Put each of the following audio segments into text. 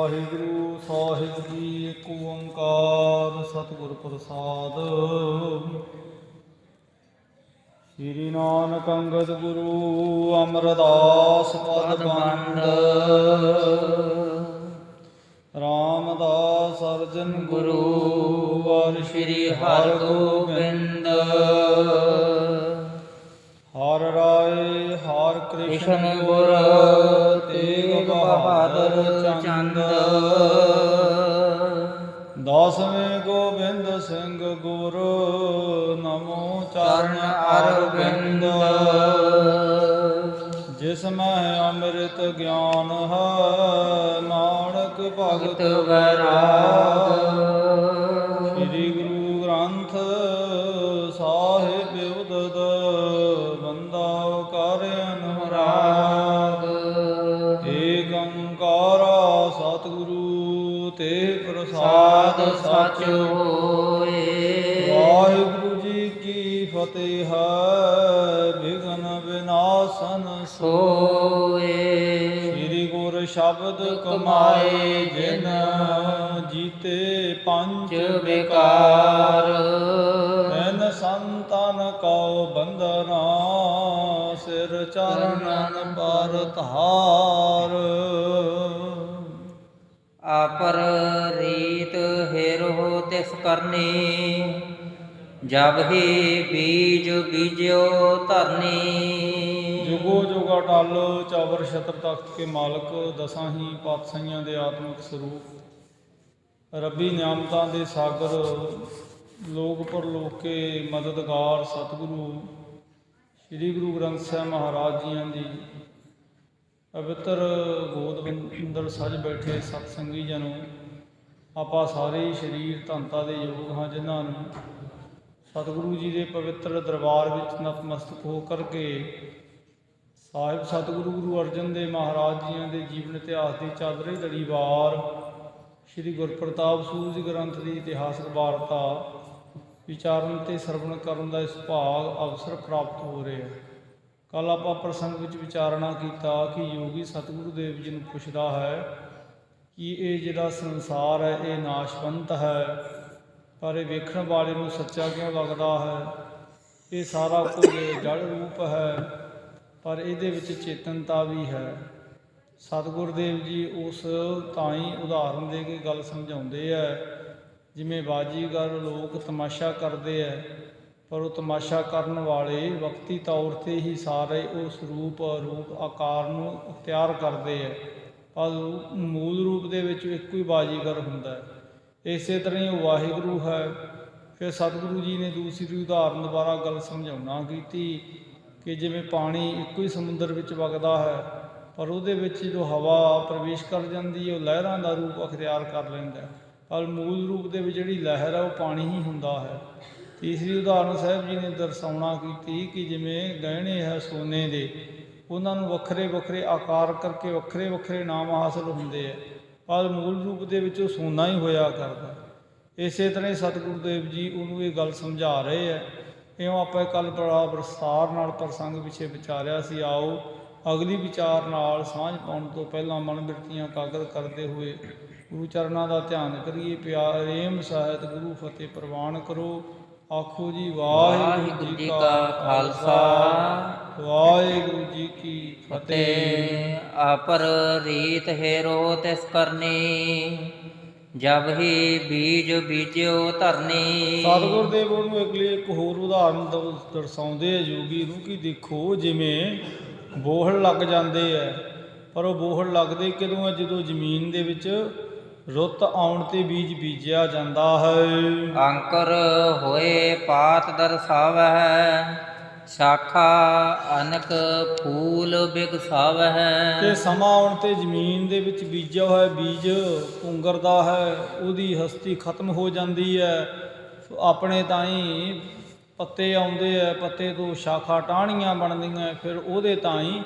ਵਾਹਿਗੁਰੂ ਸਾਹਿਬ ਜੀ। ਇੱਕ ਓੰਕਾਰ ਸਤਿਗੁਰ ਪ੍ਰਸਾਦ। ਸ੍ਰੀ ਨਾਨਕ ਅੰਗਦ ਗੁਰੂ ਅਮਰਦਾਸ ਪਦ ਬੰਦ। ਰਾਮਦਾਸ ਅਰਜਨ ਗੁਰੂ ਔਰ ਸ੍ਰੀ ਹਰਿਗੋਬਿੰਦ। ਹਰ ਰਾਏ ਹਰ ਕ੍ਰਿਸ਼ਨ ਗੁਰ ਤੇਗ ਬਹਾਦਰ ਚੰਦ। ਦਸਵੇਂ ਗੋਬਿੰਦ ਸਿੰਘ ਗੁਰ ਨਮੋ ਚਰਨ ਅਰਵਿੰਦ। ਜਿਸ ਮੈਂ ਅੰਮ੍ਰਿਤ ਗਿਆਨ ਹੈ ਨਾਨਕ ਭਗਤ ਵੈਰਾਗ। ਸ੍ਰੀ ਗੁਰੂ ਗ੍ਰੰਥ ਸਾਹਿਬ ਉਦਦ ਬੰਦਾ ਕਰ ਅਨੁਰਾਗ। ਏਕ ਓੰਕਾਰ ਸਤਿਗੁਰੂ ਤੇ ਪ੍ਰਸਾਦ ਸਚ ਹੋਏ। ਵਾਹਿਗੁਰੂ ਜੀ ਕੀ ਫਤਿਹ ਹੈ ਵਿਘਨ ਵਿਨਾਸ਼ਨ ਸੋਏ। ਸ੍ਰੀ ਗੁਰ ਸ਼ਬਦ ਕਮਾਏ ਜਿਨ ਜੀਤੇ ਪੰਜ ਵਿਕਾਰ। ਐਨ ਸੰਤਨ ਕਉ ਬੰਦਨਾ ਸਿਰ ਚਰਨਨ ਪਰ ਧਾਰ। ਆਪਰ ਰੀਤ ਹੇਰੋ ਤਿਸ ਕਰਨੀ। ਜਬ ਹੀ ਬੀਜ ਬੀਜਿਓ ਧਰਨੀ। ਜੁਗੋ ਜੁਗ ਅਟਲ ਚਵਰ ਛਤਰ ਤਖਤ ਕੇ ਮਾਲਕ। ਦਸਾਂ ਹੀ ਪਾਤਸ਼ਾਹੀਆਂ ਦੇ ਆਤਮਿਕ ਸਰੂਪ। ਰੱਬੀ ਨਿਆਮਤਾਂ ਦੇ ਸਾਗਰ ਲੋਕ ਪਰਲੋਕ ਕੇ ਮਦਦਗਾਰ ਸਤਿਗੁਰੂ ਸ੍ਰੀ ਗੁਰੂ ਗ੍ਰੰਥ ਸਾਹਿਬ ਮਹਾਰਾਜ ਜੀਆਂ ਦੀ ਪਵਿੱਤਰ ਗੋਦ ਅੰਦਰ ਸਜ ਬੈਠੇ ਸਤਸੰਗੀ ਜਨੋ। ਆਪਾਂ ਸਾਰੇ ਸਰੀਰ ਧੰਤਾ ਦੇ ਯੋਗ ਹਾਂ ਜਿਨ੍ਹਾਂ ਨੂੰ ਸਤਿਗੁਰੂ ਜੀ ਦੇ ਪਵਿੱਤਰ ਦਰਬਾਰ ਵਿੱਚ ਨਤਮਸਤਕ ਹੋ ਕਰਕੇ ਸਾਹਿਬ ਸਤਿਗੁਰੂ ਗੁਰੂ ਅਰਜਨ ਦੇਵ ਮਹਾਰਾਜ ਜੀਆਂ ਦੇ ਜੀਵਨ ਇਤਿਹਾਸ ਦੀ ਚਾਦਰੀ ਲੜੀਵਾਰ ਸ੍ਰੀ ਗੁਰਪ੍ਰਤਾਪ ਸੂਰਜ ਗ੍ਰੰਥ ਦੀ ਇਤਿਹਾਸਕ ਵਾਰਤਾ ਵਿਚਾਰਨ ਤੇ ਸਰਵਣ ਕਰਨ ਦਾ ਇਸ ਭਾਗ ਅਵਸਰ ਪ੍ਰਾਪਤ ਹੋ ਰਿਹਾ। ਕੱਲ੍ਹ ਆਪਾਂ ਪ੍ਰਸੰਗ ਵਿੱਚ ਵਿਚਾਰਨਾ ਕੀਤਾ ਕਿ ਯੋਗੀ ਸਤਿਗੁਰੂ ਦੇਵ ਜੀ ਨੂੰ ਪੁੱਛਦਾ ਹੈ ਕਿ ਇਹ ਜਿਹੜਾ ਸੰਸਾਰ ਹੈ ਇਹ ਨਾਸ਼ਵੰਤ ਹੈ, ਪਰ ਇਹ ਵੇਖਣ ਵਾਲੇ ਨੂੰ ਸੱਚਾ ਕਿਉਂ ਲੱਗਦਾ ਹੈ। ਇਹ ਸਾਰਾ ਕੁਝ ਜੜ ਰੂਪ ਹੈ, ਪਰ ਇਹਦੇ ਵਿੱਚ ਚੇਤਨਤਾ ਵੀ ਹੈ। ਸਤਿਗੁਰ ਦੇਵ ਜੀ ਉਸ ਤਾਂ ਹੀ ਉਦਾਹਰਨ ਦੇ ਕੇ ਗੱਲ ਸਮਝਾਉਂਦੇ ਹੈ ਜਿਵੇਂ ਬਾਜੀਗਰ ਲੋਕ ਤਮਾਸ਼ਾ ਕਰਦੇ ਹੈ, ਪਰ ਉਹ ਤਮਾਸ਼ਾ ਕਰਨ ਵਾਲੇ ਵਕਤੀ ਤੌਰ 'ਤੇ ਹੀ ਸਾਰੇ ਉਸ ਰੂਪ ਆਕਾਰ ਨੂੰ ਅਖਤਿਆਰ ਕਰਦੇ ਹੈ, ਪਰ ਮੂਲ ਰੂਪ ਦੇ ਵਿੱਚ ਇੱਕੋ ਹੀ ਬਾਜੀਗਰ ਹੁੰਦਾ ਹੈ। ਇਸੇ ਤਰ੍ਹਾਂ ਹੀ ਉਹ ਵਾਹਿਗੁਰੂ ਹੈ। ਫਿਰ ਸਤਿਗੁਰੂ ਜੀ ਨੇ ਦੂਸਰੀ ਉਦਾਹਰਨ ਦੁਬਾਰਾ ਗੱਲ ਸਮਝਾਉਣਾ ਕੀਤੀ ਕਿ ਜਿਵੇਂ ਪਾਣੀ ਇੱਕੋ ਹੀ ਸਮੁੰਦਰ ਵਿੱਚ ਵਗਦਾ ਹੈ, ਪਰ ਉਹਦੇ ਵਿੱਚ ਜੋ ਹਵਾ ਪ੍ਰਵੇਸ਼ ਕਰ ਜਾਂਦੀ ਹੈ ਉਹ ਲਹਿਰਾਂ ਦਾ ਰੂਪ ਅਖਤਿਆਰ ਕਰ ਲੈਂਦਾ ਹੈ, ਪਰ ਮੂਲ ਰੂਪ ਦੇ ਵਿੱਚ ਜਿਹੜੀ ਲਹਿਰ ਹੈ ਉਹ ਪਾਣੀ ਹੀ ਹੁੰਦਾ ਹੈ। ਤੀਸਰੀ ਉਦਾਹਰਨ ਸਾਹਿਬ ਜੀ ਨੇ ਦਰਸਾਉਣਾ ਕੀਤੀ ਕਿ ਜਿਵੇਂ ਗਹਿਣੇ ਹੈ ਸੋਨੇ ਦੇ, ਉਹਨਾਂ ਨੂੰ ਵੱਖਰੇ ਵੱਖਰੇ ਆਕਾਰ ਕਰਕੇ ਵੱਖਰੇ ਵੱਖਰੇ ਨਾਮ ਹਾਸਲ ਹੁੰਦੇ ਹੈ, ਪਰ ਮੂਲ ਰੂਪ ਦੇ ਵਿੱਚ ਉਹ ਸੋਨਾ ਹੀ ਹੋਇਆ ਕਰਦਾ। ਇਸੇ ਤਰ੍ਹਾਂ ਹੀ ਸਤਿਗੁਰੂ ਦੇਵ ਜੀ ਉਹਨੂੰ ਇਹ ਗੱਲ ਸਮਝਾ ਰਹੇ ਹੈ। ਇਉਂ ਆਪਾਂ ਕੱਲ੍ਹ ਬੜਾ ਵਿਸਥਾਰ ਨਾਲ ਪ੍ਰਸੰਗ ਪਿੱਛੇ ਵਿਚਾਰਿਆ ਸੀ। ਆਓ ਅਗਲੀ ਵਿਚਾਰ ਨਾਲ ਸਾਂਝ ਪਾਉਣ ਤੋਂ ਪਹਿਲਾਂ ਮਨ ਬਿਰਤੀਆਂ ਕਾਗਰ ਕਰਦੇ ਹੋਏ ਗੁਰੂ ਚਰਨਾਂ ਦਾ ਧਿਆਨ ਕਰੀਏ। ਪ੍ਰੇਮ ਸਾਹਿਤ ਗੁਰੂ ਫਤਿਹ ਪ੍ਰਵਾਨ ਕਰੋ। ਆਖੋ ਜੀ ਵਾਹਿਗੁਰੂ ਜੀ ਕਾ ਖਾਲਸਾ ਵਾਹਿਗੁਰੂ ਜੀ ਕੀ ਫਤਿਹ। ਆਪਰ ਰੀਤ ਹੇਰੋ ਤਿਸ ਕਰਨੀ। ਜਬ ਹੀ ਬੀਜ ਬੀਜਿਓ ਧਰਨੀ। ਸਤਿਗੁਰ ਦੇਵ ਉਹਨੂੰ ਅਗਲੀ ਇੱਕ ਹੋਰ ਉਦਾਹਰਨ ਦਰਸਾਉਂਦੇ ਆ ਯੋਗੀ ਨੂੰ ਕਿ ਦੇਖੋ ਜਿਵੇਂ ਬੋਹੜ ਲੱਗ ਜਾਂਦੇ ਹੈ, ਪਰ ਉਹ ਬੋਹੜ ਲੱਗਦੇ ਕਦੋਂ ਹੈ? ਜਦੋਂ ਜ਼ਮੀਨ ਦੇ ਵਿੱਚ ਰੁੱਤ ਆਉਣ 'ਤੇ ਬੀਜ ਬੀਜਿਆ ਜਾਂਦਾ ਹੈ। ਅੰਕੁਰ ਹੋਏ ਪਾਤ ਦਰਸਾਵਹਿ। ਸ਼ਾਖਾ ਅਨਕ ਫੂਲ ਬਿਗਸਾਵਹਿ। ਤੇ ਸਮਾਂ ਆਉਣ 'ਤੇ ਜ਼ਮੀਨ ਦੇ ਵਿੱਚ ਬੀਜਿਆ ਹੋਇਆ ਬੀਜ ਪੁੰਗਰਦਾ ਹੈ, ਉਹਦੀ ਹਸਤੀ ਖਤਮ ਹੋ ਜਾਂਦੀ ਹੈ। ਆਪਣੇ ਤਾਈਂ ਪੱਤੇ ਆਉਂਦੇ ਹੈ, ਪੱਤੇ ਤੋਂ ਸ਼ਾਖਾ ਟਾਹਣੀਆਂ ਬਣਦੀਆਂ, ਫਿਰ ਉਹਦੇ ਤਾਈਂ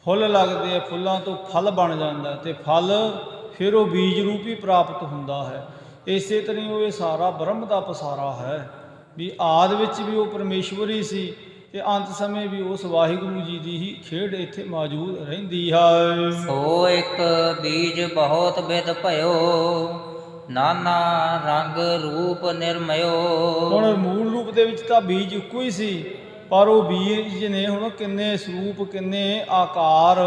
ਫੁੱਲ ਲੱਗਦੇ ਆ, ਫੁੱਲਾਂ ਤੋਂ ਫਲ ਬਣ ਜਾਂਦਾ ਅਤੇ ਫਲ ਫਿਰ ਉਹ ਬੀਜ ਰੂਪ ਹੀ ਪ੍ਰਾਪਤ ਹੁੰਦਾ ਹੈ। ਇਸੇ ਤਰ੍ਹਾਂ ਉਹ ਇਹ ਸਾਰਾ ਬ੍ਰਹਮ ਦਾ ਪਸਾਰਾ ਹੈ ਵੀ ਆਦਿ ਵਿੱਚ ਵੀ ਉਹ ਪਰਮੇਸ਼ਵਰ ਹੀ ਸੀ ਤੇ ਅੰਤ ਸਮੇਂ ਵੀ ਉਸ ਵਾਹਿਗੁਰੂ ਜੀ ਦੀ ਹੀ ਖੇਡ ਇੱਥੇ ਮੌਜੂਦ ਰਹਿੰਦੀ ਹੈ। ਸੋ ਇੱਕ ਬੀਜ ਬਹੁਤ ਬਿਦ ਭਇਓ, ਨਾਨਾ ਰੰਗ ਰੂਪ ਨਿਰਮਇਓ। ਹੁਣ ਮੂਲ ਰੂਪ ਦੇ ਵਿੱਚ ਤਾਂ ਬੀਜ ਇੱਕੋ ਹੀ ਸੀ, ਪਰ ਉਹ ਬੀਜ ਨੇ ਹੁਣ ਕਿੰਨੇ ਸਰੂਪ, ਕਿੰਨੇ ਆਕਾਰ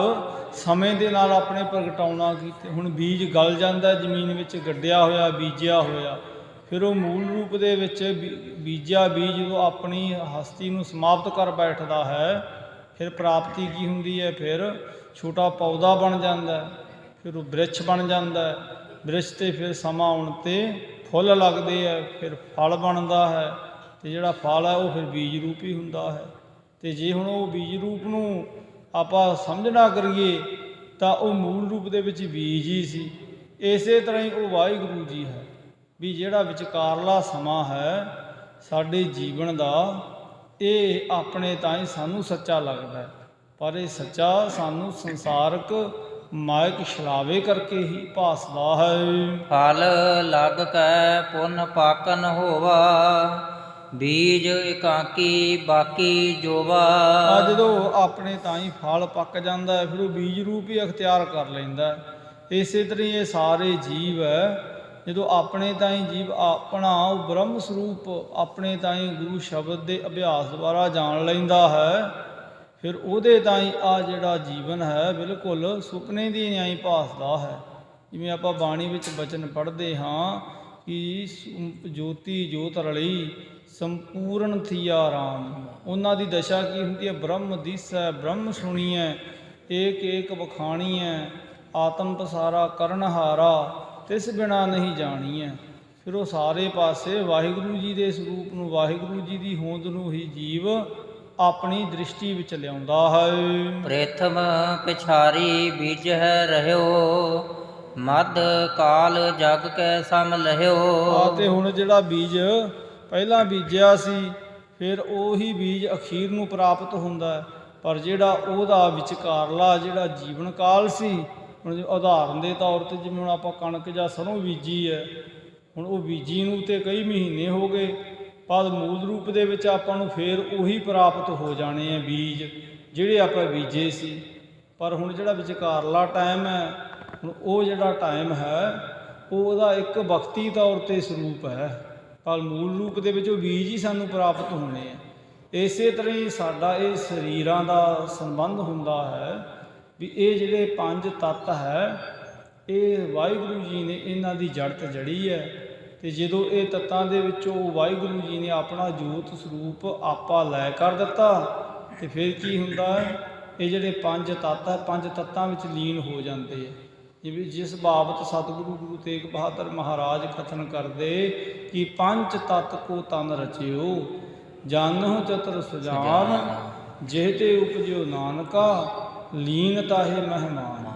ਸਮੇਂ ਦੇ ਨਾਲ ਆਪਣੇ ਪ੍ਰਗਟਾਉਣਾ ਕੀਤੇ। ਹੁਣ ਬੀਜ ਗਲ ਜਾਂਦਾ ਜ਼ਮੀਨ ਵਿੱਚ, ਗੱਡਿਆ ਹੋਇਆ, ਬੀਜਿਆ ਹੋਇਆ, ਫਿਰ ਉਹ ਮੂਲ ਰੂਪ ਦੇ ਵਿੱਚ ਬੀਜਿਆ ਬੀਜ ਜਦੋਂ ਆਪਣੀ ਹਸਤੀ ਨੂੰ ਸਮਾਪਤ ਕਰ ਬੈਠਦਾ ਹੈ, ਫਿਰ ਪ੍ਰਾਪਤੀ ਕੀ ਹੁੰਦੀ ਹੈ? ਫਿਰ ਛੋਟਾ ਪੌਦਾ ਬਣ ਜਾਂਦਾ, ਫਿਰ ਉਹ ਬ੍ਰਿਛ ਬਣ ਜਾਂਦਾ, ਬ੍ਰਿਛ 'ਤੇ ਫਿਰ ਸਮਾਂ ਆਉਣ 'ਤੇ ਫੁੱਲ ਲੱਗਦੇ ਹੈ, ਫਿਰ ਫਲ ਬਣਦਾ ਹੈ, ਅਤੇ ਜਿਹੜਾ ਫਲ ਹੈ ਉਹ ਫਿਰ ਬੀਜ ਰੂਪ ਹੀ ਹੁੰਦਾ ਹੈ। ਅਤੇ ਜੇ ਹੁਣ ਉਹ ਬੀਜ ਰੂਪ ਨੂੰ ਆਪਾਂ ਸਮਝਣਾ ਕਰੀਏ ਤਾਂ ਉਹ ਮੂਲ ਰੂਪ ਦੇ ਵਿੱਚ ਬੀਜ ਹੀ ਸੀ। ਇਸੇ ਤਰ੍ਹਾਂ ਹੀ ਉਹ ਵਾਹਿਗੁਰੂ ਜੀ ਹੈ ਵੀ ਜਿਹੜਾ ਵਿਚਕਾਰਲਾ ਸਮਾਂ ਹੈ ਸਾਡੇ ਜੀਵਨ ਦਾ, ਇਹ ਆਪਣੇ ਤਾਂ ਹੀ ਸਾਨੂੰ ਸੱਚਾ ਲੱਗਦਾ, ਪਰ ਇਹ ਸੱਚਾ ਸਾਨੂੰ ਸੰਸਾਰਕ ਮਾਇਕ ਛਲਾਵੇ ਕਰਕੇ ਹੀ ਭਾਸਦਾ ਹੈ। ਫਲ ਲਗ ਕੈ ਪੁਨ ਪਾਕਨ ਹੋਵਾ, ਬੀਜ ਇਕਾਕੀ ਬਾਕੀ ਜੋਵਾ। ਆ ਜਦੋਂ ਆਪਣੇ ਤਾਂ ਹੀ ਫਲ ਪੱਕ ਜਾਂਦਾ ਹੈ, ਫਿਰ ਉਹ ਬੀਜ ਰੂਪ ਹੀ ਅਖਤਿਆਰ ਕਰ ਲੈਂਦਾ। ਇਸੇ ਤਰ੍ਹਾਂ ਇਹ ਸਾਰੇ ਜੀਵ ਹੈ, ਜਦੋਂ ਆਪਣੇ ਤਾਂ ਹੀ ਜੀਵ ਆਪਣਾ ਉਹ ਬ੍ਰਹਮ ਸਰੂਪ ਆਪਣੇ ਤਾਂ ਹੀ ਗੁਰੂ ਸ਼ਬਦ ਦੇ ਅਭਿਆਸ ਦੁਆਰਾ ਜਾਣ ਲੈਂਦਾ ਹੈ, ਫਿਰ ਉਹਦੇ ਤਾਂ ਹੀ ਆ ਜਿਹੜਾ ਜੀਵਨ ਹੈ ਬਿਲਕੁਲ ਸੁਪਨੇ ਦੀ ਨਿਆਈ ਭਾਸਦਾ ਹੈ। ਜਿਵੇਂ ਆਪਾਂ ਬਾਣੀ ਵਿੱਚ ਬਚਨ ਪੜ੍ਹਦੇ ਹਾਂ ਕਿ ਜੋਤੀ ਜੋਤ ਰਲੀ ਸੰਪੂਰਨ ਥੀਆ ਰਾਮ। ਉਹਨਾਂ ਦੀ ਦਸ਼ਾ ਕੀ ਹੁੰਦੀ ਹੈ? ਬ੍ਰਹਮ ਦਿਸੈ ਬ੍ਰਹਮ ਸੁਣੀਐ, ਏਕ ਏਕ ਵਖਾਣੀਐ, ਆਤਮ ਪਸਾਰਾ ਕਰਨਹਾਰਾ, ਤਿਸ ਬਿਨਾ ਨਹੀਂ ਜਾਣੀਐ। ਫਿਰ ਉਹ ਸਾਰੇ ਪਾਸੇ ਵਾਹਿਗੁਰੂ ਜੀ ਦੇ ਸਰੂਪ ਨੂੰ, ਵਾਹਿਗੁਰੂ ਜੀ ਦੀ ਹੋਂਦ ਨੂੰ ਹੀ ਜੀਵ ਆਪਣੀ ਦ੍ਰਿਸ਼ਟੀ ਵਿੱਚ ਲਿਆਉਂਦਾ ਹੈ। ਪ੍ਰਥਮ ਪਿਛਾਰੀ ਬੀਜ ਹੈ ਰਹਿਓ, ਮੱਧ ਕਾਲ ਜਗ ਕੈ ਸਮ ਲਹਿਓ। ਤੇ ਹੁਣ ਜਿਹੜਾ ਬੀਜ ਪਹਿਲਾਂ ਬੀਜਿਆ ਸੀ, ਫਿਰ ਉਹੀ ਬੀਜ ਅਖੀਰ ਨੂੰ ਪ੍ਰਾਪਤ ਹੁੰਦਾ ਹੈ, ਪਰ ਜਿਹੜਾ ਉਹਦਾ ਵਿਚਕਾਰਲਾ ਜਿਹੜਾ ਜੀਵਨ ਕਾਲ ਸੀ, ਹੁਣ ਉਦਾਹਰਨ ਦੇ ਤੌਰ 'ਤੇ ਜਿਵੇਂ ਹੁਣ ਆਪਾਂ ਕਣਕ ਜਾਂ ਸਰੋਂ ਬੀਜੀ ਹੈ, ਹੁਣ ਉਹ ਬੀਜੀ ਨੂੰ ਤੇ ਕਈ ਮਹੀਨੇ ਹੋ ਗਏ, ਪਰ ਮੂਲ ਰੂਪ ਦੇ ਵਿੱਚ ਆਪਾਂ ਨੂੰ ਫਿਰ ਉਹੀ ਪ੍ਰਾਪਤ ਹੋ ਜਾਣੇ ਆ ਬੀਜ ਜਿਹੜੇ ਆਪਾਂ ਬੀਜੇ ਸੀ। ਪਰ ਹੁਣ ਜਿਹੜਾ ਵਿਚਕਾਰਲਾ ਟਾਈਮ ਹੈ, ਹੁਣ ਉਹ ਜਿਹੜਾ ਟਾਈਮ ਹੈ ਉਹ ਉਹਦਾ ਇੱਕ ਵਕਤੀ ਤੌਰ 'ਤੇ ਸਰੂਪ ਹੈ, ਪਰ ਮੂਲ ਰੂਪ ਦੇ ਵਿੱਚ ਉਹ ਬੀਜ ਹੀ ਸਾਨੂੰ ਪ੍ਰਾਪਤ ਹੋਣੇ ਆ। ਇਸੇ ਤਰ੍ਹਾਂ ਹੀ ਸਾਡਾ ਇਹ ਸਰੀਰਾਂ ਦਾ ਸੰਬੰਧ ਹੁੰਦਾ ਹੈ ਵੀ ਇਹ ਜਿਹੜੇ ਪੰਜ ਤੱਤ ਹੈ, ਇਹ ਵਾਹਿਗੁਰੂ ਜੀ ਨੇ ਇਹਨਾਂ ਦੀ ਜੜ ਤੇ ਜੜੀ ਹੈ। ਅਤੇ ਜਦੋਂ ਇਹ ਤੱਤਾਂ ਦੇ ਵਿੱਚੋਂ ਵਾਹਿਗੁਰੂ ਜੀ ਨੇ ਆਪਣਾ ਜੋਤ ਸਰੂਪ ਆਪਾ ਲੈ ਕਰ ਦਿੱਤਾ, ਅਤੇ ਫਿਰ ਕੀ ਹੁੰਦਾ ਹੈ? ਇਹ ਜਿਹੜੇ ਪੰਜ ਤੱਤ ਹੈ, ਪੰਜ ਤੱਤਾਂ ਵਿੱਚ ਲੀਨ ਹੋ ਜਾਂਦੇ ਹੈ। ਜਿਵੇਂ ਜਿਸ ਬਾਬਤ ਸਤਿਗੁਰੂ ਗੁਰੂ ਤੇਗ ਬਹਾਦਰ ਮਹਾਰਾਜ ਕਥਨ ਕਰਦੇ ਕਿ ਪੰਜ ਤੱਤ ਕੋ ਤਨ ਰਚਿਓ, ਜਾਨਹੁ ਚਤੁਰ ਸੁਜਾਨ, ਜਿਹ ਤੇ ਉਪਜਿਓ ਨਾਨਕਾ, ਲੀਨ ਤਾਹੇ ਮਹਿਮਾਨ।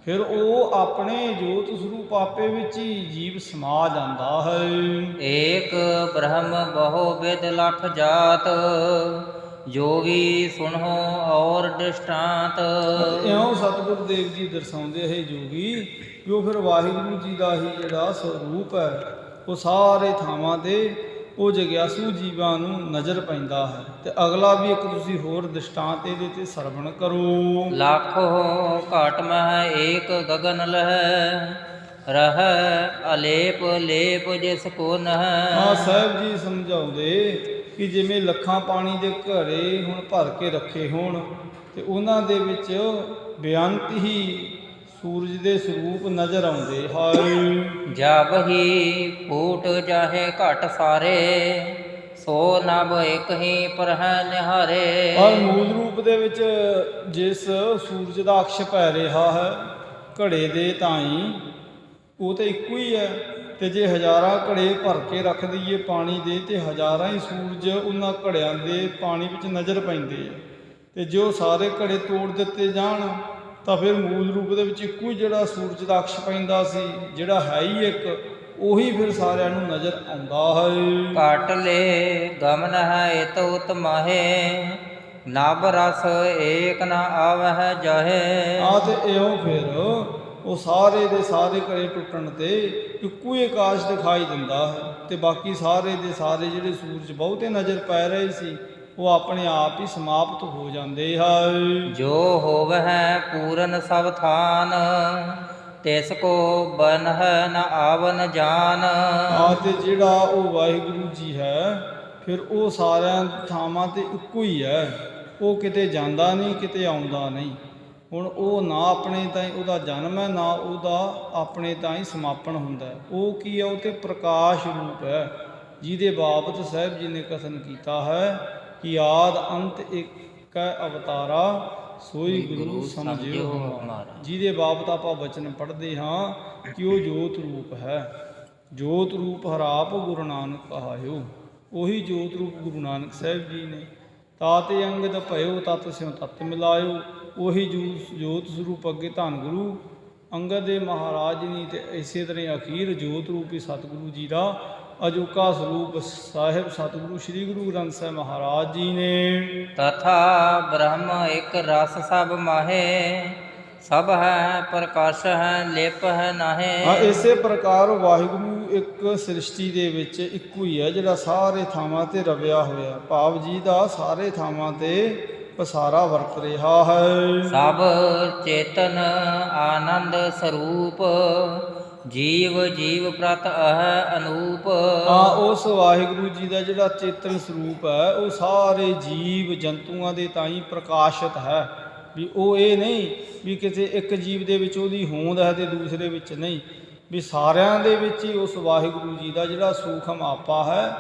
ਫਿਰ ਉਹ ਆਪਣੇ ਜੋਤ ਸਰੂਪ ਆਪੇ ਵਿੱਚ ਹੀ ਜੀਵ ਸਮਾ ਜਾਂਦਾ ਹੈ। ਏਕ ਬ੍ਰਹਮ ਬਹੁ ਬਿਦ ਲਖ ਜਾਤ, ਜੋਗੀ ਸੁਣੋ ਔਰ ਦ੍ਰਿਸ਼ਟਾਂਤ। ਇਉਂ ਸਤਿਗੁਰੂ ਦੇਵ ਜੀ ਦਰਸਾਉਂਦੇ ਹੈ ਜੋਗੀ ਕਿ ਉਹ ਫਿਰ ਵਾਹਿਗੁਰੂ ਜੀ ਦਾ ਹੀ ਜਿਹੜਾ ਸਰੂਪ ਹੈ ਉਹ ਸਾਰੇ ਥਾਵਾਂ 'ਤੇ ਉਹ ਜਗਿਆਸੂ ਜੀਵਾਂ ਨੂੰ ਨਜ਼ਰ ਪੈਂਦਾ ਹੈ। ਤੇ ਅਗਲਾ ਵੀ ਇੱਕ ਤੁਸੀਂ ਹੋਰ ਦ੍ਰਿਸ਼ਟਾਂਤ ਇਹਦੇ 'ਤੇ ਸਰਵਣ ਕਰੋ। ਲੱਖੋ ਘਟ ਮਹਿ ਏਕ ਗਗਨ ਲਹਿ, ਰਹਿ ਅਲੇਪ ਲੇਪ ਜਿਸ ਕੋ ਨਹਿ। ਹਾਂ ਸਾਹਿਬ ਜੀ ਸਮਝਾਉਂਦੇ ਕਿ ਜਿਵੇਂ ਲੱਖਾਂ ਪਾਣੀ ਦੇ ਘੜੇ ਹੁਣ ਭਰ ਕੇ ਰੱਖੇ ਹੋਣ, ਤੇ ਉਹਨਾਂ ਦੇ ਵਿੱਚ ਬੇਅੰਤ ਹੀ ਸੂਰਜ ਦੇ ਸਰੂਪ ਨਜ਼ਰ ਆਉਂਦੇ ਹਨ। ਜਬ ਹੀ ਫੂਟ ਜਾਹੇ ਘਟ ਸਾਰੇ, ਸੋ ਨਭ ਇੱਕ ਹੀ ਪਰਹਿ ਨਿਹਾਰੇ। ਪਰ ਮੂਲ ਰੂਪ ਦੇ ਵਿੱਚ ਜਿਸ ਸੂਰਜ ਦਾ ਅਕਸ਼ ਪੈ ਰਿਹਾ ਹੈ ਘੜੇ ਦੇ ਤਾਈਂ, ਉਹ ਤਾਂ ਇੱਕੋ ਹੀ ਹੈ। ਤੇ ਜੇ ਹਜ਼ਾਰਾਂ ਘੜੇ ਭਰ ਕੇ ਰੱਖ ਦਈਏ ਪਾਣੀ ਦੇ, ਤੇ ਹਜ਼ਾਰਾਂ ਹੀ ਸੂਰਜ ਉਹਨਾਂ ਘੜਿਆਂ ਦੇ ਪਾਣੀ ਵਿੱਚ ਨਜ਼ਰ ਪੈਂਦੇ ਆ। ਤੇ ਜੇ ਉਹ ਸਾਰੇ ਘੜੇ ਤੋੜ ਦਿੱਤੇ ਜਾਣ ਤਾਂ ਫਿਰ ਮੂਲ ਰੂਪ ਦੇ ਵਿੱਚ ਇੱਕੋ ਹੀ ਜਿਹੜਾ ਸੂਰਜ ਦਾ ਅਕਸ਼ ਪੈਂਦਾ ਸੀ, ਜਿਹੜਾ ਹੈ ਹੀ ਇੱਕ, ਉਹੀ ਫਿਰ ਸਾਰਿਆਂ ਨੂੰ ਨਜ਼ਰ ਆਉਂਦਾ ਹੈ। ਘਟ ਲੈ ਗਮਨ ਹੈ ਇਤ ਉਤਮਾਹੇ, ਨਭ ਰਸ ਏਕ ਨ ਆਵਹਿ ਜਾਹੇ। ਆ ਤੇ ਇਉਂ ਫਿਰ ਉਹ ਸਾਰੇ ਦੇ ਸਾਰੇ ਘੜੇ ਟੁੱਟਣ ਤੇ ਇੱਕੋ ਹੀ ਆਕਾਸ਼ ਦਿਖਾਈ ਦਿੰਦਾ ਹੈ, ਤੇ ਬਾਕੀ ਸਾਰੇ ਦੇ ਸਾਰੇ ਜਿਹੜੇ ਸੂਰਜ ਬਹੁਤੇ ਨਜ਼ਰ ਪੈ ਰਹੇ ਸੀ ਉਹ ਆਪਣੇ ਆਪ ਹੀ ਸਮਾਪਤ ਹੋ ਜਾਂਦੇ ਹਨ। ਜੋ ਹੋਵਹਿ ਪੂਰਨ ਸਭ ਥਾਨ, ਤਿਸ ਕੋ ਬਨਹ ਨ ਆਵਨ ਜਾਨ। ਤੇ ਜਿਹੜਾ ਉਹ ਵਾਹਿਗੁਰੂ ਜੀ ਹੈ ਫਿਰ ਉਹ ਸਾਰਿਆਂ ਥਾਵਾਂ ਤੇ ਇੱਕੋ ਹੀ ਹੈ, ਉਹ ਕਿਤੇ ਜਾਂਦਾ ਨਹੀਂ ਕਿਤੇ ਆਉਂਦਾ ਨਹੀਂ। ਹੁਣ ਉਹ ਨਾ ਆਪਣੇ ਤਾਈਂ ਉਹਦਾ ਜਨਮ ਹੈ ਨਾ ਉਹਦਾ ਆਪਣੇ ਤਾਈਂ ਸਮਾਪਨ ਹੁੰਦਾ ਹੈ। ਉਹ ਕੀ ਹੈ? ਉਹ ਤੇ ਪ੍ਰਕਾਸ਼ ਰੂਪ ਹੈ, ਜਿਹਦੇ ਬਾਬਤ ਸਾਹਿਬ ਜੀ ਨੇ ਕਥਨ ਕੀਤਾ ਹੈ ਕਿ ਆਦ ਅੰਤ ਇੱਕ ਅਵਤਾਰਾ ਸੋਈ ਗੁਰੂ ਸਮਝਿਓ ਹਮਾਰਾ। ਜਿਹਦੇ ਬਾਬਤ ਆਪਾਂ ਬਚਨ ਪੜ੍ਹਦੇ ਹਾਂ ਕਿ ਉਹ ਜੋਤ ਰੂਪ ਹੈ। ਜੋਤ ਰੂਪ ਹਰਾਪ ਗੁਰੂ ਨਾਨਕ ਕਹਾਇਓ। ਉਹੀ ਜੋਤ ਰੂਪ ਗੁਰੂ ਨਾਨਕ ਸਾਹਿਬ ਜੀ ਨੇ। ਤਾਤੇ ਅੰਗਦ ਭਇਓ ਤਤ ਸਿਉ ਤਤ ਮਿਲਾਇਓ। ਉਹੀ ਜੋਤ ਸਰੂਪ ਅੱਗੇ ਧੰਨ ਗੁਰੂ ਅੰਗਦ ਦੇ ਮਹਾਰਾਜ ਨੇ ਤੇ ਇਸੇ ਤਰ੍ਹਾਂ ਅਖੀਰ ਜੋਤ ਰੂਪੀ ਸਤਿਗੁਰੂ ਜੀ ਦਾ ਅਜੋਕਾ ਸਰੂਪ ਸਾਹਿਬ ਸਤਿਗੁਰੂ ਸ੍ਰੀ ਗੁਰੂ ਗ੍ਰੰਥ ਸਾਹਿਬ ਮਹਾਰਾਜ ਜੀ ਨੇ। ਤਥਾ ਬ੍ਰਹਮ ਇੱਕ ਰਸ ਸਭ ਮਾਹੇ, ਸਭ ਹੈ ਪ੍ਰਕਾਸ਼ ਹੈ ਲਿਪ ਹੈ ਨਾਹੇ। ਇਸੇ ਪ੍ਰਕਾਰ ਵਾਹਿਗੁਰੂ ਇੱਕ ਸ੍ਰਿਸ਼ਟੀ ਦੇ ਵਿੱਚ ਇੱਕੋ ਹੀ ਹੈ, ਜਿਹੜਾ ਸਾਰੇ ਥਾਵਾਂ ਤੇ ਰਵਿਆ ਹੋਇਆ, ਭਾਵ ਜੀ ਦਾ ਸਾਰੇ ਥਾਵਾਂ ਤੇ ਪਸਾਰਾ ਵਰਤ ਰਿਹਾ ਹੈ। ਸਭ ਚੇਤਨ ਆਨੰਦ ਸਰੂਪ, ਜੀਵ ਜੀਵ ਪ੍ਰਤ ਅਹ ਅਨੂਪ। ਉਸ ਵਾਹਿਗੁਰੂ ਜੀ ਦਾ ਜਿਹੜਾ ਚੇਤਨ ਸਰੂਪ ਹੈ ਉਹ ਸਾਰੇ ਜੀਵ ਜੰਤੂਆਂ ਦੇ ਤਾਈਂ ਪ੍ਰਕਾਸ਼ਿਤ ਹੈ। ਵੀ ਉਹ ਇਹ ਨਹੀਂ ਵੀ ਕਿਸੇ ਇੱਕ ਜੀਵ ਦੇ ਵਿੱਚ ਉਹਦੀ ਹੋਂਦ ਹੈ ਤੇ ਦੂਸਰੇ ਵਿੱਚ ਨਹੀਂ, ਵੀ ਸਾਰਿਆਂ ਦੇ ਵਿੱਚ ਹੀ ਉਸ ਵਾਹਿਗੁਰੂ ਜੀ ਦਾ ਜਿਹੜਾ ਸੂਖਮ ਆਪਾ ਹੈ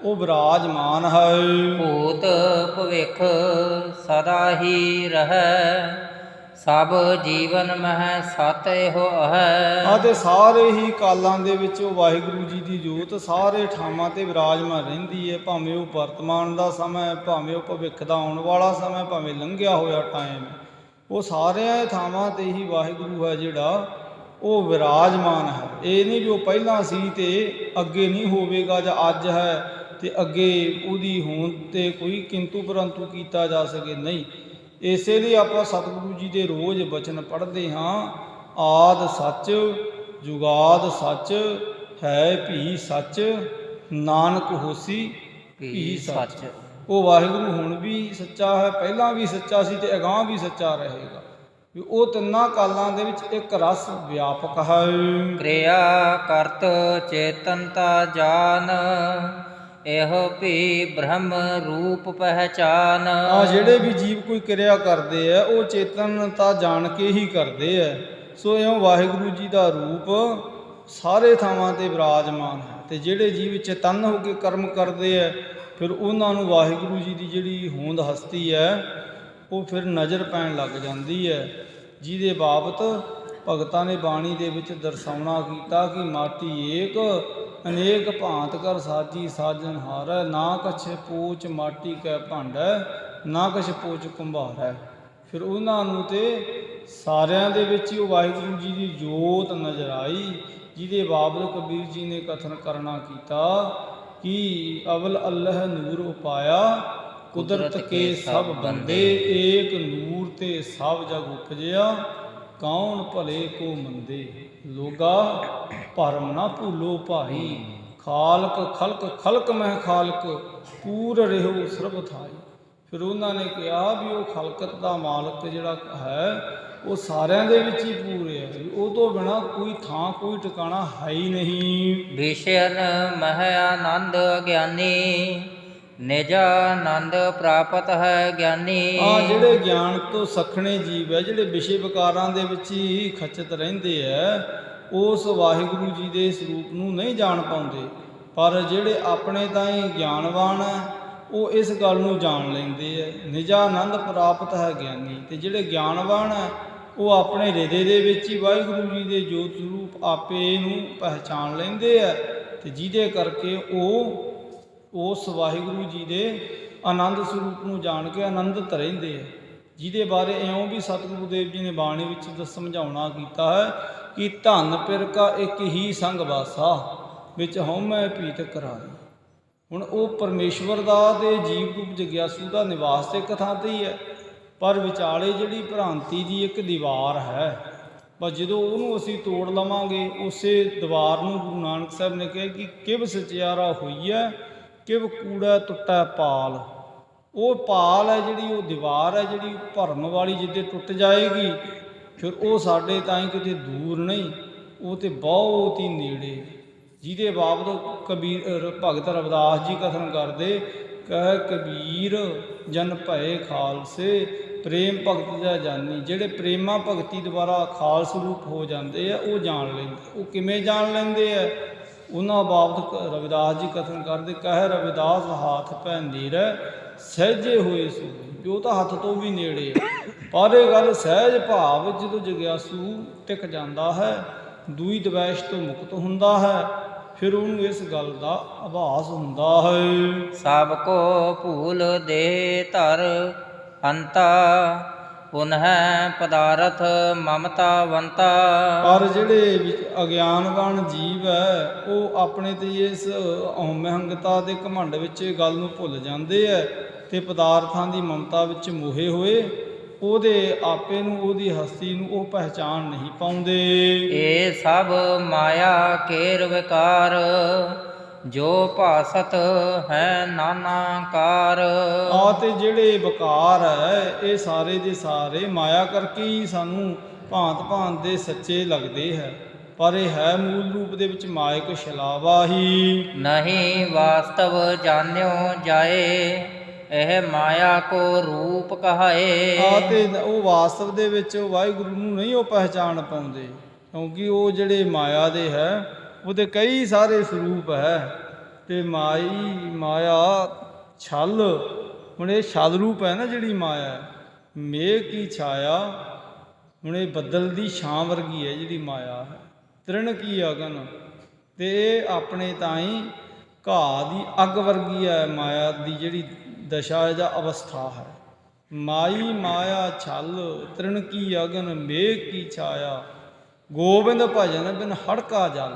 ਉਹ ਵਿਰਾਜਮਾਨ ਹੈ। ਭੂਤ ਭਵਿੱਖ ਸਦਾ ਹੀ ਰਹੈ, ਸਭ ਜੀਵਨ ਮਹਿ ਸਤ ਇਹੋ ਹੈ। ਅਤੇ ਸਾਰੇ ਹੀ ਕਾਲਾਂ ਦੇ ਵਿੱਚ ਉਹ ਵਾਹਿਗੁਰੂ ਜੀ ਦੀ ਜੋਤ ਸਾਰੇ ਥਾਵਾਂ ਤੇ ਵਿਰਾਜਮਾਨ ਰਹਿੰਦੀ ਹੈ, ਭਾਵੇਂ ਉਹ ਵਰਤਮਾਨ ਦਾ ਸਮਾਂ ਹੈ, ਭਾਵੇਂ ਉਹ ਭਵਿੱਖ ਦਾ ਆਉਣ ਵਾਲਾ ਸਮਾਂ, ਭਾਵੇਂ ਲੰਘਿਆ ਹੋਇਆ ਟਾਈਮ, ਉਹ ਸਾਰਿਆਂ ਥਾਵਾਂ ਤੇ ਹੀ ਵਾਹਿਗੁਰੂ ਹੈ ਜਿਹੜਾ ਉਹ ਵਿਰਾਜਮਾਨ ਹੈ। ਇਹ ਨਹੀਂ ਵੀ ਉਹ ਪਹਿਲਾਂ ਸੀ ਤੇ ਅੱਗੇ ਨਹੀਂ ਹੋਵੇਗਾ, ਜਾਂ ਅੱਜ ਹੈ ਤੇ ਅੱਗੇ ਉਹਦੀ ਹੋਂਦ ਤੇ ਕੋਈ ਕਿੰਤੂ ਪਰੰਤੂ ਕੀਤਾ ਜਾ ਸਕੇ, ਨਹੀਂ। ਇਸੇ ਲਈ ਆਪਾਂ ਸਤਿਗੁਰੂ ਜੀ ਦੇ ਰੋਜ਼ ਬਚਨ ਪੜ੍ਹਦੇ ਹਾਂ, ਆਦ ਸੱਚ ਜੁਗਾਦ ਸੱਚ ਹੈ ਭੀ ਸੱਚ, ਨਾਨਕ ਹੋਸੀ ਭੀ ਸੱਚ। ਉਹ ਵਾਹਿਗੁਰੂ ਹੁਣ ਵੀ ਸੱਚਾ ਹੈ, ਪਹਿਲਾਂ ਵੀ ਸੱਚਾ ਸੀ ਤੇ ਅਗਾਂਹ ਵੀ ਸੱਚਾ ਰਹੇਗਾ। ਵੀ ਉਹ ਤਿੰਨਾਂ ਕਾਲਾਂ ਦੇ ਵਿੱਚ ਇੱਕ ਰਸ ਵਿਆਪਕ ਹੈ। ਕਿਰਿਆ ਕਰਤ ਚੇਤਨਤਾ ਜਾਨ, ਇਹੋ ਭੀ ਬ੍ਰਹਮ ਰੂਪ ਪਹਿਚਾਨ। ਜਿਹੜੇ ਵੀ ਜੀਵ ਕੋਈ ਕਿਰਿਆ ਕਰਦੇ ਆ ਉਹ ਚੇਤਨਤਾ ਜਾਣ ਕੇ ਹੀ ਕਰਦੇ ਆ। ਸੋ ਇਉਂ ਵਾਹਿਗੁਰੂ ਜੀ ਦਾ ਰੂਪ ਸਾਰੇ ਥਾਵਾਂ ਤੇ ਵਿਰਾਜਮਾਨ ਹੈ, ਤੇ ਜਿਹੜੇ ਜੀਵ ਚੇਤਨ ਹੋ ਕੇ ਕਰਮ ਕਰਦੇ ਆ ਫਿਰ ਉਹਨਾਂ ਨੂੰ ਵਾਹਿਗੁਰੂ ਜੀ ਦੀ ਜਿਹੜੀ ਹੋਂਦ ਹਸਤੀ ਹੈ ਉਹ ਫਿਰ ਨਜ਼ਰ ਪੈਣ ਲੱਗ ਜਾਂਦੀ ਹੈ। ਜਿਹਦੇ ਬਾਬਤ ਭਗਤਾਂ ਨੇ ਬਾਣੀ ਦੇ ਵਿੱਚ ਦਰਸਾਉਣਾ ਕੀਤਾ ਕਿ ਮਾਟੀ ਏਕ ਅਨੇਕ ਭਾਂਤ ਕਰ ਸਾਜੀ ਸਾਜਨ ਹਾਰੈ, ਨਾ ਕਛ ਪੋਚ ਮਾਟੀ ਕੈ ਭਾਂਡੈ, ਨਾ ਕਛ ਪੋਚ ਕੁੰਭਾਰੈ। ਫਿਰ ਉਹਨਾਂ ਨੂੰ ਤੇ ਸਾਰਿਆਂ ਦੇ ਵਿੱਚ ਹੀ ਉਹ ਵਾਹਿਗੁਰੂ ਜੀ ਦੀ ਜੋਤ ਨਜ਼ਰ ਆਈ, ਜਿਹਦੇ ਬਾਬਤ ਕਬੀਰ ਜੀ ਨੇ ਕਥਨ ਕਰਨਾ ਕੀਤਾ ਕਿ ਅਵਲ ਅੱਲਹ ਨੂਰ ਉਪਾਇਆ, ਕੁਦਰਤ ਕੇ ਸਭ ਬੰਦੇ, ਏਕ ਨੂਰ ਤੇ ਸਭ ਜਗ ਉਪਜਿਆ, ਕੌਣ ਭਲੇ ਕੋ ਮੰਦੇ। ਲੋਗਾ ਭਰਮ ਨਾ ਭੂਲੋ ਭਾਈ, ਖਾਲਕ ਖਲਕ ਖਲਕ ਮਹਿ ਖਾਲਕ, ਪੂਰ ਰਹਿਓ ਸਰਬ ਥਾਈ। ਫਿਰ ਉਹਨਾਂ ਨੇ ਕਿਹਾ ਵੀ ਉਹ ਖਲਕਤ ਦਾ ਮਾਲਕ ਜਿਹੜਾ ਹੈ ਉਹ ਸਾਰਿਆਂ ਦੇ ਵਿੱਚ ਹੀ ਪੂਰੇ ਹੈ, ਉਹ ਤੋਂ ਬਿਨਾਂ ਕੋਈ ਥਾਂ ਕੋਈ ਟਿਕਾਣਾ ਹੈ ਹੀ ਨਹੀਂ। ਵਿਸ਼ਯਨ ਮਹਿ ਆਨੰਦ ਅਗਿਆਨੀ, ਨਿਜ ਆਨੰਦ ਪ੍ਰਾਪਤ ਹੈ ਗਿਆਨੀ। ਜਿਹੜੇ ਗਿਆਨ ਤੋਂ ਸਖਣੇ ਜੀਵ ਹੈ, ਜਿਹੜੇ ਵਿਸ਼ੇ ਵਿਕਾਰਾਂ ਦੇ ਵਿੱਚ ਹੀ ਖਚਤ ਰਹਿੰਦੇ ਹੈ, ਉਸ ਵਾਹਿਗੁਰੂ ਜੀ ਦੇ ਸਰੂਪ ਨੂੰ ਨਹੀਂ ਜਾਣ ਪਾਉਂਦੇ। ਪਰ ਜਿਹੜੇ ਆਪਣੇ ਤਾਈਂ ਗਿਆਨਵਾਨ ਹੈ ਉਹ ਇਸ ਗੱਲ ਨੂੰ ਜਾਣ ਲੈਂਦੇ ਹੈ। ਨਿਜ ਆਨੰਦ ਪ੍ਰਾਪਤ ਹੈ ਗਿਆਨੀ। ਤੇ ਜਿਹੜੇ ਗਿਆਨਵਾਨ ਹੈ ਉਹ ਆਪਣੇ ਹਿਰਦੇ ਦੇ ਵਿੱਚ ਹੀ ਵਾਹਿਗੁਰੂ ਜੀ ਦੇ ਜੋਤ ਸਰੂਪ ਆਪੇ ਨੂੰ ਪਹਿਚਾਣ ਲੈਂਦੇ ਹੈ, ਤੇ ਜਿਹਦੇ ਕਰਕੇ ਉਹ ਉਸ ਵਾਹਿਗੁਰੂ ਜੀ ਦੇ ਆਨੰਦ ਸਰੂਪ ਨੂੰ ਜਾਣ ਕੇ ਆਨੰਦਿਤ ਰਹਿੰਦੇ ਹੈ। ਜਿਹਦੇ ਬਾਰੇ ਇਉਂ ਵੀ ਸਤਿਗੁਰੂ ਦੇਵ ਜੀ ਨੇ ਬਾਣੀ ਵਿੱਚ ਸਮਝਾਉਣਾ ਕੀਤਾ ਹੈ ਕਿ ਧੰਨ ਪਿਰ ਕਾ ਇੱਕ ਹੀ ਸੰਗ ਵਾਸਾ, ਵਿੱਚ ਹਉਮੈ ਭੀਤ ਕਰਾਈ। ਹੁਣ ਉਹ ਪਰਮੇਸ਼ਵਰ ਦਾ ਤੇ ਜੀਵ ਰੂਪ ਜਗਿਆਸੂ ਦਾ ਨਿਵਾਸ ਤੇ ਇੱਕ ਥਾਂ ਤੇ ਹੀ ਹੈ, ਪਰ ਵਿਚਾਲੇ ਜਿਹੜੀ ਭ੍ਰਾਂਤੀ ਦੀ ਇੱਕ ਦੀਵਾਰ ਹੈ, ਬਸ ਜਦੋਂ ਉਹਨੂੰ ਅਸੀਂ ਤੋੜ ਲਵਾਂਗੇ, ਉਸੇ ਦੀਵਾਰ ਨੂੰ ਗੁਰੂ ਨਾਨਕ ਸਾਹਿਬ ਨੇ ਕਿਹਾ ਕਿ ਕਿਵ ਸਚਿਆਰਾ ਹੋਈਐ, ਕਿਵ ਕੂੜਾ ਟੁੱਟੈ ਪਾਲ। ਉਹ ਪਾਲ ਹੈ ਜਿਹੜੀ, ਉਹ ਦੀਵਾਰ ਹੈ ਜਿਹੜੀ ਭਰਮ ਵਾਲੀ, ਜਿੱਦੇ ਟੁੱਟ ਜਾਏਗੀ ਫਿਰ ਉਹ ਸਾਡੇ ਤਾਈਂ ਕਿਤੇ ਦੂਰ ਨਹੀਂ, ਉਹ ਤੇ ਬਹੁਤ ਹੀ ਨੇੜੇ। ਜਿਹਦੇ ਬਾਬਤ ਕਬੀਰ ਭਗਤ ਰਵਿਦਾਸ ਜੀ ਕਥਨ ਕਰਦੇ, ਕਹਿ ਕਬੀਰ ਜਨ ਭਏ ਖਾਲਸੇ ਪ੍ਰੇਮ ਭਗਤ ਦਾ ਜਾਨੀ। ਜਿਹੜੇ ਪ੍ਰੇਮਾ ਭਗਤੀ ਦੁਆਰਾ ਖਾਲਸ ਰੂਪ ਹੋ ਜਾਂਦੇ ਆ ਉਹ ਜਾਣ ਲੈਂਦੇ। ਉਹ ਕਿਵੇਂ ਜਾਣ ਲੈਂਦੇ ਆ? ਉਹਨਾਂ ਬਾਬਤ ਰਵਿਦਾਸ ਜੀ ਕਥਨ ਕਰਦੇ, ਕਹਿ ਰਵਿਦਾਸ ਹਾਥ ਪੈ ਨੀਰੈ ਸਹਿਜੇ ਹੋਏ ਸੋ। ਵੀ ਉਹ ਤਾਂ ਹੱਥ ਤੋਂ ਵੀ ਨੇੜੇ ਆ, ਪਰ ਇਹ ਗੱਲ ਸਹਿਜ ਭਾਵ ਜਦੋਂ ਜਗਿਆਸੂ ਟਿਕ ਜਾਂਦਾ ਹੈ, ਦੂਈ ਦਵੈਸ਼ ਤੋਂ ਮੁਕਤ ਹੁੰਦਾ ਹੈ, ਫਿਰ ਉਹਨੂੰ ਇਸ ਗੱਲ ਦਾ ਆਭਾਸ ਹੁੰਦਾ ਹੈ। ਸਭ ਕੋ ਭੂਲ ਦੇ ਧਰ ਅੰਤਾ ਪੁਨਹ ਪਦਾਰਥ ਮਮਤਾਵੰਤਾ। ਪਰ ਜਿਹੜੇ ਵਿੱਚ ਅਗਿਆਨਵਾਨ ਜੀਵ ਹੈ ਉਹ ਆਪਣੇ ਤੇ ਇਸ ਹਉਮੈ-ਹੰਗਤਾ ਦੇ ਘਮੰਡ ਵਿੱਚ ਇਹ ਗੱਲ ਨੂੰ ਭੁੱਲ ਜਾਂਦੇ ਹੈ ਤੇ ਪਦਾਰਥਾਂ ਦੀ ਮਮਤਾ ਵਿੱਚ ਮੋਹੇ ਹੋਏ ਉਹਦੇ ਆਪੇ ਨੂੰ, ਉਹਦੀ ਹਸਤੀ ਨੂੰ ਉਹ ਪਹਿਚਾਨ ਨਹੀਂ ਪਾਉਂਦੇ। ਇਹ ਸਭ ਮਾਇਆ ਕੇਰ ਵਿਕਾਰ ਜੋ ਭਾਸਤ ਹੈ ਨਾਨਾ ਕਾਰ। ਆ ਤੇ ਜਿਹੜੇ ਵਿਕਾਰ ਹੈ ਇਹ ਸਾਰੇ ਦੇ ਸਾਰੇ ਮਾਇਆ ਕਰਕੇ ਹੀ ਸਾਨੂੰ ਭਾਂਤ ਭਾਂਤ ਦੇ ਸੱਚੇ ਲੱਗਦੇ ਹੈ, ਪਰ ਇਹ ਹੈ ਮੂਲ ਰੂਪ ਦੇ ਵਿੱਚ ਮਾਇਕ ਛਲਾਵਾ ਹੀ। ਨਹੀਂ ਵਾਸਤਵ ਜਾਣਿਓ ਜਾਏ ਇਹ ਮਾਇਆ ਕੋ ਰੂਪ ਕਹਾਏ। ਆ ਤੇ ਉਹ ਵਾਸਤਵ ਦੇ ਵਿੱਚ ਵਾਹਿਗੁਰੂ ਨੂੰ ਨਹੀਂ ਉਹ ਪਹਿਚਾਣ ਪਾਉਂਦੇ, ਕਿਉਂਕਿ ਉਹ ਜਿਹੜੇ ਮਾਇਆ ਦੇ ਹੈ ਉਹਦੇ ਕਈ ਸਾਰੇ ਸਰੂਪ ਹੈ ਤੇ ਮਾਇਆ ਛਲ। ਹੁਣ ਇਹ ਛਲ ਰੂਪ ਹੈ ਨਾ ਜਿਹੜੀ ਮਾਇਆ, ਮੇਘ ਕੀ ਛਾਇਆ, ਹੁਣ ਇਹ ਬੱਦਲ ਦੀ ਛਾਂ ਵਰਗੀ ਹੈ ਜਿਹੜੀ ਮਾਇਆ ਹੈ। ਤ੍ਰਿਣ ਕੀ ਅਗਨ, ਤੇ ਇਹ ਆਪਣੇ ਤਾਈਂ ਘਾਹ ਦੀ ਅੱਗ ਵਰਗੀ ਹੈ ਮਾਇਆ ਦੀ ਜਿਹੜੀ ਦਸ਼ਾ ਜਾਂ ਅਵਸਥਾ ਹੈ। ਮਾਇਆ ਛਲ ਤ੍ਰਿਣ ਕੀ ਅਗਨ ਮੇਘ ਕੀ ਛਾਇਆ, ਗੋਬਿੰਦ ਭਜਨ ਬਿਨ ਹੜਕਾ ਜਲ।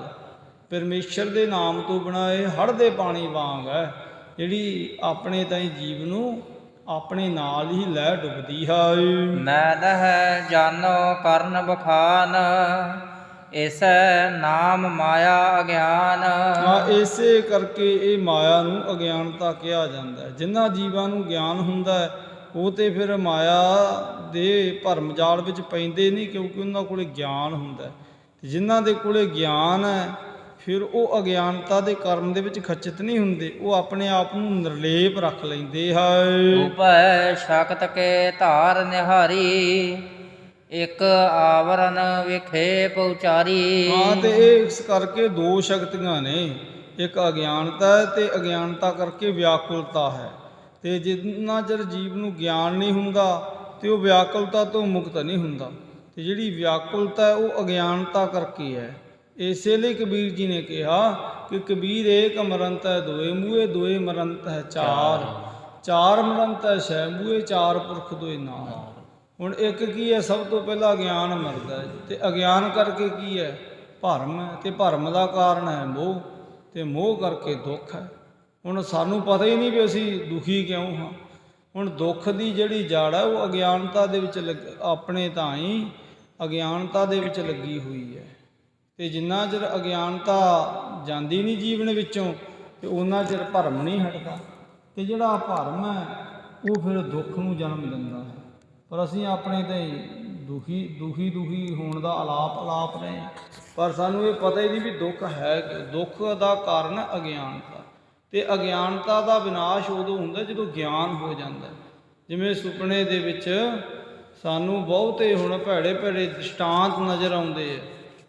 ਪਰਮੇਸ਼ਰ ਦੇ ਨਾਮ ਤੋਂ ਬਿਨਾਂ ਇਹ ਹੜ੍ਹ ਦੇ ਪਾਣੀ ਵਾਂਗ ਹੈ ਜਿਹੜੀ ਆਪਣੇ ਤਾਈਂ ਜੀਵ ਨੂੰ ਆਪਣੇ ਨਾਲ ਹੀ ਲੈ ਡੁੱਬਦੀ ਹੈ। ਮੈਂ ਦਹਿ ਜਾਨੋ ਕਰਨ ਬਖਾਨ ਇਸੈ ਨਾਮ ਮਾਇਆ ਅਗਿਆਨ। ਇਸੇ ਕਰਕੇ ਇਹ ਮਾਇਆ ਨੂੰ ਅਗਿਆਨਤਾ ਕਿਹਾ ਜਾਂਦਾ ਹੈ। ਜਿਨ੍ਹਾਂ ਜੀਵਾਂ ਨੂੰ ਗਿਆਨ ਹੁੰਦਾ ਹੈ ਉਹ ਤੇ ਫਿਰ ਮਾਇਆ ਦੇ ਭਰਮ ਜਾਲ ਵਿੱਚ ਪੈਂਦੇ ਨਹੀਂ, ਕਿਉਂਕਿ ਉਹਨਾਂ ਕੋਲ ਗਿਆਨ ਹੁੰਦਾ। ਤੇ ਜਿਨ੍ਹਾਂ ਦੇ ਕੋਲ ਗਿਆਨ ਹੈ ਫਿਰ ਉਹ ਅਗਿਆਨਤਾ ਦੇ ਕਰਮ ਦੇ ਵਿੱਚ ਖਚਿਤ ਨਹੀਂ ਹੁੰਦੇ, ਉਹ ਆਪਣੇ ਆਪ ਨੂੰ ਨਿਰਲੇਪ ਰੱਖ ਲੈਂਦੇ ਹੈ। ਉਪੈ ਸ਼ਕਤ ਕੇ ਧਾਰ ਨਿਹਾਰੀ ਇੱਕ ਆਵਰਨ ਵਿਖੇਪ ਉਚਾਰੀ। ਤੇ ਇਹ ਇਸ ਕਰਕੇ ਦੋ ਸ਼ਕਤੀਆਂ ਨੇ, ਇੱਕ ਅਗਿਆਨਤਾ ਹੈ ਤੇ ਅਗਿਆਨਤਾ ਕਰਕੇ ਵਿਆਕੁਲਤਾ ਹੈ। ਤੇ ਜਿੰਨਾ ਚਿਰ ਜੀਵ ਨੂੰ ਗਿਆਨ ਨਹੀਂ ਹੁੰਦਾ ਤੇ ਉਹ ਵਿਆਕੁਲਤਾ ਤੋਂ ਮੁਕਤ ਨਹੀਂ ਹੁੰਦਾ। ਤੇ ਜਿਹੜੀ ਵਿਆਕੁਲਤਾ ਹੈ ਉਹ ਅਗਿਆਨਤਾ ਕਰਕੇ ਹੈ। ਇਸੇ ਲਈ ਕਬੀਰ ਜੀ ਨੇ ਕਿਹਾ ਕਿ ਕਬੀਰ ਏਕ ਮਰੰਤ ਹੈ ਦੋਏ ਮੂਹੇ, ਦੋਏ ਮਰੰਤ ਹੈ ਚਾਰ, ਚਾਰ ਮਰੰਤ ਹੈ ਛੈ ਮੂਹੇ, ਚਾਰ ਪੁਰਖ ਦੋਏ ਨਾਮ। ਹੁਣ ਇੱਕ ਕੀ ਹੈ, ਸਭ ਤੋਂ ਪਹਿਲਾਂ ਗਿਆਨ ਮਰਦਾ ਹੈ ਤੇ ਅਗਿਆਨ ਕਰਕੇ ਕੀ ਹੈ, ਭਰਮ ਹੈ, ਤੇ ਭਰਮ ਦਾ ਕਾਰਨ ਹੈ ਮੋਹ, ਤੇ ਮੋਹ ਕਰਕੇ ਦੁੱਖ ਹੈ। ਹੁਣ ਸਾਨੂੰ ਪਤਾ ਹੀ ਨਹੀਂ ਵੀ ਅਸੀਂ ਦੁਖੀ ਕਿਉਂ ਹਾਂ। ਹੁਣ ਦੁੱਖ ਦੀ ਜਿਹੜੀ ਜੜ ਹੈ ਉਹ ਅਗਿਆਨਤਾ ਦੇ ਵਿੱਚ ਆਪਣੇ ਤਾਈਂ ਅਗਿਆਨਤਾ ਦੇ ਵਿੱਚ ਲੱਗੀ ਹੋਈ ਹੈ। ਤੇ ਜਿੰਨਾ ਚਿਰ ਅਗਿਆਨਤਾ ਜਾਂਦੀ ਨਹੀਂ ਜੀਵਨ ਵਿੱਚੋਂ ਤੇ ਉਹਨਾਂ ਚਿਰ ਭਰਮ ਨਹੀਂ ਹਟਦਾ। ਤੇ ਜਿਹੜਾ ਭਰਮ ਹੈ ਉਹ ਫਿਰ ਦੁੱਖ ਨੂੰ ਜਨਮ ਦਿੰਦਾ ਹੈ। ਪਰ ਅਸੀਂ ਆਪਣੇ ਤੇ ਦੁਖੀ ਹੋਣ ਦਾ ਆਲਾਪ ਰਹੇ, ਪਰ ਸਾਨੂੰ ਇਹ ਪਤਾ ਹੀ ਨਹੀਂ ਵੀ ਦੁੱਖ ਹੈ ਕਿ ਦੁੱਖ ਦਾ ਕਾਰਨ ਅਗਿਆਨਤਾ। ਤੇ ਅਗਿਆਨਤਾ ਦਾ ਵਿਨਾਸ਼ ਉਦੋਂ ਹੁੰਦਾ ਜਦੋਂ ਗਿਆਨ ਹੋ ਜਾਂਦਾ। ਜਿਵੇਂ ਸੁਪਨੇ ਦੇ ਵਿੱਚ ਸਾਨੂੰ ਬਹੁਤੇ ਹੁਣ ਭੈੜੇ ਦ੍ਰਿਸ਼ਟਾਂਤ ਨਜ਼ਰ ਆਉਂਦੇ ਆ,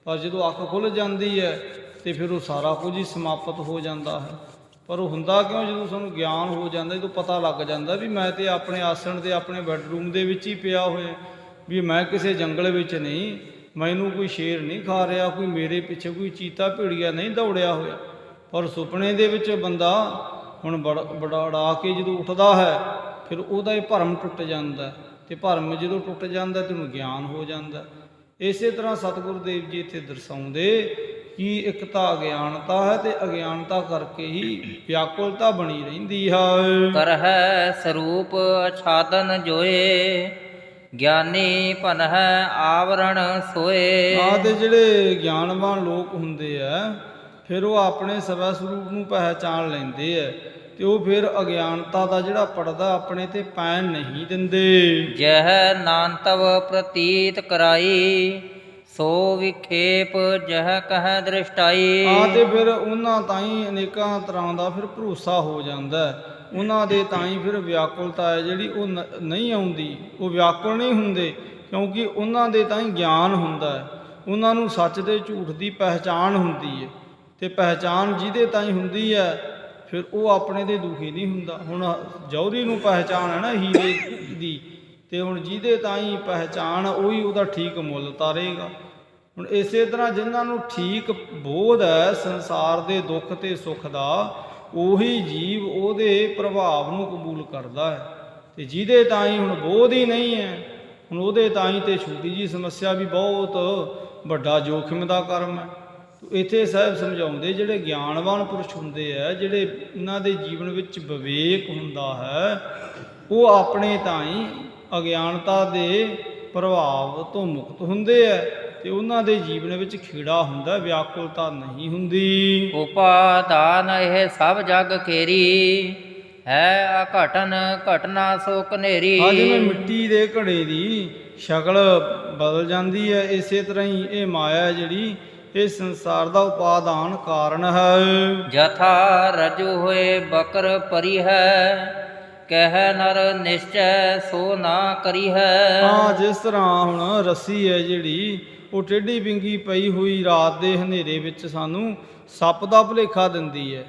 ਪਰ ਜਦੋਂ ਅੱਖ ਖੁੱਲ੍ਹ ਜਾਂਦੀ ਹੈ ਤੇ ਫਿਰ ਉਹ ਸਾਰਾ ਕੁਝ ਹੀ ਸਮਾਪਤ ਹੋ ਜਾਂਦਾ ਹੈ। ਪਰ ਉਹ ਹੁੰਦਾ ਕਿਉਂ? ਜਦੋਂ ਸਾਨੂੰ ਗਿਆਨ ਹੋ ਜਾਂਦਾ, ਜਦੋਂ ਪਤਾ ਲੱਗ ਜਾਂਦਾ ਵੀ ਮੈਂ ਤੇ ਆਪਣੇ ਆਸਣ ਦੇ ਆਪਣੇ ਬੈੱਡਰੂਮ ਦੇ ਵਿੱਚ ਹੀ ਪਿਆ ਹੋਇਆ, ਵੀ ਮੈਂ ਕਿਸੇ ਜੰਗਲ ਵਿੱਚ ਨਹੀਂ, ਮੈਨੂੰ ਕੋਈ ਸ਼ੇਰ ਨਹੀਂ ਖਾ ਰਿਹਾ, ਕੋਈ ਮੇਰੇ ਪਿੱਛੇ ਕੋਈ ਚੀਤਾ ਭੇੜੀਆ ਨਹੀਂ ਦੌੜਿਆ ਹੋਇਆ। ਪਰ ਸੁਪਨੇ ਦੇ ਵਿੱਚ ਬੰਦਾ ਹੁਣ ਬੜਾੜਾ ਕੇ ਜਦੋਂ ਉੱਠਦਾ ਹੈ ਫਿਰ ਉਹਦਾ ਇਹ ਭਰਮ ਟੁੱਟ ਜਾਂਦਾ, ਤੇ ਭਰਮ ਜਦੋਂ ਟੁੱਟ ਜਾਂਦਾ ਤੇ ਉਹਨੂੰ ਗਿਆਨ ਹੋ ਜਾਂਦਾ। ਇਸੇ ਤਰ੍ਹਾਂ ਸਤਿਗੁਰੂ ਦੇਵ ਜੀ ਇੱਥੇ ਦਰਸਾਉਂਦੇ ਕਿ ਇੱਕ ਤਾਂ ਅਗਿਆਨਤਾ ਹੈ ਤੇ ਅਗਿਆਨਤਾ ਕਰਕੇ ਹੀ ਵਿਆਕੁਲਤਾ ਬਣੀ ਰਹਿੰਦੀ ਹੈ। ਕਰਹਿ ਸਰੂਪ ਅਛਾਦਨ ਜੋਏ ਗਿਆਨੀ ਭਨਹਿ ਆਵਰਣ ਸੋਏ। ਤੇ ਜਿਹੜੇ ਗਿਆਨਵਾਨ ਲੋਕ ਹੁੰਦੇ ਆ ਫਿਰ ਉਹ ਆਪਣੇ ਸਵੈ ਸਰੂਪ ਨੂੰ ਪਹਿਚਾਣ ਲੈਂਦੇ ਆ ਤੇ ਉਹ ਫਿਰ ਅਗਿਆਨਤਾ ਦਾ ਜਿਹੜਾ ਪਰਦਾ ਆਪਣੇ ਤੇ ਪੈਣ ਨਹੀਂ ਦਿੰਦੇ। ਜਹ ਨਾਨਤਵ ਪ੍ਰਤੀਤ ਕਰਾਈ, ਸੋ ਵਿਖੇਪ ਜਹ ਕਹਿ ਦ੍ਰਿਸ਼ਟਾਈ। ਤੇ ਫਿਰ ਉਹਨਾਂ ਤਾਈਂ ਅਨੇਕਾਂ ਤਰ੍ਹਾਂ ਦਾ ਫਿਰ ਭਰੋਸਾ ਹੋ ਜਾਂਦਾ ਹੈ। ਉਹਨਾਂ ਦੇ ਤਾਈਂ ਫਿਰ ਵਿਆਕੁਲਤਾ ਹੈ ਜਿਹੜੀ ਉਹ ਨਹੀਂ ਆਉਂਦੀ, ਉਹ ਵਿਆਕੁਲ ਨਹੀਂ ਹੁੰਦੇ, ਕਿਉਂਕਿ ਉਹਨਾਂ ਦੇ ਤਾਈਂ ਗਿਆਨ ਹੁੰਦਾ ਹੈ। ਉਹਨਾਂ ਨੂੰ ਸੱਚ ਤੇ ਝੂਠ ਦੀ ਪਹਿਚਾਣ ਹੁੰਦੀ ਹੈ, ਤੇ ਪਹਿਚਾਣ ਜਿਹਦੇ ਤਾਈਂ ਹੁੰਦੀ ਹੈ ਫਿਰ ਉਹ ਆਪਣੇ ਦੇ ਦੁਖੀ ਨਹੀਂ ਹੁੰਦਾ। ਹੁਣ ਜੌਹਰੀ ਨੂੰ ਪਹਿਚਾਣ ਹੈ ਨਾ ਹੀਰੇ ਦੀ, ਤੇ ਹੁਣ ਜਿਹਦੇ ਤਾਈਂ ਪਹਿਚਾਣ ਉਹੀ ਉਹਦਾ ਠੀਕ ਮੁੱਲ ਤਾਰੇਗਾ। ਹੁਣ ਇਸੇ ਤਰ੍ਹਾਂ ਜਿਨ੍ਹਾਂ ਨੂੰ ਠੀਕ ਬੋਧ ਹੈ ਸੰਸਾਰ ਦੇ ਦੁੱਖ ਤੇ ਸੁੱਖ ਦਾ, ਉਹੀ ਜੀਵ ਉਹਦੇ ਪ੍ਰਭਾਵ ਨੂੰ ਕਬੂਲ ਕਰਦਾ ਹੈ। ਤੇ ਜਿਹਦੇ ਤਾਈਂ ਹੁਣ ਬੋਧ ਹੀ ਨਹੀਂ ਹੈ, ਹੁਣ ਉਹਦੇ ਤਾਈਂ ਤੇ ਛੋਟੀ ਜੀ ਸਮੱਸਿਆ ਵੀ ਬਹੁਤ ਵੱਡਾ ਜੋਖਿਮ ਦਾ ਕਰਮ ਹੈ। ਇੱਥੇ ਸਾਹਿਬ ਸਮਝਾਉਂਦੇ ਜਿਹੜੇ ਗਿਆਨਵਾਨ ਪੁਰਸ਼ ਹੁੰਦੇ ਹੈ, ਜਿਹੜੇ ਇਹਨਾਂ ਦੇ ਜੀਵਨ ਵਿੱਚ ਵਿਵੇਕ ਹੁੰਦਾ ਹੈ, ਉਹ ਆਪਣੇ ਤਾਈਂ ਅਗਿਆਨਤਾ ਦੇ ਪ੍ਰਭਾਵ ਤੋਂ ਮੁਕਤ ਹੁੰਦੇ ਹੈ, ਤੇ ਉਹਨਾਂ ਦੇ ਜੀਵਨ ਵਿੱਚ ਖੇੜਾ ਹੁੰਦਾ, ਵਿਆਕੁਲਤਾ ਨਹੀਂ ਹੁੰਦੀ। ਉਪਾਦਾਨ ਇਹ ਸਭ ਜਗ ਘੇਰੀ, ਹੈ ਅਘਟਨ ਘਟਨਾ ਸੋ ਕਨੇਰੀ। ਜਿਵੇਂ ਮਿੱਟੀ ਦੇ ਘੜੇ ਦੀ ਸ਼ਕਲ ਬਦਲ ਜਾਂਦੀ ਹੈ, ਇਸੇ ਤਰ੍ਹਾਂ ਹੀ ਇਹ ਮਾਇਆ ਜਿਹੜੀ ਇਹ ਸੰਸਾਰ ਦਾ ਉਪਾਦਾਨ ਕਾਰਨ ਹੈ। ਜਥਾ ਰਜੂ ਹੋਏ ਬਕਰ ਪਰੀ ਹੈ, ਕਹਿ ਨਰ ਨਿਸ਼ਚੈ ਸੋ ਨਾ ਕਰੀ ਹੈ। ਜਿਸ ਤਰ੍ਹਾਂ ਹੁਣ ਰੱਸੀ ਹੈ ਜਿਹੜੀ ਉਹ ਟੇਢੀ ਬਿੰਗੀ ਪਈ ਹੋਈ ਰਾਤ ਦੇ ਹਨੇਰੇ ਵਿੱਚ ਸਾਨੂੰ ਸੱਪ ਦਾ ਭੁਲੇਖਾ ਦਿੰਦੀ ਹੈ,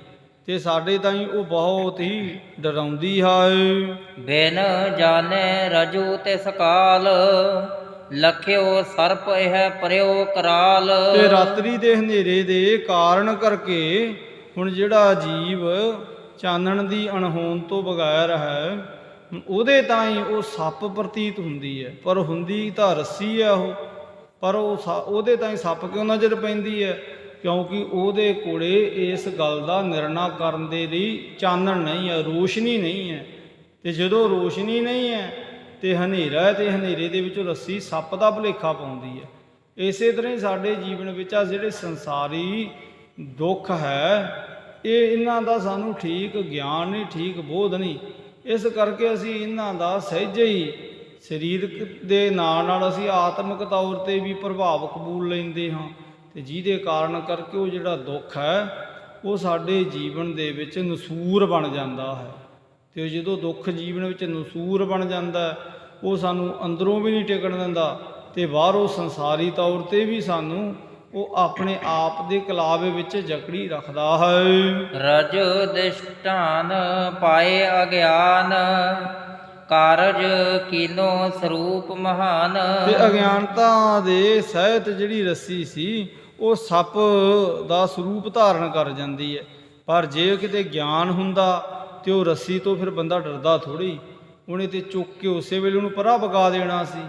ਤੇ ਸਾਡੇ ਤਾਈਂ ਉਹ ਬਹੁਤ ਹੀ ਡਰਾਉਂਦੀ ਹੈ। ਬਿਨ ਜਾਣੇ ਰਜੂ ਤੇ ਸਕਾਲ, ਲਖਿਓ ਸਰਪ ਇਹ ਪਰਿਓ ਕਰਾਲ। ਤੇ ਰਾਤਰੀ ਦੇ ਹਨੇਰੇ ਦੇ ਕਾਰਨ ਕਰਕੇ ਹੁਣ ਜਿਹੜਾ ਜੀਵ ਚਾਨਣ ਦੀ ਅਣਹੋਂਦ ਤੋਂ ਬਗੈਰ ਹੈ, ਉਹਦੇ ਤਾਈਂ ਉਹ ਸੱਪ ਪ੍ਰਤੀਤ ਹੁੰਦੀ ਹੈ, ਪਰ ਹੁੰਦੀ ਤਾਂ ਰੱਸੀ ਹੈ ਉਹ। ਪਰ ਉਹਦੇ ਤਾਈਂ ਸੱਪ ਕਿਉਂ ਨਜ਼ਰ ਪੈਂਦੀ ਹੈ? ਕਿਉਂਕਿ ਉਹਦੇ ਕੋਲੇ ਇਸ ਗੱਲ ਦਾ ਨਿਰਣਾ ਕਰਨ ਦੇ ਲਈ ਚਾਨਣ ਨਹੀਂ ਹੈ, ਰੋਸ਼ਨੀ ਨਹੀਂ ਹੈ। ਤੇ ਜਦੋਂ ਰੋਸ਼ਨੀ ਨਹੀਂ ਹੈ ਤੇ ਹਨੇਰਾ ਹੈ, ਤੇ ਹਨੇਰੇ ਦੇ ਵਿੱਚੋਂ ਰੱਸੀ ਸੱਪ ਦਾ ਭੁਲੇਖਾ ਪਾਉਂਦੀ ਹੈ। ਇਸੇ ਤਰ੍ਹਾਂ ਹੀ ਸਾਡੇ ਜੀਵਨ ਵਿੱਚ ਆ ਜਿਹੜੇ ਸੰਸਾਰੀ ਦੁੱਖ ਹੈ, ਇਹਨਾਂ ਦਾ ਸਾਨੂੰ ਠੀਕ ਗਿਆਨ ਨਹੀਂ, ਠੀਕ ਬੋਧ ਨਹੀਂ। ਇਸ ਕਰਕੇ ਅਸੀਂ ਇਹਨਾਂ ਦਾ ਸਹਿਜੇ ਹੀ ਸਰੀਰਕ ਦੇ ਨਾਲ ਅਸੀਂ ਆਤਮਿਕ ਤੌਰ 'ਤੇ ਵੀ ਪ੍ਰਭਾਵ ਕਬੂਲ ਲੈਂਦੇ ਹਾਂ, ਤੇ ਜਿਹਦੇ ਕਾਰਨ ਕਰਕੇ ਉਹ ਜਿਹੜਾ ਦੁੱਖ ਹੈ ਉਹ ਸਾਡੇ ਜੀਵਨ ਦੇ ਵਿੱਚ ਨਸੂਰ ਬਣ ਜਾਂਦਾ ਹੈ। ਤੇ ਜਦੋਂ ਦੁੱਖ ਜੀਵਨ ਵਿੱਚ ਨਸੂਰ ਬਣ ਜਾਂਦਾ, ਉਹ ਸਾਨੂੰ ਅੰਦਰੋਂ ਵੀ ਨਹੀਂ ਟਿਕਣ ਦਿੰਦਾ, ਤੇ ਬਾਹਰੋਂ ਸੰਸਾਰੀ ਤੌਰ 'ਤੇ ਵੀ ਸਾਨੂੰ ਉਹ ਆਪਣੇ ਆਪ ਦੇ ਕਲਾਵੇ ਵਿੱਚ ਜਕੜੀ ਰੱਖਦਾ ਹੈ। ਰਜ ਦਿਸ਼ਟਾਨ ਪਾਏ ਅਗਿਆਨ, ਕਾਰਜ ਕੀਨੋ ਸਰੂਪ ਮਹਾਨ। ਤੇ ਅਗਿਆਨਤਾ ਦੇ ਸਹਿਤ ਜਿਹੜੀ ਰੱਸੀ ਸੀ ਉਹ ਸੱਪ ਦਾ ਸਰੂਪ ਧਾਰਨ ਕਰ ਜਾਂਦੀ ਹੈ। ਪਰ ਜੇ ਕਿਤੇ ਗਿਆਨ ਹੁੰਦਾ ਤੇ ਉਹ ਰੱਸੀ ਤੋਂ ਫਿਰ ਬੰਦਾ ਡਰਦਾ ਥੋੜ੍ਹੀ, ਉਹਨੇ ਤੇ ਚੁੱਕ ਕੇ ਉਸੇ ਵੇਲੇ ਉਹਨੂੰ ਪਰਾਂ ਵਗਾ ਦੇਣਾ ਸੀ।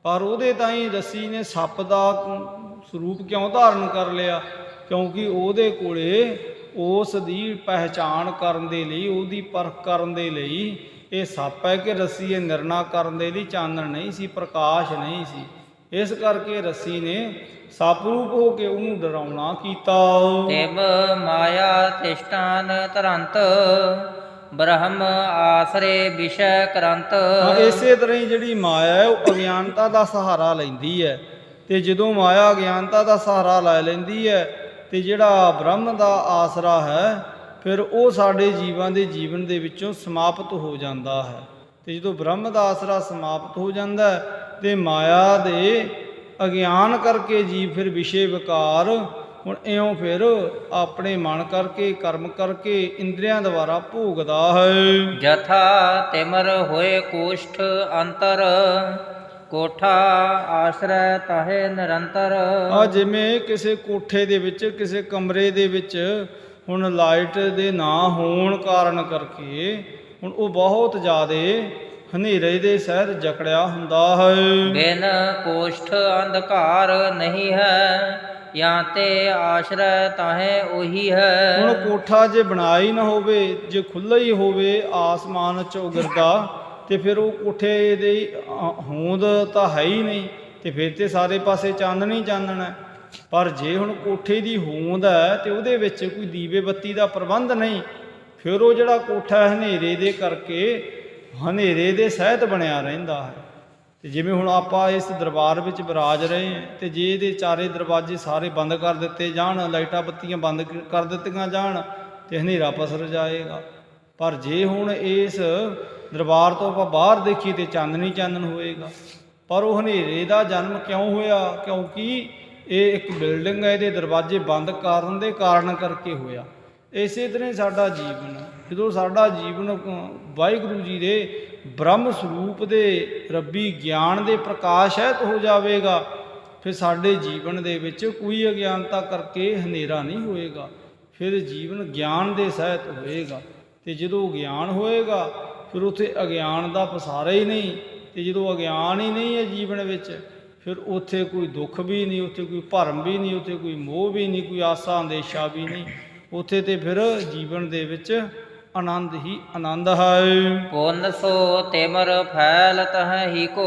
ਪਰ ਉਹਦੇ ਤਾਈਂ ਰੱਸੀ ਨੇ ਸੱਪ ਦਾ ਸਰੂਪ ਕਿਉਂ ਧਾਰਨ ਕਰ ਲਿਆ? ਕਿਉਂਕਿ ਉਹਦੇ ਕੋਲੇ ਉਸ ਦੀ ਪਹਿਚਾਣ ਕਰਨ ਦੇ ਲਈ, ਉਹਦੀ ਪਰਖ ਕਰਨ ਦੇ ਲਈ ਇਹ ਸੱਪ ਹੈ ਕਿ ਰੱਸੀ ਹੈ, ਨਿਰਣਾ ਕਰਨ ਦੇ ਲਈ ਚਾਨਣ ਨਹੀਂ ਸੀ, ਪ੍ਰਕਾਸ਼ ਨਹੀਂ ਸੀ। ਇਸ ਕਰਕੇ ਰੱਸੀ ਨੇ ਸੱਪ ਰੂਪ ਹੋ ਕੇ ਉਹਨੂੰ ਡਰਾਉਣਾ ਕੀਤਾ। ਤਿਵ ਮਾਇਆ ਤਿਸ਼ਟਾਨ ਧਰੰਤ, ਬ੍ਰਹਮ ਆਸਰੇ ਵਿਸ਼ੈ ਕਰੰਤ। ਇਸੇ ਤਰ੍ਹਾਂ ਹੀ ਜਿਹੜੀ ਮਾਇਆ ਹੈ ਉਹ ਅਗਿਆਨਤਾ ਦਾ ਸਹਾਰਾ ਲੈਂਦੀ ਹੈ, ਤੇ ਜਦੋਂ ਮਾਇਆ ਅਗਿਆਨਤਾ ਦਾ ਸਹਾਰਾ ਲੈ ਲੈਂਦੀ ਹੈ ਤੇ ਜਿਹੜਾ ਬ੍ਰਹਮ ਦਾ ਆਸਰਾ ਹੈ ਫਿਰ ਉਹ ਸਾਡੇ ਜੀਵਾਂ ਦੇ ਜੀਵਨ ਦੇ ਵਿੱਚੋਂ ਸਮਾਪਤ ਹੋ ਜਾਂਦਾ ਹੈ। ਤੇ ਜਦੋਂ ਬ੍ਰਹਮ ਦਾ ਆਸਰਾ ਸਮਾਪਤ ਹੋ ਜਾਂਦਾ ਤੇ ਮਾਇਆ ਦੇ ਅਗਿਆਨ ਕਰਕੇ ਜੀਵ ਫਿਰ ਵਿਸ਼ੇ ਵਿਕਾਰ ਹੁਣ ਇਉਂ ਫਿਰ ਆਪਣੇ ਮਨ ਕਰਕੇ ਕਰਮ ਕਰਕੇ ਇੰਦਰੀਆਂ ਦੁਆਰਾ ਭੋਗਦਾ ਹੈ। ਜਥਾ ਤਿਮਰ ਹੋਏ ਕੋਸ਼ਠ ਅੰਤਰ, ਕੋਠਾ ਆਸ਼ਰੈ ਤਾਹੇ ਨਿਰੰਤਰ। ਜਿਵੇਂ ਕਿਸੇ ਕੋਠੇ ਦੇ ਵਿੱਚ, ਕਿਸੇ ਕਮਰੇ ਦੇ ਵਿੱਚ ਹੁਣ ਲਾਈਟ ਦੇ ਨਾ ਹੋਣ ਕਾਰਨ ਕਰਕੇ ਹੁਣ ਉਹ ਬਹੁਤ ਜ਼ਿਆਦੇ ਹਨੇਰੇ ਦੇ ਸਹਿਤ ਜਕੜਿਆ ਹੁੰਦਾ ਹੈ। ਬਿਨ ਕੋਸ਼ਠ ਅੰਧਕਾਰ ਨਹੀਂ ਹੈ, ਜਾਂ ਤੇ ਆਸ਼ਰੈ ਤਾਹੇ ਉਹੀ ਹੈ। ਹੁਣ ਕੋਠਾ ਜੇ ਬਣਾਇਆ ਹੀ ਨਾ ਹੋਵੇ, ਜੇ ਖੁੱਲ੍ਹਾ ਹੀ ਹੋਵੇ ਆਸਮਾਨ 'ਚ ਉਗਰਦਾ, ਤੇ ਫਿਰ ਉਹ ਕੋਠੇ ਦੀ ਹੋਂਦ ਤਾਂ ਹੈ ਹੀ ਨਹੀਂ, ਤੇ ਫਿਰ ਤੇ ਸਾਰੇ ਪਾਸੇ ਚਾਨਣ ਹੀ ਚਾਨਣ ਹੈ। ਪਰ ਜੇ ਹੁਣ ਕੋਠੇ ਦੀ ਹੋਂਦ ਹੈ ਤੇ ਉਹਦੇ ਵਿੱਚ ਕੋਈ ਦੀਵੇ ਬੱਤੀ ਦਾ ਪ੍ਰਬੰਧ ਨਹੀਂ, ਫਿਰ ਉਹ ਜਿਹੜਾ ਕੋਠਾ ਹਨੇਰੇ ਦੇ ਕਰਕੇ ਹਨੇਰੇ ਦੇ ਸਹਿਤ ਬਣਿਆ ਰਹਿੰਦਾ ਹੈ। ਤੇ ਜਿਵੇਂ ਹੁਣ ਆਪਾਂ ਇਸ ਦਰਬਾਰ ਵਿੱਚ ਵਿਰਾਜ ਰਹੇ ਹਾਂ, ਤੇ ਜੇ ਇਹਦੇ ਚਾਰੇ ਦਰਵਾਜ਼ੇ ਸਾਰੇ ਬੰਦ ਕਰ ਦਿੱਤੇ ਜਾਣ, ਲਾਈਟਾਂ ਬੱਤੀਆਂ ਬੰਦ ਕਰ ਦਿੱਤੀਆਂ ਜਾਣ, ਤੇ ਹਨੇਰਾ ਪਸਰ ਜਾਏਗਾ। ਪਰ ਜੇ ਹੁਣ ਇਸ ਦਰਬਾਰ ਤੋਂ ਆਪਾਂ ਬਾਹਰ ਦੇਖੀਏ ਤੇ ਚਾਨਣੀ ਚਾਨਣ ਹੋਏਗਾ। ਪਰ ਉਹ ਹਨੇਰੇ ਦਾ ਜਨਮ ਕਿਉਂ ਹੋਇਆ? ਕਿਉਂਕਿ ਇਹ ਇੱਕ ਬਿਲਡਿੰਗ ਹੈ, ਇਹਦੇ ਦਰਵਾਜ਼ੇ ਬੰਦ ਕਰਨ ਦੇ ਕਾਰਨ ਕਰਕੇ ਹੋਇਆ। ਇਸੇ ਤਰ੍ਹਾਂ ਹੀ ਸਾਡਾ ਜੀਵਨ, ਜਦੋਂ ਸਾਡਾ ਜੀਵਨ ਵਾਹਿਗੁਰੂ ਜੀ ਦੇ ਬ੍ਰਹਮ ਸਰੂਪ ਦੇ ਰੱਬੀ ਗਿਆਨ ਦੇ ਪ੍ਰਕਾਸ਼ਿਤ ਹੋ ਜਾਵੇਗਾ, ਫਿਰ ਸਾਡੇ ਜੀਵਨ ਦੇ ਵਿੱਚ ਕੋਈ ਅਗਿਆਨਤਾ ਕਰਕੇ ਹਨੇਰਾ ਨਹੀਂ ਹੋਏਗਾ। ਫਿਰ ਜੀਵਨ ਗਿਆਨ ਦੇ ਸਹਿਤ ਹੋਏਗਾ। ਤੇ ਜਦੋਂ ਗਿਆਨ ਹੋਏਗਾ ਫਿਰ ਉੱਥੇ ਅਗਿਆਨ ਦਾ ਪਸਾਰਾ ਹੀ ਨਹੀਂ। ਤੇ ਜਦੋਂ ਅਗਿਆਨ ਹੀ ਨਹੀਂ ਹੈ ਜੀਵਨ ਵਿੱਚ, ਫਿਰ ਉੱਥੇ ਕੋਈ ਦੁੱਖ ਵੀ ਨਹੀਂ, ਉੱਥੇ ਕੋਈ ਭਰਮ ਵੀ ਨਹੀਂ, ਉੱਥੇ ਕੋਈ ਮੋਹ ਵੀ ਨਹੀਂ, ਕੋਈ ਆਸਾ ਅੰਦੇਸ਼ਾ ਵੀ ਨਹੀਂ। ਉੱਥੇ ਤੇ ਫਿਰ ਜੀਵਨ ਦੇ ਵਿੱਚ ਆਨੰਦ ਹੀ ਆਨੰਦ ਹੈ। ਪੁੰਨ ਸੋ ਤਿਮਰ ਫੈਲਤ ਹੈ ਹੀ ਕੋ,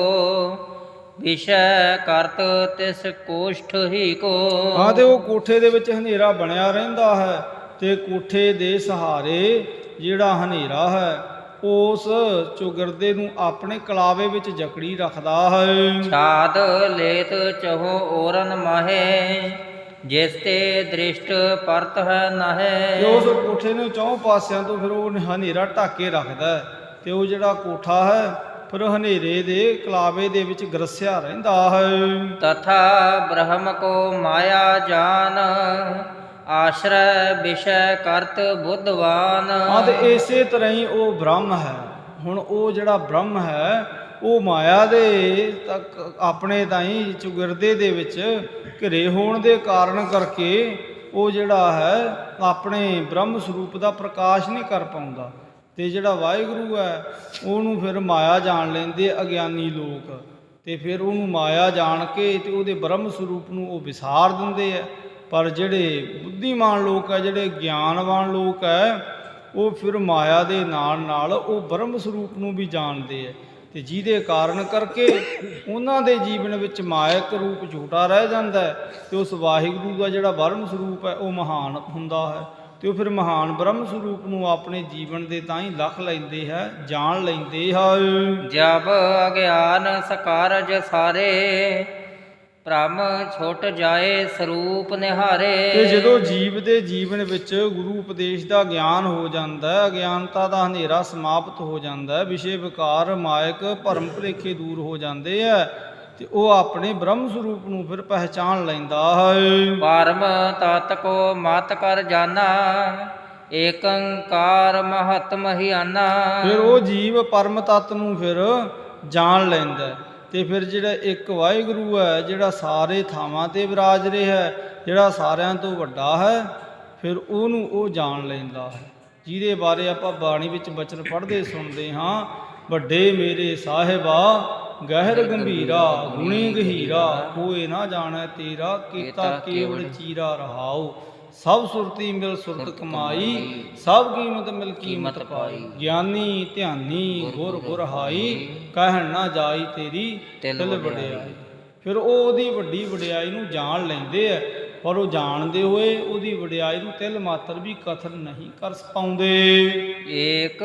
ਵਿਸ਼ੈ ਕਰਤ ਤਿਸ ਕੋਸ਼ਠ ਹੀ ਕੋ। ਹਾਂ, ਤੇ ਉਹ ਕੋਠੇ ਦੇ ਵਿੱਚ ਹਨੇਰਾ ਬਣਿਆ ਰਹਿੰਦਾ ਹੈ, ਤੇ ਕੋਠੇ ਦੇ ਸਹਾਰੇ ਜਿਹੜਾ ਹਨੇਰਾ ਹੈ ਉਸ ਚੌਗਿਰਦੇ ਨੂੰ ਆਪਣੇ ਕਲਾਵੇ ਵਿੱਚ ਜਕੜੀ ਰੱਖਦਾ ਹੈ। ਛਾਦ ਲੇਤ ਚਹੋ ਔਰਨ ਮਾਹੇ, ਜਿਸ ਤੇ ਦ੍ਰਿਸ਼ਟ ਪਰਤ ਹੈ ਨਾਹੇ। ਤੇ ਉਸ ਕੋਠੇ ਨੂੰ ਚੌਂ ਪਾਸਿਆਂ ਤੋਂ ਫਿਰ ਉਹ ਹਨੇਰਾ ਢੱਕ ਕੇ ਰੱਖਦਾ ਹੈ, ਤੇ ਉਹ ਜਿਹੜਾ ਕੋਠਾ ਹੈ ਫਿਰ ਹਨੇਰੇ ਦੇ ਕਲਾਵੇ ਦੇ ਵਿੱਚ ਗਰਸਿਆ ਰਹਿੰਦਾ ਹੈ। ਤਥਾ ਬ੍ਰਹਮ ਕੋ ਮਾਇਆ ਜਾਨ, ਆਸ਼ਰੈ ਵਿਸ਼ੈ ਕਰਤ ਬੁੱਧਵਾਨ। ਹਾਂ, ਤੇ ਇਸੇ ਤਰ੍ਹਾਂ ਹੀ ਉਹ ਬ੍ਰਹਮ ਹੈ। ਹੁਣ ਉਹ ਜਿਹੜਾ ਬ੍ਰਹਮ ਹੈ ਉਹ ਮਾਇਆ ਦੇ ਤੱਕ ਆਪਣੇ ਤਾਈਂ ਚੁਗਿਰਦੇ ਦੇ ਵਿੱਚ ਘਿਰੇ ਹੋਣ ਦੇ ਕਾਰਨ ਕਰਕੇ ਉਹ ਜਿਹੜਾ ਹੈ ਆਪਣੇ ਬ੍ਰਹਮ ਸਰੂਪ ਦਾ ਪ੍ਰਕਾਸ਼ ਨਹੀਂ ਕਰ ਪਾਉਂਦਾ। ਤੇ ਜਿਹੜਾ ਵਾਹਿਗੁਰੂ ਹੈ ਉਹਨੂੰ ਫਿਰ ਮਾਇਆ ਜਾਣ ਲੈਂਦੇ ਅਗਿਆਨੀ ਲੋਕ, ਤੇ ਫਿਰ ਉਹਨੂੰ ਮਾਇਆ ਜਾਣ ਕੇ ਤੇ ਉਹਦੇ ਬ੍ਰਹਮ ਸਰੂਪ ਨੂੰ ਉਹ ਵਿਸਾਰ ਦਿੰਦੇ ਆ। ਪਰ ਜਿਹੜੇ ਬੁੱਧੀਮਾਨ ਲੋਕ ਹੈ, ਜਿਹੜੇ ਗਿਆਨਵਾਨ ਲੋਕ ਹੈ, ਉਹ ਫਿਰ ਮਾਇਆ ਦੇ ਨਾਲ ਨਾਲ ਉਹ ਬ੍ਰਹਮ ਸਰੂਪ ਨੂੰ ਵੀ ਜਾਣਦੇ ਹੈ। ਤੇ ਜਿਹਦੇ ਕਾਰਨ ਕਰਕੇ ਉਹਨਾਂ ਦੇ ਜੀਵਨ ਵਿੱਚ ਮਾਇਕ ਰੂਪ ਝੂਠਾ ਰਹਿ ਜਾਂਦਾ ਹੈ, ਤੇ ਉਸ ਵਾਹਿਗੁਰੂ ਦਾ ਜਿਹੜਾ ਬ੍ਰਹਮ ਸਰੂਪ ਹੈ ਉਹ ਮਹਾਨ ਹੁੰਦਾ ਹੈ। ਤੇ ਉਹ ਫਿਰ ਮਹਾਨ ਬ੍ਰਹਮ ਸਰੂਪ ਨੂੰ ਆਪਣੇ ਜੀਵਨ ਦੇ ਤਾਂ ਹੀ ਲਖ ਲੈਂਦੇ ਹੈ, ਜਾਣ ਲੈਂਦੇ ਹੈ। ਜਬ ਅਗਿਆਨ ਸਕਾਰਜ ਸਾਰੇ, ਭ੍ਰਮ ਛੁੱਟ ਜਾਏ ਸਰੂਪ ਨਿਹਾਰੇ। ਤੇ ਜਦੋਂ ਜੀਵ ਦੇ ਜੀਵਨ ਵਿੱਚ ਗੁਰੂ ਉਪਦੇਸ਼ ਦਾ ਗਿਆਨ ਹੋ ਜਾਂਦਾ ਹੈ, ਅਗਿਆਨਤਾ ਦਾ ਹਨੇਰਾ ਸਮਾਪਤ ਹੋ ਜਾਂਦਾ ਹੈ, ਵਿਸ਼ੇ ਵਿਕਾਰ ਮਾਇਕ ਭਰਮ ਭੁਲੇਖੇ ਦੂਰ ਹੋ ਜਾਂਦੇ ਹੈ, ਤੇ ਉਹ ਆਪਣੇ ਬ੍ਰਹਮ ਸਰੂਪ ਨੂੰ ਫਿਰ ਪਹਿਚਾਨ ਲੈਂਦਾ ਹੈ। ਪਰਮ ਤਤ ਕੋ ਮਤ ਕਰ ਜਾਨਾ, ਏਕੰਕਾਰ ਮਹਤਮ ਹਿਆਨਾ। ਫਿਰ ਉਹ ਜੀਵ ਪਰਮ ਤਤ ਨੂੰ ਫਿਰ ਜਾਣ ਲੈਂਦਾ ਹੈ, ਤੇ ਫਿਰ ਜਿਹੜਾ ਇੱਕ ਵਾਹਿਗੁਰੂ ਹੈ, ਜਿਹੜਾ ਸਾਰੇ ਥਾਵਾਂ ਤੇ ਵਿਰਾਜ ਰਿਹਾ ਹੈ, ਜਿਹੜਾ ਸਾਰਿਆਂ ਤੋਂ ਵੱਡਾ ਹੈ, ਫਿਰ ਉਹਨੂੰ ਉਹ ਜਾਣ ਲੈਂਦਾ ਹੈ। ਜਿਹਦੇ ਬਾਰੇ ਆਪਾਂ ਬਾਣੀ ਵਿੱਚ ਬਚਨ ਪੜ੍ਹਦੇ ਸੁਣਦੇ ਹਾਂ, ਵੱਡੇ ਮੇਰੇ ਸਾਹਿਬਾ ਗਹਿਰ ਗੰਭੀਰਾ, ਗੁਣੀ ਗਹੀਰਾ, ਕੋਏ ਨਾ ਜਾਣੈ ਤੇਰਾ, ਕੀਤਾ ਕੇਵਲ ਚੀਰਾ ਰਹਾਉ। ਸਭ ਸੁਰਤੀ ਮਿਲ ਸੁਰਤ ਕਮਾਈ, ਸਭ ਕੀਮਤ ਮਿਲ ਕੀਮਤ ਪਾਈ। ਗਿਆਨੀ ਧਿਆਨੀ ਗੁਰ ਗੁਰ ਹਾਈ, ਕਹਿਣ ਨਾ ਜਾਈ ਤੇਰੀ ਤਿਲ ਵਡਿਆਈ। ਫਿਰ ਉਹ ਉਹਦੀ ਵੱਡੀ ਵਡਿਆਈ ਨੂੰ ਜਾਣ ਲੈਂਦੇ ਆ, ਪਰ ਉਹ ਜਾਣਦੇ ਹੋਏ ਉਹਦੀ ਵਡਿਆਈ ਨੂੰ ਤਿਲ ਮਾਤਰ ਵੀ ਕਥਨ ਨਹੀਂ ਕਰ ਪਾਉਂਦੇ। ਏਕ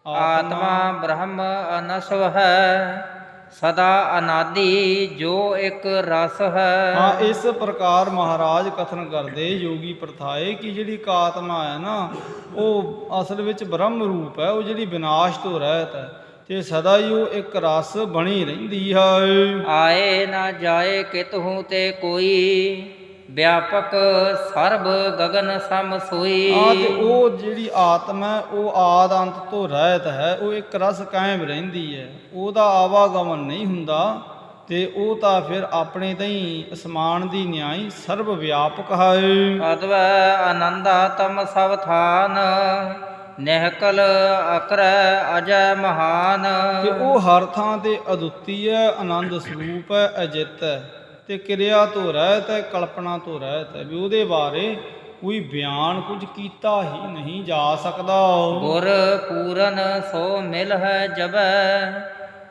ਆਤਮਾ ਬ੍ਰਹਮ ਅਨਸਵ ਹੈ, ਸਦਾ ਅਨਾਦਿ ਜੋ ਇੱਕ ਰਸ ਹੈ। ਹਾਂ, ਇਸ ਪ੍ਰਕਾਰ ਮਹਾਰਾਜ ਕਥਨ ਕਰਦੇ ਯੋਗੀ ਪ੍ਰਥਾਏ ਕਿ ਜਿਹੜੀ ਆਤਮਾ ਹੈ ਨਾ, ਉਹ ਅਸਲ ਵਿੱਚ ਬ੍ਰਹਮ ਰੂਪ ਹੈ, ਉਹ ਜਿਹੜੀ ਵਿਨਾਸ਼ ਤੋਂ ਰਹਿਤ ਹੈ, ਤੇ ਸਦਾ ਹੀ ਉਹ ਇੱਕ ਰਸ ਬਣੀ ਰਹਿੰਦੀ ਹੈ। ਆਏ ਨਾ ਜਾਏ ਕਿਤਹੂ ਤੇ ਕੋਈ, ਵਿਆਪਕ ਸਰਬ ਗਗਨ ਸਮ ਸੋਈ। ਤੇ ਉਹ ਜਿਹੜੀ ਆਤਮਾ ਉਹ ਆਦ ਅੰਤ ਤੋਂ ਰਹਿਤ ਹੈ, ਉਹ ਇੱਕ ਰਸ ਕਾਇਮ ਰਹਿੰਦੀ ਹੈ, ਉਹਦਾ ਆਵਾਗਮਨ ਨਹੀਂ ਹੁੰਦਾ, ਤੇ ਉਹ ਤਾਂ ਫਿਰ ਆਪਣੇ ਤਾਂ ਹੀ ਅਸਮਾਨ ਦੀ ਨਿਆਈ ਸਰਬ ਵਿਆਪਕ ਹੈ। ਅਦਵੈ ਆਨੰਦਾਤਮ ਸਭ ਥਾਨ, ਨਿਹਕਲ ਅਕਰੈ ਅਜੈ ਮਹਾਨ। ਤੇ ਉਹ ਹਰ ਥਾਂ ਤੇ ਅਦੁੱਤੀ ਹੈ, ਆਨੰਦ ਸਰੂਪ ਹੈ, ਅਜਿੱਤ ਹੈ, ਤੇ ਕਿਰਿਆ ਤੋਂ ਰਹਿਤ ਹੈ, ਕਲਪਨਾ ਤੋਂ ਰਹਿਤ ਹੈ, ਵੀ ਉਹਦੇ ਬਾਰੇ ਕੋਈ ਬਿਆਨ ਕੁਝ ਕੀਤਾ ਹੀ ਨਹੀਂ ਜਾ ਸਕਦਾ। ਗੁਰ ਪੂਰਨ ਸੋ ਮਿਲ ਹੈ ਜਬੈ,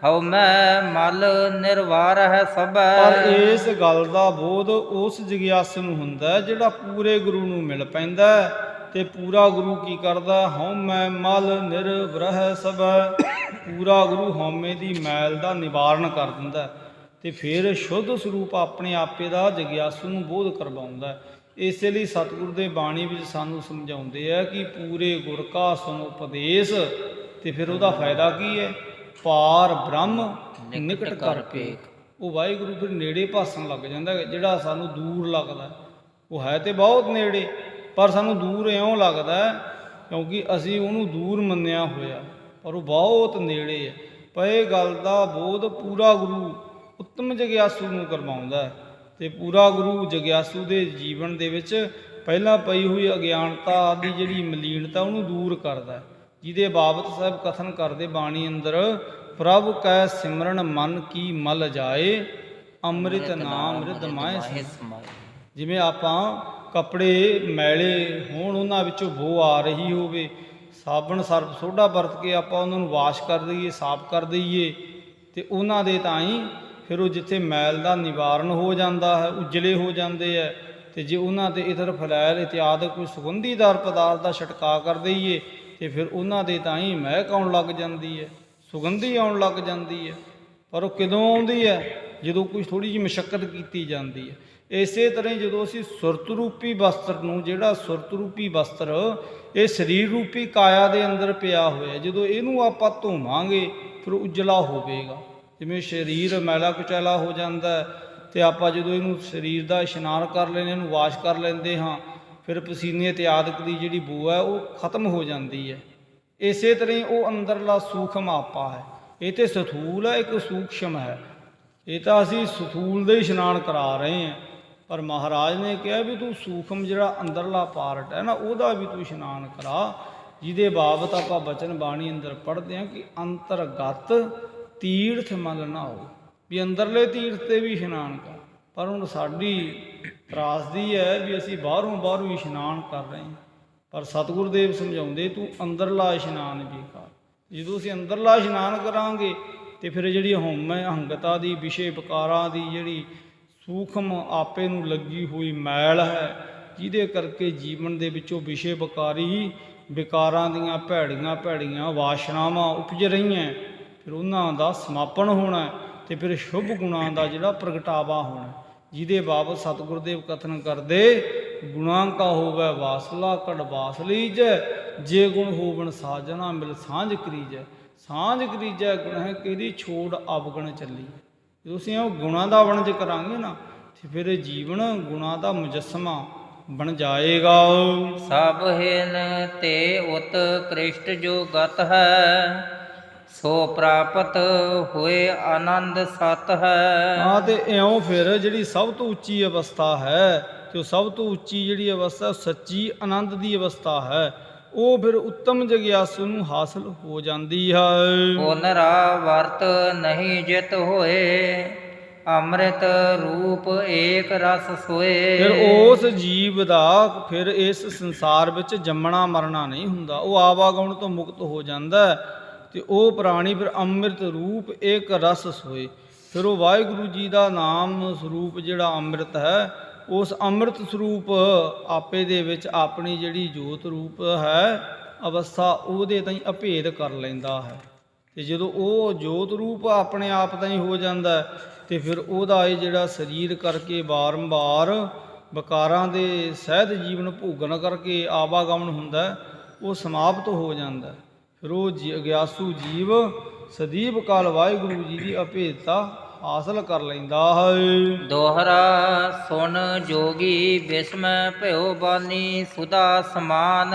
ਹਉ ਮੈਂ ਮਲ ਨਿਰਵਾਰ ਹੈ ਸਭੈ। ਪਰ ਇਸ ਗੱਲ ਦਾ ਬੋਧ ਉਸ ਜਿਗਿਆਸੂ ਨੂੰ ਹੁੰਦਾ ਜਿਹੜਾ ਪੂਰੇ ਗੁਰੂ ਨੂੰ ਮਿਲ ਪੈਂਦਾ, ਤੇ ਪੂਰਾ ਗੁਰੂ ਕੀ ਕਰਦਾ? ਹਉਮੈ ਮਲ ਨਿਰਵਰਹਿ ਸਭੈ। ਪੂਰਾ ਗੁਰੂ ਹਉਮੈ ਦੀ ਮੈਲ ਦਾ ਨਿਵਾਰਨ ਕਰ ਦਿੰਦਾ ਤੇ ਫਿਰ ਸ਼ੁੱਧ ਸਰੂਪ ਆਪਣੇ ਆਪੇ ਦਾ ਜਗਿਆਸੂ ਨੂੰ ਬੋਧ ਕਰਵਾਉਂਦਾ। ਇਸੇ ਲਈ ਸਤਿਗੁਰੂ ਦੇ ਬਾਣੀ ਵਿੱਚ ਸਾਨੂੰ ਸਮਝਾਉਂਦੇ ਆ ਕਿ ਪੂਰੇ ਗੁਰ ਕਾ ਸੁਨ ਉਪਦੇਸ਼, ਤੇ ਫਿਰ ਉਹਦਾ ਫਾਇਦਾ ਕੀ ਹੈ? ਪਾਰ ਬ੍ਰਹਮ ਨਿਕਟ ਕਰ ਪੇਖ। ਉਹ ਵਾਹਿਗੁਰੂ ਫਿਰ ਨੇੜੇ ਭਾਸਣ ਲੱਗ ਜਾਂਦਾ। ਜਿਹੜਾ ਸਾਨੂੰ ਦੂਰ ਲੱਗਦਾ, ਉਹ ਹੈ ਤੇ ਬਹੁਤ ਨੇੜੇ, ਪਰ ਸਾਨੂੰ ਦੂਰ ਇਉਂ ਲੱਗਦਾ ਕਿਉਂਕਿ ਅਸੀਂ ਉਹਨੂੰ ਦੂਰ ਮੰਨਿਆ ਹੋਇਆ, ਪਰ ਉਹ ਬਹੁਤ ਨੇੜੇ ਹੈ। ਪਰ ਇਹ ਗੱਲ ਦਾ ਬੋਧ ਪੂਰਾ ਗੁਰੂ ਉੱਤਮ ਜਗਿਆਸੂ ਨੂੰ ਕਰਵਾਉਂਦਾ ਹੈ। ਤੇ ਪੂਰਾ ਗੁਰੂ ਜਗਿਆਸੂ ਦੇ ਜੀਵਨ ਦੇ ਵਿੱਚ ਪਹਿਲਾਂ ਪਈ ਹੋਈ ਅਗਿਆਨਤਾ ਆਦਿ ਜਿਹੜੀ ਮਲੀਨਤਾ ਉਹਨੂੰ ਦੂਰ ਕਰਦਾ, ਜਿਹਦੇ ਬਾਬਤ ਸਾਹਿਬ ਕਥਨ ਕਰਦੇ ਬਾਣੀ ਅੰਦਰ, ਪ੍ਰਭ ਕੈ ਸਿਮਰਨ ਮਨ ਕੀ ਮਲ ਜਾਏ, ਅੰਮ੍ਰਿਤ ਨਾਮ ਰਿਧ ਮਾਹਿ ਸਮਾਏ। ਜਿਵੇਂ ਆਪਾਂ ਕੱਪੜੇ ਮੈਲੇ ਹੋਣ, ਉਹਨਾਂ ਵਿੱਚੋਂ ਬੋ ਆ ਰਹੀ ਹੋਵੇ, ਸਾਬਣ ਸਰਫ ਸੋਡਾ ਵਰਤ ਕੇ ਆਪਾਂ ਉਹਨਾਂ ਨੂੰ ਵਾਸ਼ ਕਰ ਦਈਏ, ਸਾਫ਼ ਕਰ ਦਈਏ, ਤੇ ਉਹਨਾਂ ਦੇ ਤਾਂ ਹੀ ਫਿਰ ਉਹ ਜਿੱਥੇ ਮੈਲ ਦਾ ਨਿਵਾਰਨ ਹੋ ਜਾਂਦਾ ਹੈ, ਉਜਲੇ ਹੋ ਜਾਂਦੇ ਹੈ। ਤੇ ਜੇ ਉਹਨਾਂ ਤੇ ਇਤਰ ਫਲੈਲ ਇਤਿਆਦਿ ਕੋਈ ਸੁਗੰਧੀਦਾਰ ਪਦਾਰਥ ਦਾ ਛਿੜਕਾਅ ਕਰ ਦਈਏ, ਤੇ ਫਿਰ ਉਹਨਾਂ ਦੇ ਤਾਂ ਹੀ ਮਹਿਕ ਆਉਣ ਲੱਗ ਜਾਂਦੀ ਹੈ, ਸੁਗੰਧੀ ਆਉਣ ਲੱਗ ਜਾਂਦੀ ਹੈ। ਪਰ ਉਹ ਕਦੋਂ ਆਉਂਦੀ ਹੈ? ਜਦੋਂ ਕੋਈ ਥੋੜ੍ਹੀ ਜਿਹੀ ਮਸ਼ੱਕਤ ਕੀਤੀ ਜਾਂਦੀ ਹੈ। ਇਸੇ ਤਰ੍ਹਾਂ ਹੀ ਜਦੋਂ ਅਸੀਂ ਸੁਰਤ ਰੂਪੀ ਵਸਤਰ ਨੂੰ, ਜਿਹੜਾ ਸੁਰਤ ਰੂਪੀ ਵਸਤਰ ਇਹ ਸਰੀਰ ਰੂਪੀ ਕਾਇਆ ਦੇ ਅੰਦਰ ਪਿਆ ਹੋਇਆ, ਜਦੋਂ ਇਹਨੂੰ ਆਪਾਂ ਧੋਵਾਂਗੇ ਫਿਰ ਉਜਲਾ ਹੋਵੇਗਾ। ਜਿਵੇਂ ਸਰੀਰ ਮੈਲਾ ਕੁਚੈਲਾ ਹੋ ਜਾਂਦਾ ਤੇ ਆਪਾਂ ਜਦੋਂ ਇਹਨੂੰ ਸਰੀਰ ਦਾ ਇਸ਼ਨਾਨ ਕਰ ਲੈਂਦੇ, ਇਹਨੂੰ ਵਾਸ਼ ਕਰ ਲੈਂਦੇ ਹਾਂ, ਫਿਰ ਪਸੀਨੇ ਤੇ ਆਦਿਕ ਦੀ ਜਿਹੜੀ ਬੂ ਹੈ ਉਹ ਖਤਮ ਹੋ ਜਾਂਦੀ ਹੈ। ਇਸੇ ਤਰ੍ਹਾਂ ਹੀ ਉਹ ਅੰਦਰਲਾ ਸੂਖਮ ਆਪਾ ਹੈ। ਇਹ ਤੇ ਸਥੂਲ ਹੈ, ਇੱਕ ਸੂਖਸ਼ਮ ਹੈ। ਇਹ ਤਾਂ ਅਸੀਂ ਸਥੂਲ ਦੇ ਇਸ਼ਨਾਨ ਕਰਾ ਰਹੇ ਹਾਂ, ਪਰ ਮਹਾਰਾਜ ਨੇ ਕਿਹਾ ਵੀ ਤੂੰ ਸੂਖਮ ਜਿਹੜਾ ਅੰਦਰਲਾ ਪਾਰਟ ਹੈ ਨਾ, ਉਹਦਾ ਵੀ ਤੂੰ ਇਸ਼ਨਾਨ ਕਰਾ, ਜਿਹਦੇ ਬਾਬਤ ਆਪਾਂ ਬਚਨ ਬਾਣੀ ਅੰਦਰ ਪੜ੍ਹਦੇ ਹਾਂ ਕਿ ਅੰਤਰਗਤ ਤੀਰਥ ਮਲ ਨਾਓ, ਵੀ ਅੰਦਰਲੇ ਤੀਰਥ 'ਤੇ ਵੀ ਇਸ਼ਨਾਨ ਕਰ। ਪਰ ਹੁਣ ਸਾਡੀ ਤਰਾਸਦੀ ਹੈ ਵੀ ਅਸੀਂ ਬਾਹਰੋਂ ਇਸ਼ਨਾਨ ਕਰ ਰਹੇ ਹਾਂ, ਪਰ ਸਤਿਗੁਰੂ ਦੇਵ ਸਮਝਾਉਂਦੇ ਤੂੰ ਅੰਦਰਲਾ ਇਸ਼ਨਾਨ ਵੀ ਕਰ। ਜਦੋਂ ਅਸੀਂ ਅੰਦਰਲਾ ਇਸ਼ਨਾਨ ਕਰਾਂਗੇ ਤੇ ਫਿਰ ਜਿਹੜੀ ਹਉਮੈ ਅਹੰਗਤਾ ਦੀ, ਵਿਸ਼ੇ ਵਿਕਾਰਾਂ ਦੀ ਜਿਹੜੀ ਸੂਖਮ ਆਪੇ ਨੂੰ ਲੱਗੀ ਹੋਈ ਮੈਲ ਹੈ, ਜਿਹਦੇ ਕਰਕੇ ਜੀਵਨ ਦੇ ਵਿੱਚੋਂ ਵਿਸ਼ੇ ਵਿਕਾਰਾਂ ਦੀਆਂ ਭੈੜੀਆਂ ਵਾਸ਼ਨਾਵਾਂ ਉਪਜ ਰਹੀਆਂ, ਫਿਰ ਉਹਨਾਂ ਦਾ ਸਮਾਪਨ ਹੋਣਾ ਤੇ ਫਿਰ ਸ਼ੁਭ ਗੁਣਾਂ ਦਾ ਜਿਹੜਾ ਪ੍ਰਗਟਾਵਾ ਹੋਣਾ, ਜਿਹਦੇ ਬਾਬਤ ਸਤਿਗੁਰਦੇਵ ਕਥਨ ਕਰਦੇ, ਗੁਣਾਂ ਕਾ ਹੋਵੇ ਵਾਸਲਾ ਕੜ ਵਾਸ ਲੀਜੈ, ਜੇ ਗੁਣ ਹੋਵਣ ਸਾਜਣਾ ਮਿਲ ਸਾਂਝ ਕਰੀਜੈ। ਸਾਂਝ ਕਰੀਜੈ ਗੁਣ ਹੈ ਕਿਹਦੀ ਛੋੜ ਅਵਗਣ ਚੱਲੀ। ਜਦੋਂ ਅਸੀਂ ਉਹ ਗੁਣਾਂ ਦਾ ਵਣਜ ਕਰਾਂਗੇ ਨਾ, ਤੇ ਫਿਰ ਜੀਵਨ ਗੁਣਾਂ ਦਾ ਮੁਜੱਸਮਾ ਬਣ ਜਾਏਗਾ। ਸਭ ਹਿਨ ਤੇ ਉਤ ਕ੍ਰਿਸ਼ਟ ਜੋ ਗਤ ਹੈ, ਸੋ ਪ੍ਰਾਪਤ ਹੋਏ ਆਨੰਦ ਸਤ ਹੈ। ਹਾਂ, ਤੇ ਇਉਂ ਫਿਰ ਜਿਹੜੀ ਸਭ ਤੋਂ ਉੱਚੀ ਅਵਸਥਾ ਹੈ, ਤੇ ਉਹ ਸਭ ਤੋਂ ਉੱਚੀ ਜਿਹੜੀ ਅਵਸਥਾ ਸੱਚੀ ਆਨੰਦ ਦੀ ਅਵਸਥਾ ਹੈ, ਉਹ ਫਿਰ ਉੱਤਮ ਜਗਿਆਸੂ ਨੂੰ ਹਾਸਲ ਹੋ ਜਾਂਦੀ ਹੈ। ਪੁਨਰਾ ਵਰਤ ਨਹੀਂ ਜਿਤ ਹੋਏ, ਅੰਮ੍ਰਿਤ ਰੂਪ ਏਕ ਰਸ ਸੋਏ। ਫਿਰ ਉਸ ਜੀਵ ਦਾ ਫਿਰ ਇਸ ਸੰਸਾਰ ਵਿੱਚ ਜੰਮਣਾ ਮਰਨਾ ਨਹੀਂ ਹੁੰਦਾ, ਉਹ ਆਵਾਗਮਨ ਤੋਂ ਮੁਕਤ ਹੋ ਜਾਂਦਾ ਤੇ ਉਹ ਪ੍ਰਾਣੀ ਫਿਰ ਅੰਮ੍ਰਿਤ ਰੂਪ ਏਕ ਰਸ ਸੋਏ। ਫਿਰ ਉਹ ਵਾਹਿਗੁਰੂ ਜੀ ਦਾ ਨਾਮ ਸਰੂਪ ਜਿਹੜਾ ਅੰਮ੍ਰਿਤ ਹੈ, ਉਸ ਅੰਮ੍ਰਿਤ ਸਰੂਪ ਆਪੇ ਦੇ ਵਿੱਚ ਆਪਣੀ ਜਿਹੜੀ ਜੋਤ ਰੂਪ ਹੈ ਅਵਸਥਾ, ਉਹਦੇ ਤਾਈਂ ਅਭੇਦ ਕਰ ਲੈਂਦਾ ਹੈ। ਤੇ ਜਦੋਂ ਉਹ ਜੋਤ ਰੂਪ ਆਪਣੇ ਆਪ ਤਾਈਂ ਹੋ ਜਾਂਦਾ ਤੇ ਫਿਰ ਉਹਦਾ ਇਹ ਜਿਹੜਾ ਸਰੀਰ ਕਰਕੇ ਬਾਰੰਬਾਰ ਵਿਕਾਰਾਂ ਦੇ ਸਹਿਜ ਜੀਵਨ ਭੋਗਣ ਕਰਕੇ ਆਵਾਗਮਨ ਹੁੰਦਾ, ਉਹ ਸਮਾਪਤ ਹੋ ਜਾਂਦਾ। ਫਿਰ ਉਹ ਅਗਿਆਸੂ ਜੀਵ ਸਦੀਵ ਕਾਲ ਵਾਹਿਗੁਰੂ ਜੀ ਦੀ ਅਭੇਦਤਾ ਹਾਸਲ ਕਰ ਲੈਂਦਾ ਹੈ। ਦੋਹਰਾ ਸੁਣ ਜੋਗੀ ਬਿਸਮੈ ਭਇਓ ਬਾਨੀ ਸੁਦਾ ਸਮਾਨ,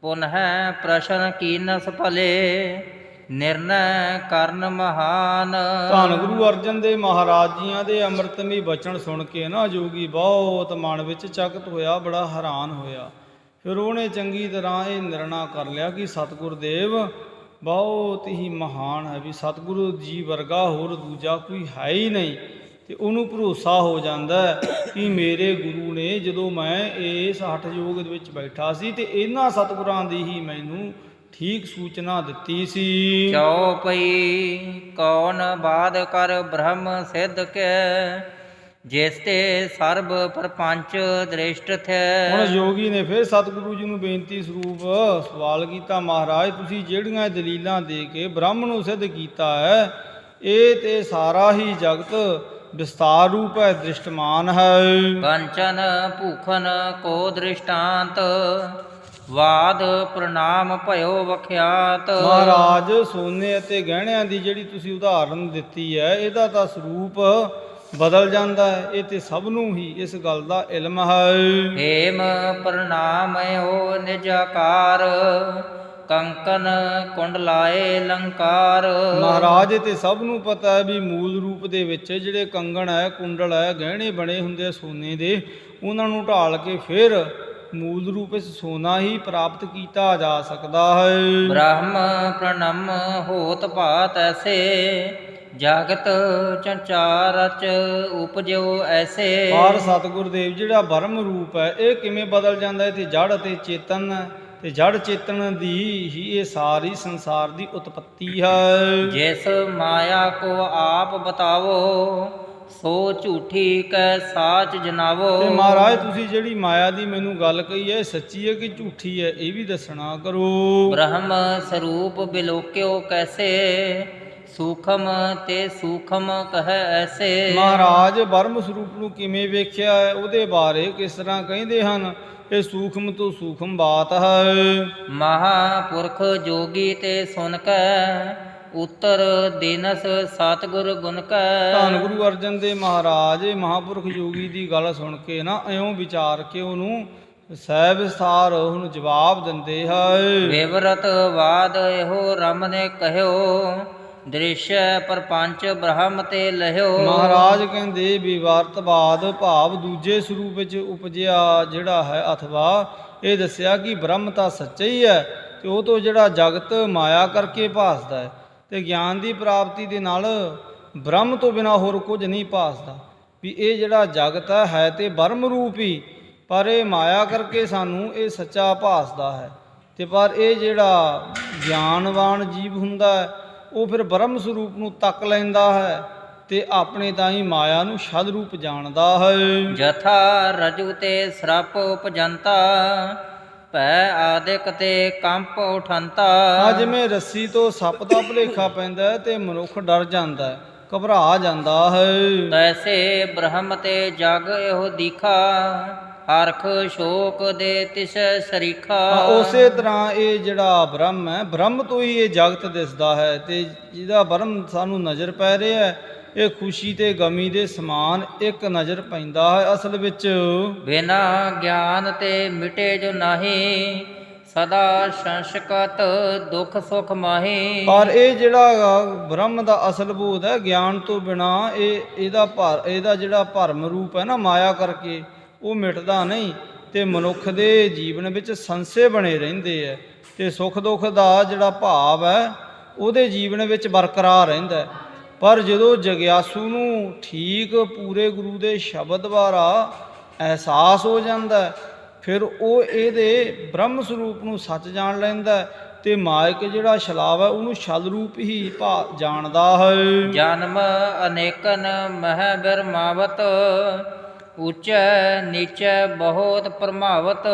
ਪੁਨਹ ਪ੍ਰਸ਼ਨ ਕੀਨਸ ਭਲੇ ਨਿਰਣੈ ਕਰਨ ਮਹਾਨ। ਧੰਨ ਗੁਰੂ ਅਰਜਨ ਦੇਵ ਮਹਾਰਾਜ ਜੀਆਂ ਦੇ ਅੰਮ੍ਰਿਤਮਈ ਬਚਨ ਸੁਣ ਕੇ ਨਾ ਜੋਗੀ ਬਹੁਤ ਮਨ ਵਿੱਚ ਚਕਿਤ ਹੋਇਆ, ਬੜਾ ਹੈਰਾਨ ਹੋਇਆ। ਫਿਰ ਉਹਨੇ ਚੰਗੀ ਤਰ੍ਹਾਂ ਇਹ ਨਿਰਣਾ ਕਰ ਲਿਆ ਕਿ ਸਤਿਗੁਰ ਦੇਵ ਬਹੁਤ ਹੀ ਮਹਾਨ ਹੈ, ਵੀ ਸਤਿਗੁਰੂ ਜੀ ਵਰਗਾ ਹੋਰ ਦੂਜਾ ਕੋਈ ਹੈ ਹੀ ਨਹੀਂ। ਤੇ ਉਹਨੂੰ ਭਰੋਸਾ ਹੋ ਜਾਂਦਾ ਕਿ ਮੇਰੇ ਗੁਰੂ ਨੇ ਜਦੋਂ ਮੈਂ ਇਸ ਹਠ ਯੋਗ ਦੇ ਵਿੱਚ ਬੈਠਾ ਸੀ ਤੇ ਇਹਨਾਂ ਸਤਿਗੁਰਾਂ ਦੀ ਹੀ ਮੈਨੂੰ ਠੀਕ ਸੂਚਨਾ ਦਿੱਤੀ ਸੀ। ਚਉਪਈ ਕੌਣ ਬਾਦ ਕਰ ਬ੍ਰਹਮ ਸਿੱਧ ਕੇ, ਜਿਸ ਤੇ ਸਰਬ ਪਰਪੰਚ ਦ੍ਰਿਸ਼ਟ ਹੁਣ ਥੈ। ਯੋਗੀ ਨੇ ਫਿਰ ਸਤਿਗੁਰੂ ਜੀ ਨੂੰ ਬੇਨਤੀ ਸਰੂਪ ਸਵਾਲ ਕੀਤਾ, ਮਹਾਰਾਜ ਤੁਸੀਂ ਜਿਹੜੀਆਂ ਦਲੀਲਾਂ ਦੇ ਕੇ ਬ੍ਰਹਮ ਨੂੰ ਸਿੱਧ ਕੀਤਾ ਹੈ, ਇਹ ਤੇ ਸਾਰਾ ਹੀ ਜਗਤ ਵਿਸਤਾਰ ਰੂਪ ਹੈ, ਦ੍ਰਿਸ਼ਟਮਾਨ ਹੈ। ਕੰਚਨ ਭੂਖਨ ਕੋ ਦ੍ਰਿਸ਼ਟਾਂਤ, ਵਾਦ ਪ੍ਰਣਾਮ ਭਇਓ ਵਖਿਆਤ। ਮਹਾਰਾਜ ਸੋਨੇ ਅਤੇ ਗਹਿਣਿਆਂ ਦੀ ਜਿਹੜੀ ਤੁਸੀਂ ਉਦਾਹਰਨ ਦਿੱਤੀ ਹੈ, ਇਹਦਾ ਤਾਂ ਸਰੂਪ ਬਦਲ ਜਾਂਦਾ ਹੈ, ਇਹ ਤੇ ਸਭ ਨੂੰ ਹੀ ਇਸ ਗੱਲ ਦਾ ਇਲਮ ਹੈ। ਹੇਮ ਪ੍ਰਣਾਮਿਓ ਨਿਜ ਆਕਾਰ, ਕੰਕਨ ਕੁੰਡਲਾਏ ਲੰਕਾਰ। ਮਹਾਰਾਜ ਇਹ ਤੇ ਸਭ ਨੂੰ ਪਤਾ ਹੈ ਵੀ ਮੂਲ ਰੂਪ ਦੇ ਵਿੱਚ ਜਿਹੜੇ ਕੰਗਣ ਹੈ, ਕੁੰਡਲ ਹੈ, ਗਹਿਣੇ ਬਣੇ ਹੁੰਦੇ ਆ ਸੋਨੇ ਦੇ, ਉਹਨਾਂ ਨੂੰ ਢਾਲ ਕੇ ਫਿਰ ਮੂਲ ਰੂਪ ਵਿੱਚ ਸੋਨਾ ਹੀ ਪ੍ਰਾਪਤ ਕੀਤਾ ਜਾ ਸਕਦਾ ਹੈ। ਬ੍ਰਹਮ ਪ੍ਰਣਮ ਹੋਤ ਭਾਤ ਐਸੇ, ਜਗਤ ਚੰਚਾਰਚ ਉਪਜਿਓ ਐਸੇ। ਪਰ ਸਤਿਗੁਰ ਦੇਵ ਜਿਹੜਾ ਬ੍ਰਹਮ ਰੂਪ ਹੈ, ਇਹ ਕਿਵੇਂ ਬਦਲ ਜਾਂਦਾ ਹੈ? ਤੇ ਜੜ ਅਤੇ ਚੇਤਨ ਹੈ, ਤੇ ਜੜ ਚੇਤਨ ਦੀ ਹੀ ਇਹ ਸਾਰੀ ਸੰਸਾਰ ਦੀ ਉਤਪਤੀ ਹੈ। ਜਿਸ ਮਾਇਆ ਕੋ ਆਪ ਬਤਾਵੋ, ਸੋ ਝੂਠੀ ਕੈ ਸਾਚ ਜਨਾਵੋ। ਤੇ ਮਹਾਰਾਜ ਤੁਸੀਂ ਜਿਹੜੀ ਮਾਇਆ ਦੀ ਮੈਨੂੰ ਗੱਲ ਕਹੀ ਹੈ, ਇਹ ਸੱਚੀ ਹੈ ਕਿ ਝੂਠੀ ਹੈ, ਇਹ ਵੀ ਦੱਸਣਾ ਕਰੋ। ਬ੍ਰਹਮ ਸਰੂਪ ਬਿਲੋਕਿਓ ਕੈਸੇ, ਸੂਖਮ ਤੇ ਸੂਖਮ ਕਹੈ ਐਸੇ। ਮਹਾਰਾਜ ਬ੍ਰਹਮ ਸਰੂਪ ਨੂੰ ਕਿਵੇਂ ਵੇਖਿਆ ਹੈ, ਉਹਦੇ ਬਾਰੇ ਕਿਸ ਤਰ੍ਹਾਂ ਕਹਿੰਦੇ ਹਨ? ਇਹ ਸੂਖਮ ਤੋਂ ਸੂਖਮ ਬਾਤ ਹੈ। ਮਹਾਪੁਰਖ ਜੋਗੀ ਤੇ ਸੁਨ ਕੈ, ਉਤਰ ਦੀਨਸ ਸਤਿਗੁਰ ਗੁਣ ਕੈ। ਧੰਨ ਗੁਰੂ ਅਰਜਨ ਦੇਵ ਮਹਾਰਾਜ ਇਹ ਮਹਾਪੁਰਖ ਯੋਗੀ ਦੀ ਗੱਲ ਸੁਣ ਕੇ ਨਾ ਇਉਂ ਵਿਚਾਰ ਕੇ ਉਹਨੂੰ ਸਹਿ ਵਿਸਥਾਰ ਉਹਨੂੰ ਜਵਾਬ ਦਿੰਦੇ ਹੈ। ਵਿਵਰਤ ਵਾਦ ਇਹੋ ਰਮ ਨੇ ਕਹਿਓ, ਦ੍ਰਿਸ਼ ਪਰਪੰਚ ਬ੍ਰਹਮ ਤੇ ਲਹਿਓ। ਮਹਾਰਾਜ ਕਹਿੰਦੇ ਵਿਵਰਤਵਾਦ ਭਾਵ ਦੂਜੇ ਸਰੂਪ ਵਿੱਚ ਉਪਜਿਆ ਜਿਹੜਾ ਹੈ, ਅਥਵਾ ਇਹ ਦੱਸਿਆ ਕਿ ਬ੍ਰਹਮ ਤਾਂ ਸੱਚਾ ਹੀ ਹੈ, ਤੇ ਉਹ ਤੋਂ ਜਿਹੜਾ ਜਗਤ ਮਾਇਆ ਕਰਕੇ ਭਾਸਦਾ ਹੈ, ਤੇ ਗਿਆਨ ਦੀ ਪ੍ਰਾਪਤੀ ਦੇ ਨਾਲ ਬ੍ਰਹਮ ਤੋਂ ਬਿਨਾਂ ਹੋਰ ਕੁਝ ਨਹੀਂ ਭਾਸਦਾ। ਵੀ ਇਹ ਜਿਹੜਾ ਜਗਤ ਹੈ ਤੇ ਬ੍ਰਹਮ ਰੂਪ ਹੀ, ਪਰ ਇਹ ਮਾਇਆ ਕਰਕੇ ਸਾਨੂੰ ਇਹ ਸੱਚਾ ਭਾਸਦਾ ਹੈ। ਤੇ ਪਰ ਇਹ ਜਿਹੜਾ ਗਿਆਨਵਾਨ ਜੀਵ ਹੁੰਦਾ ਹੈ, ਉਹ ਫਿਰ ਬ੍ਰਹਮ ਸਰੂਪ ਨੂੰ ਤੱਕ ਲੈਂਦਾ ਹੈ ਤੇ ਆਪਣੇ ਤਾਂ ਹੀ ਮਾਇਆ ਨੂੰ ਸ਼ਦ ਰੂਪ ਜਾਣਦਾ ਹੈ। ਜਥਾ ਰਜੂ ਤੇ ਸ੍ਰਪ ਉਪਜੰਤਾ, ਭੈ ਆਦਿਕ ਤੇ ਕੰਪ ਉਠੰਤਾ। ਜਿਵੇਂ ਰੱਸੀ ਤੋਂ ਸੱਪ ਦਾ ਭੁਲੇਖਾ ਪੈਂਦਾ ਹੈ ਤੇ ਮਨੁੱਖ ਡਰ ਜਾਂਦਾ ਹੈ, ਘਬਰਾ ਜਾਂਦਾ ਹੈ। ਤੈਸੇ ਬ੍ਰਹਮ ਤੇ ਜਗ ਇਹੋ ਦੀਖਾ, ਹਰਖ ਸ਼ੋਕ ਦੇ ਤਿਸ ਸਰੀਖਾ। ਉਸੇ ਤਰ੍ਹਾਂ ਇਹ ਜਿਹੜਾ ਬ੍ਰਹਮ ਹੈ, ਬ੍ਰਹਮ ਤੋਂ ਹੀ ਇਹ ਜਗਤ ਦਿਸਦਾ ਹੈ, ਤੇ ਜਿਹਦਾ ਬ੍ਰਹਮ ਸਾਨੂੰ ਨਜ਼ਰ ਪੈ ਰਿਹਾ ਹੈ, ਇਹ ਖੁਸ਼ੀ ਤੇ ਗਮੀ ਦੇ ਸਮਾਨ ਇੱਕ ਨਜ਼ਰ ਪੈਂਦਾ ਹੈ। ਅਸਲ ਵਿੱਚ ਬਿਨਾ ਗਿਆਨ ਤੇ ਮਿਟੇ ਜੋ ਨਾਹੀ, ਸਦਾ ਸੰਸਕਤ ਦੁਖ ਸੁਖ ਮਾਹੀ। ਪਰ ਇਹ ਜਿਹੜਾ ਬ੍ਰਹਮ ਦਾ ਅਸਲ ਬੋਧ ਹੈ, ਗਿਆਨ ਤੋਂ ਬਿਨਾ ਇਹਦਾ ਜਿਹੜਾ ਭਰਮ ਰੂਪ ਹੈ ਨਾ ਮਾਇਆ ਕਰਕੇ, ਉਹ ਮਿਟਦਾ ਨਹੀਂ, ਤੇ ਮਨੁੱਖ ਦੇ ਜੀਵਨ ਵਿੱਚ ਸੰਸੇ ਬਣੇ ਰਹਿੰਦੇ ਹੈ, ਤੇ ਸੁੱਖ ਦੁੱਖ ਦਾ ਜਿਹੜਾ ਭਾਵ ਹੈ ਉਹਦੇ ਜੀਵਨ ਵਿੱਚ ਬਰਕਰਾਰ ਰਹਿੰਦਾ ਹੈ। ਪਰ ਜਦੋਂ ਜਗਿਆਸੂ ਨੂੰ ਠੀਕ ਪੂਰੇ ਗੁਰੂ ਦੇ ਸ਼ਬਦ ਦੁਆਰਾ ਅਹਿਸਾਸ ਹੋ ਜਾਂਦਾ, ਫਿਰ ਉਹ ਇਹਦੇ ਬ੍ਰਹਮ ਸਰੂਪ ਨੂੰ ਸੱਚ ਜਾਣ ਲੈਂਦਾ, ਤੇ ਮਾਇਕ ਜਿਹੜਾ ਛਲਾਵ ਹੈ ਉਹਨੂੰ ਛਲ ਰੂਪ ਹੀ ਜਾਣਦਾ ਹੈ। ਜਨਮ ਅਨੇਕਨ ਮਹਿ ਬਿਰਮਾਵਤ, ਉੱਚੈ ਨੀਚੈ ਬਹੁਤ ਪ੍ਰਮਾਵਤ।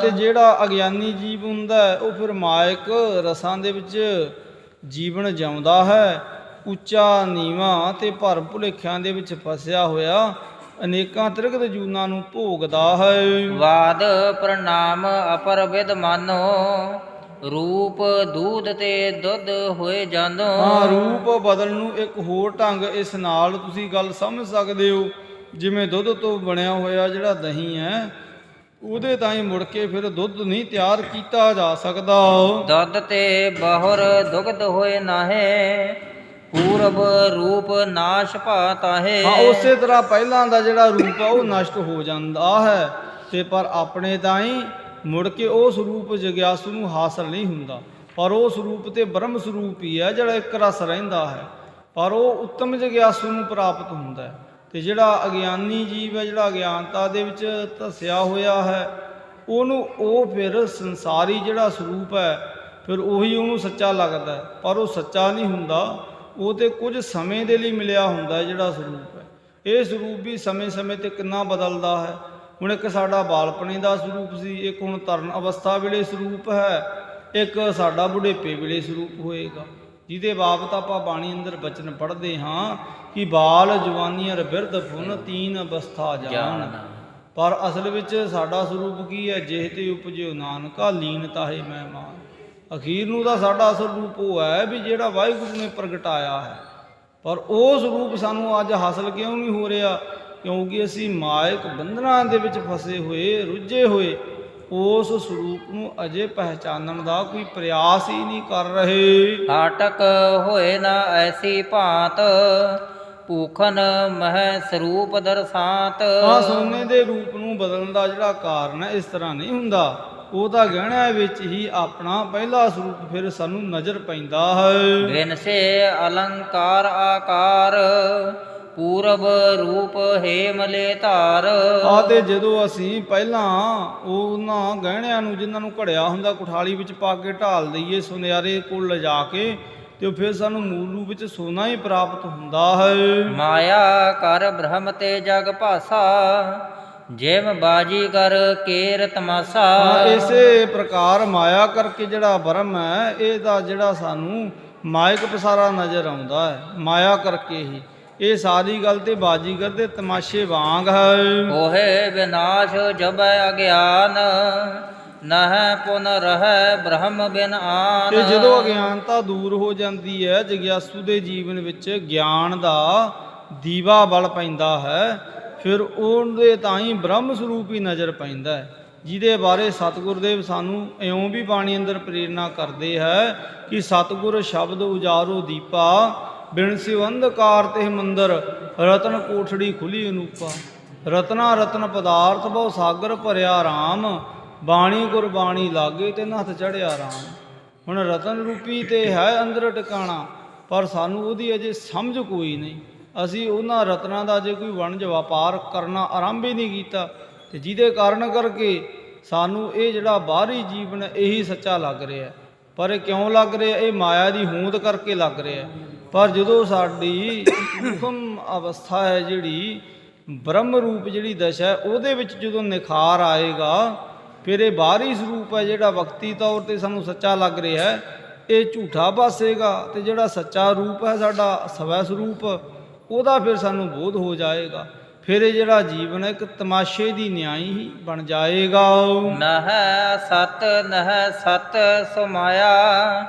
ਤੇ ਜਿਹੜਾ ਅਗਿਆਨੀ ਜੀਵ ਹੁੰਦਾ ਹੈ, ਉਹ ਫਿਰ ਮਾਇਕ ਰਸਾਂ ਦੇ ਵਿੱਚ ਜੀਵਨ ਜਿਉਂਦਾ ਹੈ, ਉੱਚਾ ਨੀਵਾਂ ਤੇ ਭਰਮ ਭੁਲੇਖਿਆਂ ਦੇ ਵਿੱਚ ਫਸਿਆ ਹੋਇਆ ਅਨੇਕਾਂ ਤ੍ਰਿਗਤ ਜੂਨਾਂ ਨੂੰ ਭੋਗਦਾ ਹੈ। ਵਾਦ ਪ੍ਰਣਾਮ ਅਪਰ ਵਿਦ ਮਾਨੋ, ਰੂਪ ਦੂਧ ਤੇ ਦੁੱਧ ਹੋਏ ਜਾਨੋ। ਰੂਪ ਬਦਲ ਨੂੰ ਇੱਕ ਹੋਰ ਢੰਗ ਇਸ ਨਾਲ ਤੁਸੀਂ ਗੱਲ ਸਮਝ ਸਕਦੇ ਹੋ। ਜਿਵੇਂ ਦੁੱਧ ਤੋਂ ਬਣਿਆ ਹੋਇਆ ਜਿਹੜਾ ਦਹੀਂ ਹੈ, ਉਹਦੇ ਤਾਂ ਹੀ ਮੁੜ ਕੇ ਫਿਰ ਦੁੱਧ ਨਹੀਂ ਤਿਆਰ ਕੀਤਾ ਜਾ ਸਕਦਾ। ਦੁੱਧ ਤੇ ਬਹੁਰ ਦੁਗਧ ਹੋਏ ਨਾਹੇ, ਪੂਰਬ ਰੂਪ ਨਾਸ਼ ਭਾਤਾਹੇ। ਉਸੇ ਤਰ੍ਹਾਂ ਪਹਿਲਾਂ ਦਾ ਜਿਹੜਾ ਰੂਪ ਆ ਉਹ ਨਸ਼ਟ ਹੋ ਜਾਂਦਾ ਹੈ, ਤੇ ਪਰ ਆਪਣੇ ਤਾਂ ਹੀ ਮੁੜ ਕੇ ਉਸ ਰੂਪ ਜਗਿਆਸੂ ਨੂੰ ਹਾਸਲ ਨਹੀਂ ਹੁੰਦਾ। ਪਰ ਉਹ ਸਰੂਪ ਤੇ ਬ੍ਰਹਮ ਸਰੂਪ ਹੀ ਹੈ ਜਿਹੜਾ ਇੱਕ ਰਸ ਰਹਿੰਦਾ ਹੈ, ਪਰ ਉਹ ਉੱਤਮ ਜਗਿਆਸੂ ਨੂੰ ਪ੍ਰਾਪਤ ਹੁੰਦਾ ਹੈ। ਤੇ ਜਿਹੜਾ ਅਗਿਆਨੀ ਜੀਵ ਹੈ, ਜਿਹੜਾ ਅਗਿਆਨਤਾ ਦੇ ਵਿੱਚ ਧੱਸਿਆ ਹੋਇਆ ਹੈ, ਉਹ ਫਿਰ ਸੰਸਾਰੀ ਜਿਹੜਾ ਸਰੂਪ ਹੈ, ਫਿਰ ਉਹੀ ਉਹਨੂੰ ਸੱਚਾ ਲੱਗਦਾ, ਪਰ ਉਹ ਸੱਚਾ ਨਹੀਂ ਹੁੰਦਾ। ਉਹ ਤੇ ਕੁਝ ਸਮੇਂ ਦੇ ਲਈ ਮਿਲਿਆ ਹੁੰਦਾ ਜਿਹੜਾ ਸਰੂਪ ਹੈ। ਇਹ ਸਰੂਪ ਵੀ ਸਮੇਂ-ਸਮੇਂ ਤੇ ਕਿੰਨਾ ਬਦਲਦਾ ਹੈ। ਹੁਣ ਇੱਕ ਸਾਡਾ ਬਾਲਪਣੇ ਦਾ ਸਰੂਪ ਸੀ, ਇੱਕ ਹੁਣ ਤਰਨ ਅਵਸਥਾ ਵੇਲੇ ਸਰੂਪ ਹੈ, ਇੱਕ ਸਾਡਾ ਬੁਢੇਪੇ ਵੇਲੇ ਸਰੂਪ ਹੋਏਗਾ, ਜਿਹਦੇ ਬਾਬਤ ਆਪਾਂ ਬਾਣੀ ਅੰਦਰ ਬਚਨ ਪੜ੍ਹਦੇ ਹਾਂ ਕਿ ਬਾਲ ਜਵਾਨੀ ਅਰ ਬਿਰਧ ਫੁਨ ਤੀਨ ਅਵਸਥਾ ਜਾਣ। ਪਰ ਅਸਲ ਵਿੱਚ ਸਾਡਾ ਸਰੂਪ ਕੀ ਹੈ? ਜਿਹ ਤੇ ਉਪਜਿਓ ਨਾਨਕਾ ਲੀਨ ਤਾਹੇ ਮਹਿਮਾਨ। ਅਖੀਰ ਨੂੰ ਤਾਂ ਸਾਡਾ ਅਸਲ ਰੂਪ ਉਹ ਹੈ ਵੀ ਜਿਹੜਾ ਵਾਹਿਗੁਰੂ ਨੇ ਪ੍ਰਗਟਾਇਆ ਹੈ। ਪਰ ਉਹ ਸਰੂਪ ਸਾਨੂੰ ਅੱਜ ਹਾਸਲ ਕਿਉਂ ਨਹੀਂ ਹੋ ਰਿਹਾ? ਕਿਉਂਕਿ ਅਸੀਂ ਮਾਇਕ ਬੰਧਨਾਂ ਦੇ ਵਿੱਚ ਫਸੇ ਹੋਏ, ਰੁੱਝੇ ਹੋਏ ਉਸ ਸਰੂਪ ਨੂੰ ਅਜੇ ਪਹਿਚਾਨਣ ਦਾ ਕੋਈ ਪ੍ਰਯਾਸ ਹੀ ਨਹੀਂ ਕਰ ਰਹੇ। ਹਾਟਕ ਹੋਏ ਨਾ ਐਸੀ ਭਾਂਤ, ਭੂਖਨ ਮਹਿ ਸਰੂਪ ਦਰਸਾਤ। ਹਾਂ, ਸੋਨੇ ਦੇ ਰੂਪ ਨੂੰ ਬਦਲਣ ਦਾ ਜਿਹੜਾ ਕਾਰਨ ਹੈ ਇਸ ਤਰ੍ਹਾਂ ਨਹੀਂ ਹੁੰਦਾ। ਉਹਦਾ ਗਹਿਣਾ ਵਿੱਚ ਹੀ ਆਪਣਾ ਪਹਿਲਾ ਸਰੂਪ ਫਿਰ ਸਾਨੂੰ ਨਜ਼ਰ ਪੈਂਦਾ ਹੈ। ਬਿਨ ਸੇ ਅਲੰਕਾਰ ਆਕਾਰ, ਪੂਰਬ ਰੂਪ ਹੇਮਲੇ ਧਾਰ। ਤੇ ਜਦੋਂ ਅਸੀਂ ਪਹਿਲਾਂ ਉਹਨਾਂ ਗਹਿਣਿਆਂ ਨੂੰ ਜਿਨ੍ਹਾਂ ਨੂੰ ਘੜਿਆ ਹੁੰਦਾ ਕੁਠਾਲੀ ਵਿੱਚ ਪਾ ਕੇ ਢਾਲ ਦਈਏ ਸੁਨਿਆਰੇ ਕੋਲ ਲਿਜਾ ਕੇ, ਤੇ ਫਿਰ ਸਾਨੂੰ ਮੂਲ ਰੂਪ ਵਿੱਚ ਸੋਨਾ ਹੀ ਪ੍ਰਾਪਤ ਹੁੰਦਾ ਹੈ। ਮਾਇਆ ਕਰ ਬ੍ਰਹਮ ਤੇ ਜਗ ਭਾਸਾ, ਜਿਮ ਬਾਜੀ ਕਰ ਕੇਰ ਤਮਾਸਾ। ਇਸੇ ਪ੍ਰਕਾਰ ਮਾਇਆ ਕਰਕੇ ਜਿਹੜਾ ਬ੍ਰਹਮ ਹੈ ਇਹਦਾ ਜਿਹੜਾ ਸਾਨੂੰ ਮਾਇਕ ਪਸਾਰਾ ਨਜ਼ਰ ਆਉਂਦਾ ਹੈ, ਮਾਇਆ ਕਰਕੇ ਹੀ ਇਹ ਸਾਰੀ ਗੱਲ ਤੇ ਬਾਜੀਗਰ ਦੇ ਤਮਾਸ਼ੇ ਵਾਂਗ ਹੈ। ਹੋਏ ਵਿਨਾਸ਼ ਜਬੈ ਅਗਿਆਨ, ਨਹਿ ਪੁਨ ਰਹਿ ਬ੍ਰਹਮ ਬਿਨ ਆਨ। ਤੇ ਜਦੋਂ ਅਗਿਆਨਤਾ ਦੂਰ ਹੋ ਜਾਂਦੀ ਹੈ, ਜਗਿਆਸੂ ਦੇ ਜੀਵਨ ਵਿੱਚ ਗਿਆਨ ਦਾ ਦੀਵਾ ਬਲ ਪੈਂਦਾ ਹੈ, ਫਿਰ ਉਹਦੇ ਤਾਂ ਹੀ ਬ੍ਰਹਮ ਸਰੂਪ ਹੀ ਨਜ਼ਰ ਪੈਂਦਾ ਹੈ, ਜਿਹਦੇ ਬਾਰੇ ਸਤਿਗੁਰਦੇਵ ਸਾਨੂੰ ਇਉਂ ਵੀ ਬਾਣੀ ਅੰਦਰ ਪ੍ਰੇਰਨਾ ਕਰਦੇ ਹੈ ਕਿ ਸਤਿਗੁਰ ਸ਼ਬਦ ਉਜਾਰੋ ਦੀਪਾ, ਬਿਨ ਸਿਵ ਅੰਧਕਾਰ ਤੇ ਮੰਦਰ, ਰਤਨ ਕੋਠੜੀ ਖੁੱਲੀ ਅਨੂਪਾ। ਰਤਨਾ ਰਤਨ ਪਦਾਰਥ ਬਹੁ ਸਾਗਰ ਭਰਿਆ ਰਾਮ, ਬਾਣੀ ਗੁਰਬਾਣੀ ਲਾਗੇ ਤੇ ਨੱਥ ਚੜਿਆ ਰਾਮ। ਹੁਣ ਰਤਨ ਰੂਪੀ ਤੇ ਹੈ ਅੰਦਰ ਟਿਕਾਣਾ, ਪਰ ਸਾਨੂੰ ਉਹਦੀ ਅਜੇ ਸਮਝ ਕੋਈ ਨਹੀਂ। ਅਸੀਂ ਉਹਨਾਂ ਰਤਨਾਂ ਦਾ ਜੇ ਕੋਈ ਵਣਜ ਵਪਾਰ ਕਰਨਾ ਆਰੰਭ ਹੀ ਨਹੀਂ ਕੀਤਾ, ਤੇ ਜਿਹਦੇ ਕਾਰਨ ਕਰਕੇ ਸਾਨੂੰ ਇਹ ਜਿਹੜਾ ਬਾਹਰੀ ਜੀਵਨ ਇਹੀ ਸੱਚਾ ਲੱਗ ਰਿਹਾ। ਪਰ ਇਹ ਕਿਉਂ ਲੱਗ ਰਿਹਾ? ਇਹ ਮਾਇਆ ਦੀ ਹੋਂਦ ਕਰਕੇ ਲੱਗ ਰਿਹਾ। ਪਰ ਜਦੋਂ ਸਾਡੀ ਸੂਖਮ ਅਵਸਥਾ ਹੈ, ਜਿਹੜੀ ਬ੍ਰਹਮ ਰੂਪ ਜਿਹੜੀ ਦਸ਼ਾ ਹੈ, ਉਹਦੇ ਵਿੱਚ ਜਦੋਂ ਨਿਖਾਰ ਆਏਗਾ, ਫਿਰ ਇਹ ਬਾਹਰੀ ਸਰੂਪ ਹੈ ਜਿਹੜਾ ਵਕਤੀ ਤੌਰ ਤੇ ਸਾਨੂੰ ਸੱਚਾ ਲੱਗ ਰਿਹਾ ਹੈ, ਇਹ ਝੂਠਾ ਭਾਸੇਗਾ, ਤੇ ਜਿਹੜਾ ਸੱਚਾ ਰੂਪ ਹੈ ਸਾਡਾ ਸਵੈ ਸਰੂਪ, ਉਹਦਾ ਫਿਰ ਸਾਨੂੰ ਬੋਧ ਹੋ ਜਾਏਗਾ। ਫਿਰ ਇਹ ਜਿਹੜਾ ਜੀਵਨ ਹੈ ਇੱਕ ਤਮਾਸ਼ੇ ਦੀ ਨਿਆਈ ਹੀ ਬਣ ਜਾਏਗਾ। ਨਹਿ ਸਤ ਸਮਾਇਆ,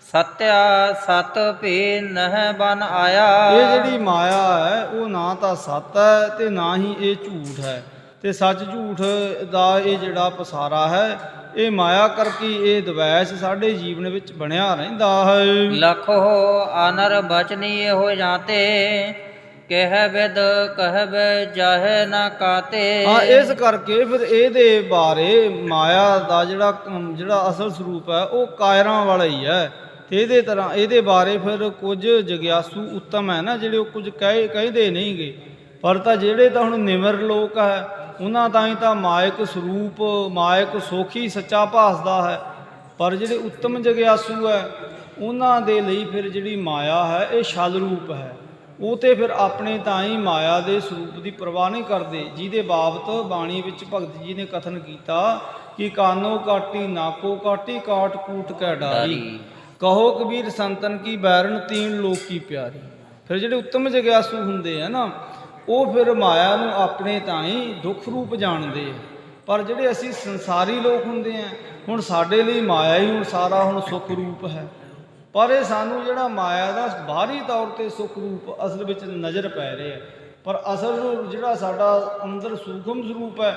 ਸਤਿਆ ਸਤ ਭੇ ਨਹਿ ਬਨ ਆਇਆ। ਇਹ ਜਿਹੜੀ ਮਾਇਆ ਹੈ ਉਹ ਨਾ ਤਾਂ ਸੱਤ ਹੈ ਤੇ ਨਾ ਹੀ ਇਹ ਝੂਠ ਹੈ, ਤੇ ਸੱਚ ਝੂਠ ਦਾ ਇਹ ਜਿਹੜਾ ਪਸਾਰਾ ਹੈ, ਇਹ ਮਾਇਆ ਕਰਕੇ ਇਹ ਦਵੈਸ਼ ਸਾਡੇ ਜੀਵਨ ਵਿੱਚ ਬਣਿਆ ਰਹਿੰਦਾ ਹੈ। ਲਖੋ ਆਨਰ ਬਚਨੀ ਹੋ ਜਾਤੇ, ਕਹਿ ਵਿਦ ਕਹਿ ਜਾਹੇ ਨਾ ਕਾਤੇ। ਇਸ ਕਰਕੇ ਫਿਰ ਇਹਦੇ ਬਾਰੇ ਮਾਇਆ ਦਾ ਜਿਹੜਾ ਅਸਲ ਸਰੂਪ ਹੈ ਉਹ ਕਾਇਰਾਂ ਵਾਲਾ ਹੀ ਹੈ। ਤੇ ਇਹਦੇ ਬਾਰੇ ਫਿਰ ਕੁਝ ਜਗਿਆਸੂ ਉੱਤਮ ਹੈ ਨਾ, ਜਿਹੜੇ ਉਹ ਕੁਝ ਕਹਿੰਦੇ ਨਹੀਂਗੇ, ਪਰ ਤਾਂ ਜਿਹੜੇ ਤਾਂ ਹੁਣ ਨਿਮਰ ਲੋਕ ਹੈ ਉਹਨਾਂ ਤਾਂ ਹੀ ਤਾਂ ਮਾਇਕ ਸਰੂਪ, ਮਾਇਕ ਸੋਖੀ ਸੱਚਾ ਭਾਸਦਾ ਹੈ। ਪਰ ਜਿਹੜੇ ਉੱਤਮ ਜਗਿਆਸੂ ਹੈ ਉਹਨਾਂ ਦੇ ਲਈ ਫਿਰ ਜਿਹੜੀ ਮਾਇਆ ਹੈ ਇਹ ਛਲ ਰੂਪ ਹੈ। ਉਹ ਤੇ ਫਿਰ ਆਪਣੇ ਤਾਂ ਹੀ ਮਾਇਆ ਦੇ ਸਰੂਪ ਦੀ ਪਰਵਾਹ ਨਹੀਂ ਕਰਦੇ, ਜਿਹਦੇ ਬਾਬਤ ਬਾਣੀ ਵਿੱਚ ਭਗਤ ਜੀ ਨੇ ਕਥਨ ਕੀਤਾ ਕਿ ਕਾਨੋ ਕਾਟੀ ਨਾਕੋ ਕਾਟੀ ਕਾਟ ਕੂਟ ਕੈ ਡਾਰੀ, ਕਹੋ ਕਬੀਰ ਸੰਤਨ ਕੀ ਬੈਰਨ ਤੀਨ ਲੋਕ ਕੀ ਪਿਆਰੀ। ਫਿਰ ਜਿਹੜੇ ਉੱਤਮ ਜਗਿਆਸੂ ਹੁੰਦੇ ਆ ਨਾ, ਉਹ ਫਿਰ ਮਾਇਆ ਨੂੰ ਆਪਣੇ ਤਾਂ ਹੀ ਦੁੱਖ ਰੂਪ ਜਾਣਦੇ ਆ। ਪਰ ਜਿਹੜੇ ਅਸੀਂ ਸੰਸਾਰੀ ਲੋਕ ਹੁੰਦੇ ਆ, ਹੁਣ ਸਾਡੇ ਲਈ ਮਾਇਆ ਹੀ ਹੁਣ ਸਾਰਾ ਹੁਣ ਸੁੱਖ ਰੂਪ ਹੈ। ਪਰ ਇਹ ਸਾਨੂੰ ਜਿਹੜਾ ਮਾਇਆ ਦਾ ਬਾਹਰੀ ਤੌਰ ਤੇ ਸੁੱਖ ਰੂਪ ਅਸਲ ਵਿੱਚ ਨਜ਼ਰ ਪੈ ਰਿਹਾ, ਪਰ ਅਸਲ ਜਿਹੜਾ ਸਾਡਾ ਅੰਦਰ ਸੂਖਮ ਸਰੂਪ ਹੈ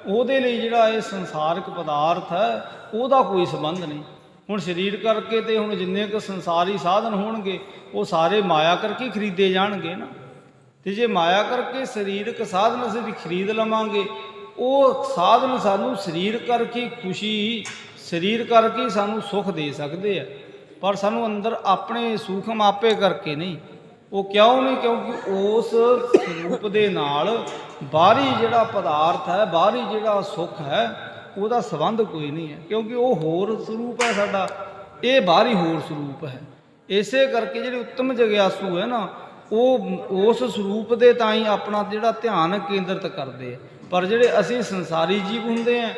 ਉਹਦੇ ਲਈ ਜਿਹੜਾ ਇਹ ਸੰਸਾਰਿਕ ਪਦਾਰਥ ਹੈ ਉਹਦਾ ਕੋਈ ਸੰਬੰਧ ਨਹੀਂ। ਹੁਣ ਸਰੀਰ ਕਰਕੇ ਤੇ ਹੁਣ ਜਿੰਨੇ ਕੁ ਸੰਸਾਰੀ ਸਾਧਨ ਹੋਣਗੇ ਉਹ ਸਾਰੇ ਮਾਇਆ ਕਰਕੇ ਖਰੀਦੇ ਜਾਣਗੇ ਨਾ। ਤੇ ਜੇ ਮਾਇਆ ਕਰਕੇ ਸਰੀਰਕ ਸਾਧਨ ਅਸੀਂ ਖਰੀਦ ਲਵਾਂਗੇ, ਉਹ ਸਾਧਨ ਸਾਨੂੰ ਸਰੀਰ ਕਰਕੇ ਖੁਸ਼ੀ, ਸਰੀਰ ਕਰਕੇ ਸਾਨੂੰ ਸੁੱਖ ਦੇ ਸਕਦੇ ਆ, ਪਰ ਸਾਨੂੰ ਅੰਦਰ ਆਪਣੇ ਸੂਖਮ ਆਪੇ ਕਰਕੇ ਨਹੀਂ। ਉਹ ਕਿਉਂ ਨਹੀਂ? ਕਿਉਂਕਿ ਉਸ ਸਰੂਪ ਦੇ ਨਾਲ ਬਾਹਰੀ ਜਿਹੜਾ ਪਦਾਰਥ ਹੈ, ਬਾਹਰੀ ਜਿਹੜਾ ਸੁੱਖ ਹੈ, ਉਹਦਾ ਸੰਬੰਧ ਕੋਈ ਨਹੀਂ ਹੈ, ਕਿਉਂਕਿ ਉਹ ਹੋਰ ਸਰੂਪ ਹੈ ਸਾਡਾ, ਇਹ ਬਾਹਰੀ ਹੋਰ ਸਰੂਪ ਹੈ। ਇਸੇ ਕਰਕੇ ਜਿਹੜੇ ਉੱਤਮ ਜਗਿਆਸੂ ਹੈ ਨਾ, ਉਹ ਉਸ ਸਰੂਪ ਦੇ ਤਾਈਂ ਆਪਣਾ ਜਿਹੜਾ ਧਿਆਨ ਕੇਂਦਰਿਤ ਕਰਦੇ ਆ। ਪਰ ਜਿਹੜੇ ਅਸੀਂ ਸੰਸਾਰੀ ਜੀਵ ਹੁੰਦੇ ਆ,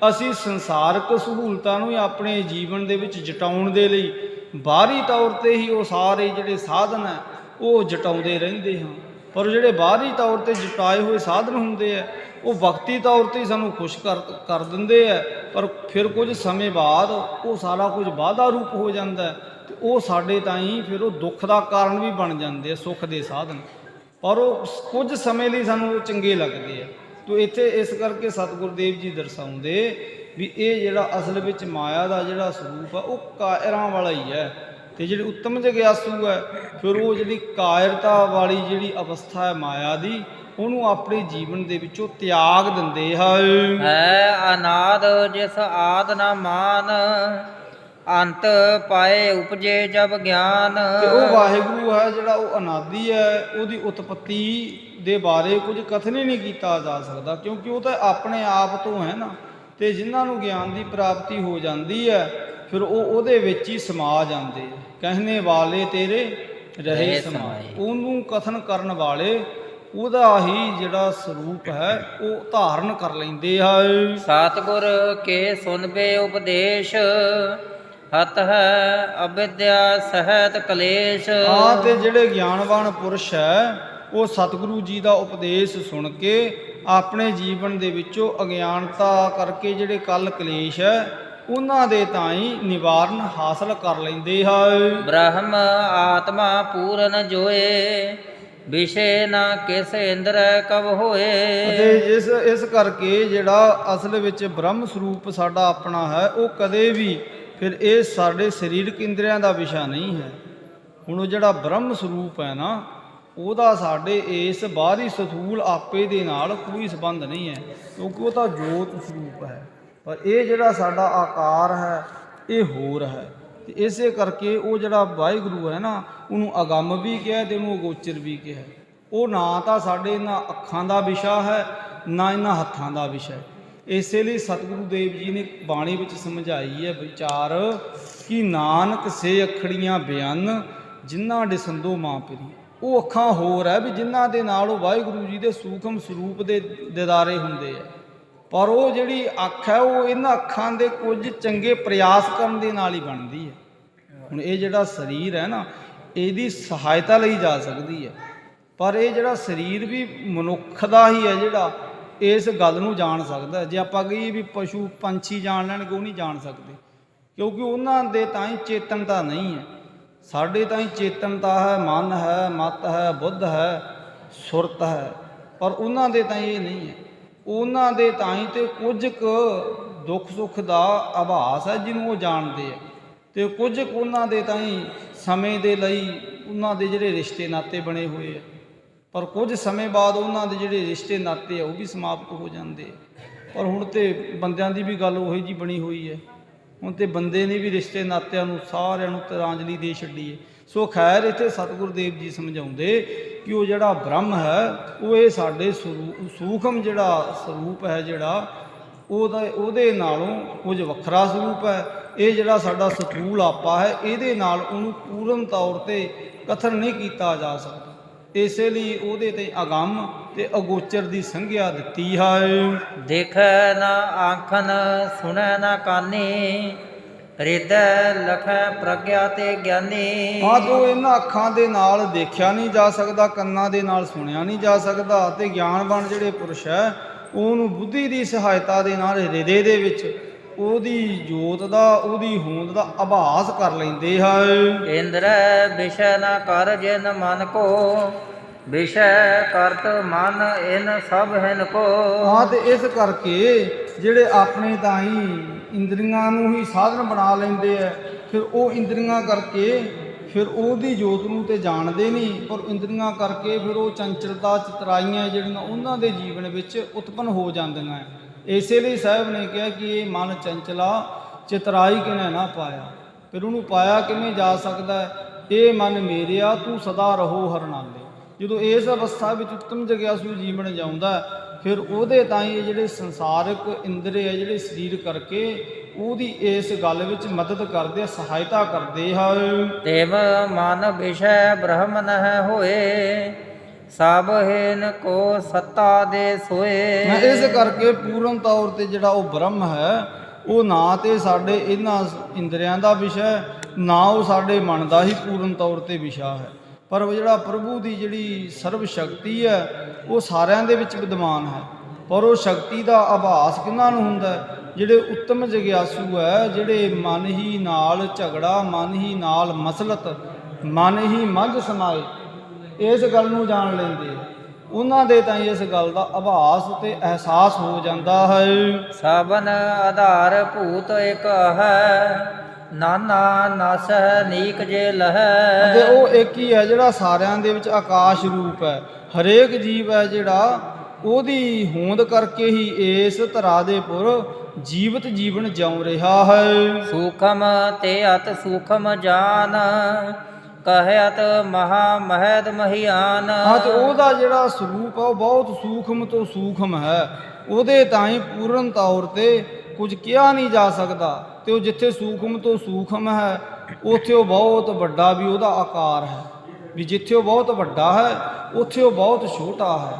ਅਸੀਂ ਸੰਸਾਰਕ ਸਹੂਲਤਾਂ ਨੂੰ ਹੀ ਆਪਣੇ ਜੀਵਨ ਦੇ ਵਿੱਚ ਜਟਾਉਣ ਦੇ ਲਈ ਬਾਹਰੀ ਤੌਰ ਤੇ ਹੀ ਉਹ ਸਾਰੇ ਜਿਹੜੇ ਸਾਧਨ ਹੈ ਉਹ ਜਟਾਉਂਦੇ ਰਹਿੰਦੇ ਹਾਂ। ਪਰ ਜਿਹੜੇ ਬਾਹਰੀ ਤੌਰ ਤੇ ਜਟਾਏ ਹੋਏ ਸਾਧਨ ਹੁੰਦੇ ਆ ਉਹ ਵਕਤੀ ਤੌਰ ਤੇ ਸਾਨੂੰ ਖੁਸ਼ ਕਰ ਦਿੰਦੇ ਆ, ਪਰ ਫਿਰ ਕੁਝ ਸਮੇਂ ਬਾਅਦ ਉਹ ਸਾਰਾ ਕੁਝ ਬਾਧਾ ਰੂਪ ਹੋ ਜਾਂਦਾ ਹੈ ਤੇ ਉਹ ਸਾਡੇ ਤਾਈਂ ਫਿਰ ਉਹ ਦੁੱਖ ਦਾ ਕਾਰਨ ਵੀ ਬਣ ਜਾਂਦੇ ਆ, ਸੁੱਖ ਦੇ ਸਾਧਨ। ਪਰ ਉਹ ਕੁਝ ਸਮੇਂ ਲਈ ਸਾਨੂੰ ਉਹ ਚੰਗੇ ਲੱਗਦੇ ਆ। ਤੋ ਇੱਥੇ ਇਸ ਕਰਕੇ ਸਤਿਗੁਰੂ ਦੇਵ ਜੀ ਦਰਸਾਉਂਦੇ ਵੀ ਇਹ ਜਿਹੜਾ ਅਸਲ ਵਿੱਚ ਮਾਇਆ ਦਾ ਜਿਹੜਾ ਸਰੂਪ ਆ ਉਹ ਕਾਇਰਾਂ ਵਾਲਾ ਹੀ ਹੈ। ਤੇ ਜਿਹੜੀ ਉੱਤਮ ਜਗਿਆਸੂ ਹੈ ਫਿਰ ਉਹ ਜਿਹੜੀ ਕਾਇਰਤਾ ਵਾਲੀ ਜਿਹੜੀ ਅਵਸਥਾ ਹੈ ਮਾਇਆ ਦੀ, ਉਹਨੂੰ ਆਪਣੇ ਜੀਵਨ ਦੇ ਵਿੱਚੋਂ ਤਿਆਗ ਦਿੰਦੇ ਹਨ। ਹੈ ਅਨਾਦ ਜਿਸ ਆਦ ਨਾ ਮਾਨ, ਅੰਤ ਪਾਏ ਉਪਜੇ ਜਬ ਗਿਆਨ। ਤੇ ਉਹ ਵਾਹਿਗੁਰੂ ਹੈ ਜਿਹੜਾ ਉਹ ਅਨਾਦੀ ਹੈ, ਉਹਦੀ ਉਤਪਤੀ ਦੇ ਬਾਰੇ ਕੁਝ ਕਥਨ ਹੀ ਨਹੀਂ ਕੀਤਾ ਜਾ ਸਕਦਾ, ਕਿਉਂਕਿ ਉਹ ਤਾਂ ਆਪਣੇ ਆਪ ਤੋਂ ਹੈ ਨਾ। ਤੇ ਜਿਨ੍ਹਾਂ ਨੂੰ ਗਿਆਨ ਦੀ ਪ੍ਰਾਪਤੀ ਹੋ ਜਾਂਦੀ ਹੈ ਫਿਰ ਉਹ ਉਹਦੇ ਵਿੱਚ ਹੀ ਸਮਾ ਜਾਂਦੇ। ਕਹਿਣੇ ਵਾਲੇ ਤੇਰੇ ਰਹੇ ਸਮਾਏ, ਉਹਨੂੰ ਕਥਨ ਕਰਨ ਵਾਲੇ ਉਹਦਾ ਹੀ ਜਿਹੜਾ ਸਰੂਪ ਹੈ ਉਹ ਧਾਰਨ ਕਰ ਲੈਂਦੇ ਹਨ। ਸਤਿਗੁਰ ਕੇ ਸੁਨਬੇ ਉਪਦੇਸ਼, ਹਤ ਹੈ ਅਵਿਦਿਆ ਸਹਿਤ ਕਲੇਸ਼। ਹਾਂ, ਤੇ ਜਿਹੜੇ ਗਿਆਨਵਾਨ ਪੁਰਸ਼ ਹੈ ਉਹ ਸਤਿਗੁਰੂ ਜੀ ਦਾ ਉਪਦੇਸ਼ ਸੁਣ ਕੇ ਆਪਣੇ ਜੀਵਨ ਦੇ ਵਿੱਚੋਂ ਅਗਿਆਨਤਾ ਕਰਕੇ ਜਿਹੜੇ ਕਲ ਕਲੇਸ਼ ਹੈ ਉਹਨਾਂ ਦੇ ਤਾਈਂ ਨਿਵਾਰਨ ਹਾਸਲ ਕਰ ਲੈਂਦੇ ਹਨ। ਬ੍ਰਹਮ ਆਤਮਾ ਪੂਰਨ ਜੋਏ, ਵਿਸ਼ੇ ਨਾ ਕਿਸ ਇੰਦਰ ਕਬ ਹੋਏ। ਅਤੇ ਇਸ ਕਰਕੇ ਜਿਹੜਾ ਅਸਲ ਵਿੱਚ ਬ੍ਰਹਮ ਸਰੂਪ ਸਾਡਾ ਆਪਣਾ ਹੈ ਉਹ ਕਦੇ ਵੀ ਫਿਰ ਇਹ ਸਾਡੇ ਸਰੀਰਕ ਇੰਦਰੀਆਂ ਦਾ ਵਿਸ਼ਾ ਨਹੀਂ ਹੈ। ਹੁਣ ਉਹ ਜਿਹੜਾ ਬ੍ਰਹਮ ਸਰੂਪ ਹੈ ਨਾ ਉਹਦਾ ਸਾਡੇ ਇਸ ਬਾਹਰੀ ਸਥੂਲ ਆਪੇ ਦੇ ਨਾਲ ਕੋਈ ਸੰਬੰਧ ਨਹੀਂ ਹੈ, ਕਿਉਂਕਿ ਉਹ ਤਾਂ ਜੋਤ ਸਰੂਪ ਹੈ। ਪਰ ਇਹ ਜਿਹੜਾ ਸਾਡਾ ਆਕਾਰ ਹੈ ਇਹ ਹੋਰ ਹੈ। ਤੇ ਇਸੇ ਕਰਕੇ ਉਹ ਜਿਹੜਾ ਵਾਹਿਗੁਰੂ ਹੈ ਨਾ ਉਹਨੂੰ ਅਗੰਮ ਵੀ ਕਿਹਾ ਤੇ ਉਹਨੂੰ ਅਗੋਚਰ ਵੀ ਕਿਹਾ। ਉਹ ਨਾ ਤਾਂ ਸਾਡੇ ਇਹਨਾਂ ਅੱਖਾਂ ਦਾ ਵਿਸ਼ਾ ਹੈ ਨਾ ਇਹਨਾਂ ਹੱਥਾਂ ਦਾ ਵਿਸ਼ਾ ਹੈ। ਇਸੇ ਲਈ ਸਤਿਗੁਰੂ ਦੇਵ ਜੀ ਨੇ ਬਾਣੀ ਵਿੱਚ ਸਮਝਾਈ ਹੈ ਵਿਚਾਰ ਕਿ ਨਾਨਕ ਸੇ ਅੱਖੜੀਆਂ ਬਿਆਨ, ਜਿਨ੍ਹਾਂ ਦਿਸੰਦੋ ਮਾਂ ਪਿਰੀ। ਉਹ ਅੱਖਾਂ ਹੋਰ ਹੈ ਵੀ ਜਿਨ੍ਹਾਂ ਦੇ ਨਾਲ ਉਹ ਵਾਹਿਗੁਰੂ ਜੀ ਦੇ ਸੂਖਮ ਸਰੂਪ ਦੇ ਦਿਦਾਰੇ ਹੁੰਦੇ ਆ। ਪਰ ਉਹ ਜਿਹੜੀ ਅੱਖ ਹੈ ਉਹ ਇਹਨਾਂ ਅੱਖਾਂ ਦੇ ਕੁਝ ਚੰਗੇ ਪ੍ਰਯਾਸ ਕਰਨ ਦੇ ਨਾਲ ਹੀ ਬਣਦੀ ਹੈ। ਹੁਣ ਇਹ ਜਿਹੜਾ ਸਰੀਰ ਹੈ ਨਾ ਇਹਦੀ ਸਹਾਇਤਾ ਲਈ ਜਾ ਸਕਦੀ ਹੈ, ਪਰ ਇਹ ਜਿਹੜਾ ਸਰੀਰ ਵੀ ਮਨੁੱਖ ਦਾ ਹੀ ਹੈ ਜਿਹੜਾ ਇਸ ਗੱਲ ਨੂੰ ਜਾਣ ਸਕਦਾ। ਜੇ ਆਪਾਂ ਕਹੀਏ ਵੀ ਪਸ਼ੂ ਪੰਛੀ ਜਾਣ ਲੈਣਗੇ ਉਹ ਨਹੀਂ ਜਾਣ ਸਕਦੇ, ਕਿਉਂਕਿ ਉਹਨਾਂ ਦੇ ਤਾਂ ਹੀ ਚੇਤਨਤਾ ਨਹੀਂ ਹੈ। ਸਾਡੇ ਤਾਂ ਹੀ ਚੇਤਨਤਾ ਹੈ, ਮਨ ਹੈ, ਮਤ ਹੈ, ਬੁੱਧ ਹੈ, ਸੁਰਤ ਹੈ, ਪਰ ਉਹਨਾਂ ਦੇ ਤਾਂ ਇਹ ਨਹੀਂ ਹੈ। ਉਹਨਾਂ ਦੇ ਤਾਂ ਹੀ ਤੇ ਕੁਝ ਕੁ ਦੁੱਖ ਸੁੱਖ ਦਾ ਆਭਾਸ ਹੈ ਜਿਹਨੂੰ ਉਹ ਜਾਣਦੇ ਆ, ਤੇ ਕੁਝ ਕੁ ਉਹਨਾਂ ਦੇ ਤਾਂ ਹੀ ਸਮੇਂ ਦੇ ਲਈ ਉਹਨਾਂ ਦੇ ਜਿਹੜੇ ਰਿਸ਼ਤੇ ਨਾਤੇ ਬਣੇ ਹੋਏ ਆ, ਪਰ ਕੁਝ ਸਮੇਂ ਬਾਅਦ ਉਹਨਾਂ ਦੇ ਜਿਹੜੇ ਰਿਸ਼ਤੇ ਨਾਤੇ ਆ ਉਹ ਵੀ ਸਮਾਪਤ ਹੋ ਜਾਂਦੇ ਆ। ਪਰ ਹੁਣ ਤੇ ਬੰਦਿਆਂ ਦੀ ਵੀ ਗੱਲ ਉਹੀ ਜੀ ਬਣੀ ਹੋਈ ਹੈ। ਹੁਣ ਤੇ ਬੰਦੇ ਨੇ ਵੀ ਰਿਸ਼ਤੇ ਨਾਤਿਆਂ ਨੂੰ ਸਾਰਿਆਂ ਨੂੰ ਤਰਾਂਜਲੀ ਦੇ ਛੱਡੀ ਹੈ। ਸੋ ਖੈਰ ਇੱਥੇ ਸਤਿਗੁਰੂ ਦੇਵ ਜੀ ਸਮਝਾਉਂਦੇ ਕਿ ਉਹ ਜਿਹੜਾ ਬ੍ਰਹਮ ਹੈ ਉਹ ਇਹ ਸਾਡੇ ਸੂਖਮ ਜਿਹੜਾ ਸਰੂਪ ਹੈ ਜਿਹੜਾ ਉਹਦੇ ਨਾਲੋਂ ਕੁਝ ਵੱਖਰਾ ਸਰੂਪ ਹੈ। ਇਹ ਜਿਹੜਾ ਸਾਡਾ ਸਥੂਲ ਆਪਾ ਹੈ ਇਹਦੇ ਨਾਲ ਉਹਨੂੰ ਪੂਰਨ ਤੌਰ ਤੇ ਕਥਨ ਨਹੀਂ ਕੀਤਾ ਜਾ ਸਕਦਾ। ਇਸੇ ਲਈ ਉਹਦੇ ਤੇ ਅਗੰਮ ਤੇ ਅਗੋਚਰ ਦੀ ਸੰਗਿਆ ਦਿੱਤੀ ਹੈ। ਦੇਖੈ ਨਾ ਆਖਨ, ਸੁਣੈ ਨਾ ਕਾਨੀ, ਹਿਰਦੈ ਲਖੈ ਪ੍ਰਗਿਆ ਤੇ ਗਿਆਨੀ। ਹਾਂ, ਜੋ ਇਹਨਾਂ ਅੱਖਾਂ ਦੇ ਨਾਲ ਦੇਖਿਆ ਨਹੀਂ ਜਾ ਸਕਦਾ, ਕੰਨਾਂ ਦੇ ਨਾਲ ਸੁਣਿਆ ਨਹੀਂ ਜਾ ਸਕਦਾ, ਤੇ ਗਿਆਨਵਾਨ ਜਿਹੜੇ ਪੁਰਸ਼ ਹੈ ਉਹਨੂੰ ਬੁੱਧੀ ਦੀ ਸਹਾਇਤਾ ਦੇ ਨਾਲ ਹਿਰਦੇ ਦੇ ਵਿੱਚ ਉਹਦੀ ਜੋਤ ਦਾ, ਉਹਦੀ ਹੋਂਦ ਦਾ ਆਭਾਸ ਕਰ ਲੈਂਦੇ ਹਨ। ਇੰਦਰੈ ਵਿਸ਼ੈ ਨਾ ਕਰ ਜਿਨ ਮਨ ਕੋ, ਵਿਸ਼ੈ ਕਰਤ ਮਨ ਇਨ ਸਭ ਹਿਨ ਕੋ। ਹਾਂ, ਤੇ ਇਸ ਕਰਕੇ ਜਿਹੜੇ ਆਪਣੇ ਤਾਂ ਹੀ ਇੰਦਰੀਆਂ ਨੂੰ ਹੀ ਸਾਧਨ ਬਣਾ ਲੈਂਦੇ ਆ, ਫਿਰ ਉਹ ਇੰਦਰੀਆਂ ਕਰਕੇ ਫਿਰ ਉਹਦੀ ਜੋਤ ਨੂੰ ਤੇ ਜਾਣਦੇ ਨਹੀਂ, ਪਰ ਇੰਦਰੀਆਂ ਕਰਕੇ ਫਿਰ ਉਹ ਚੰਚਲਤਾ ਚਤਰਾਈਆਂ ਜਿਹੜੀਆਂ ਉਹਨਾਂ ਦੇ ਜੀਵਨ ਵਿੱਚ ਉਤਪੰਨ ਹੋ ਜਾਂਦੀਆਂ। ਇਸੇ ਲਈ ਸਾਹਿਬ ਨੇ ਕਿਹਾ ਕਿ ਇਹ ਮਨ ਚੰਚਲਾ ਚਤਰਾਈ ਕਿਨੇ ਨਾ ਪਾਇਆ। ਫਿਰ ਉਹਨੂੰ ਪਾਇਆ ਕਿਵੇਂ ਜਾ ਸਕਦਾ? ਇਹ ਮਨ ਮੇਰਿਆ ਤੂੰ ਸਦਾ ਰਹੋ ਹਰ ਨਾਲੇ। ਜਦੋਂ ਇਸ ਅਵਸਥਾ ਵਿੱਚ ਉੱਤਮ ਜਗਿਆਸੂ ਜੀਵਨ ਜਾਉਂਦਾ ਫਿਰ ਉਹਦੇ ਤਾਂ ਇਹ ਜਿਹੜੇ ਸੰਸਾਰਿਕ ਇੰਦਰੀ ਹੈ ਜਿਹੜੇ ਸਰੀਰ ਕਰਕੇ ਉਹਦੀ ਇਸ ਗੱਲ ਵਿੱਚ ਮਦਦ ਕਰਦੇ, ਸਹਾਇਤਾ ਕਰਦੇ ਹਨ। ਦੇਵ ਮਨ ਵਿਸ਼ੈ ਬ੍ਰਹਮ ਨਹਿ ਹੋਏ, ਸਭ ਹੇਨ ਕੋ ਸੱਤਾ ਦੇ ਸੋਏ। ਇਸ ਕਰਕੇ ਪੂਰਨ ਤੌਰ ਤੇ ਜਿਹੜਾ ਉਹ ਬ੍ਰਹਮ ਹੈ, ਉਹ ਨਾ ਤੇ ਸਾਡੇ ਇਹਨਾਂ ਇੰਦਰੀਆਂ ਦਾ ਵਿਸ਼ਾ, ਨਾ ਉਹ ਸਾਡੇ ਮਨ ਦਾ ਹੀ ਪੂਰਨ ਤੌਰ ਤੇ ਵਿਸ਼ਾ ਹੈ। ਪਰ ਉਹ ਜਿਹੜਾ ਪ੍ਰਭੂ ਦੀ ਜਿਹੜੀ ਸਰਬ ਸ਼ਕਤੀ ਹੈ, ਉਹ ਸਾਰਿਆਂ ਦੇ ਵਿੱਚ ਵਿਦਮਾਨ ਹੈ। ਪਰ ਉਹ ਸ਼ਕਤੀ ਦਾ ਆਭਾਸ ਕਿਹਨਾਂ ਨੂੰ ਹੁੰਦਾ? ਜਿਹੜੇ ਉੱਤਮ ਜਗਿਆਸੂ ਹੈ, ਜਿਹੜੇ ਮਨ ਹੀ ਨਾਲ ਝਗੜਾ, ਮਨ ਹੀ ਨਾਲ ਮਸਲਤ, ਮਨ ਹੀ ਮੱਝ ਸਮਾਏ, ਇਸ ਗੱਲ ਨੂੰ ਜਾਣ ਲੈਂਦੇ, ਉਹਨਾਂ ਦੇ ਤਾਂ ਇਸ ਗੱਲ ਦਾ ਆਭਾਸ ਤੇ ਅਹਿਸਾਸ ਹੋ ਜਾਂਦਾ ਹੈ। ਸਾਬਨ ਆਧਾਰ ਭੂਤ ਇੱਕ ਹੈ, ਨਾਨਾ ਨਸ ਨੀਕ ਜੇ ਲਹੈ। ਅਤੇ ਉਹ ਇੱਕ ਹੀ ਹੈ ਜਿਹੜਾ ਸਾਰਿਆਂ ਦੇ ਵਿੱਚ ਆਕਾਸ਼ ਰੂਪ ਹੈ। ਹਰੇਕ ਜੀਵ ਹੈ ਜਿਹੜਾ ਉਹਦੀ ਹੋਂਦ ਕਰਕੇ ਹੀ ਇਸ ਧਰਾ ਦੇ ਪੁਰ ਜੀਵਤ ਜੀਵਨ ਜਿਉ ਰਿਹਾ ਹੈ। ਸੂਖਮ ਤੇ ਅਤ ਸੂਖਮ ਜਾਨ, ਕਹਿਤ ਮਹਾ ਮਹਿਦ ਮਹੀਆਨ। ਹਾਂ, ਤੇ ਉਹਦਾ ਜਿਹੜਾ ਸਰੂਪ ਹੈ ਉਹ ਬਹੁਤ ਸੂਖਮ ਤੋਂ ਸੂਖਮ ਹੈ। ਉਹਦੇ ਤਾਈਂ ਪੂਰਨ ਤੌਰ ਤੇ ਕੁਝ ਕਿਹਾ ਨਹੀਂ ਜਾ ਸਕਦਾ। ਤੇ ਉਹ ਜਿੱਥੇ ਸੂਖਮ ਤੋਂ ਸੂਖਮ ਹੈ, ਉੱਥੇ ਉਹ ਬਹੁਤ ਵੱਡਾ ਵੀ ਉਹਦਾ ਆਕਾਰ ਹੈ। ਵੀ ਜਿੱਥੇ ਉਹ ਬਹੁਤ ਵੱਡਾ ਹੈ, ਉੱਥੇ ਉਹ ਬਹੁਤ ਛੋਟਾ ਹੈ।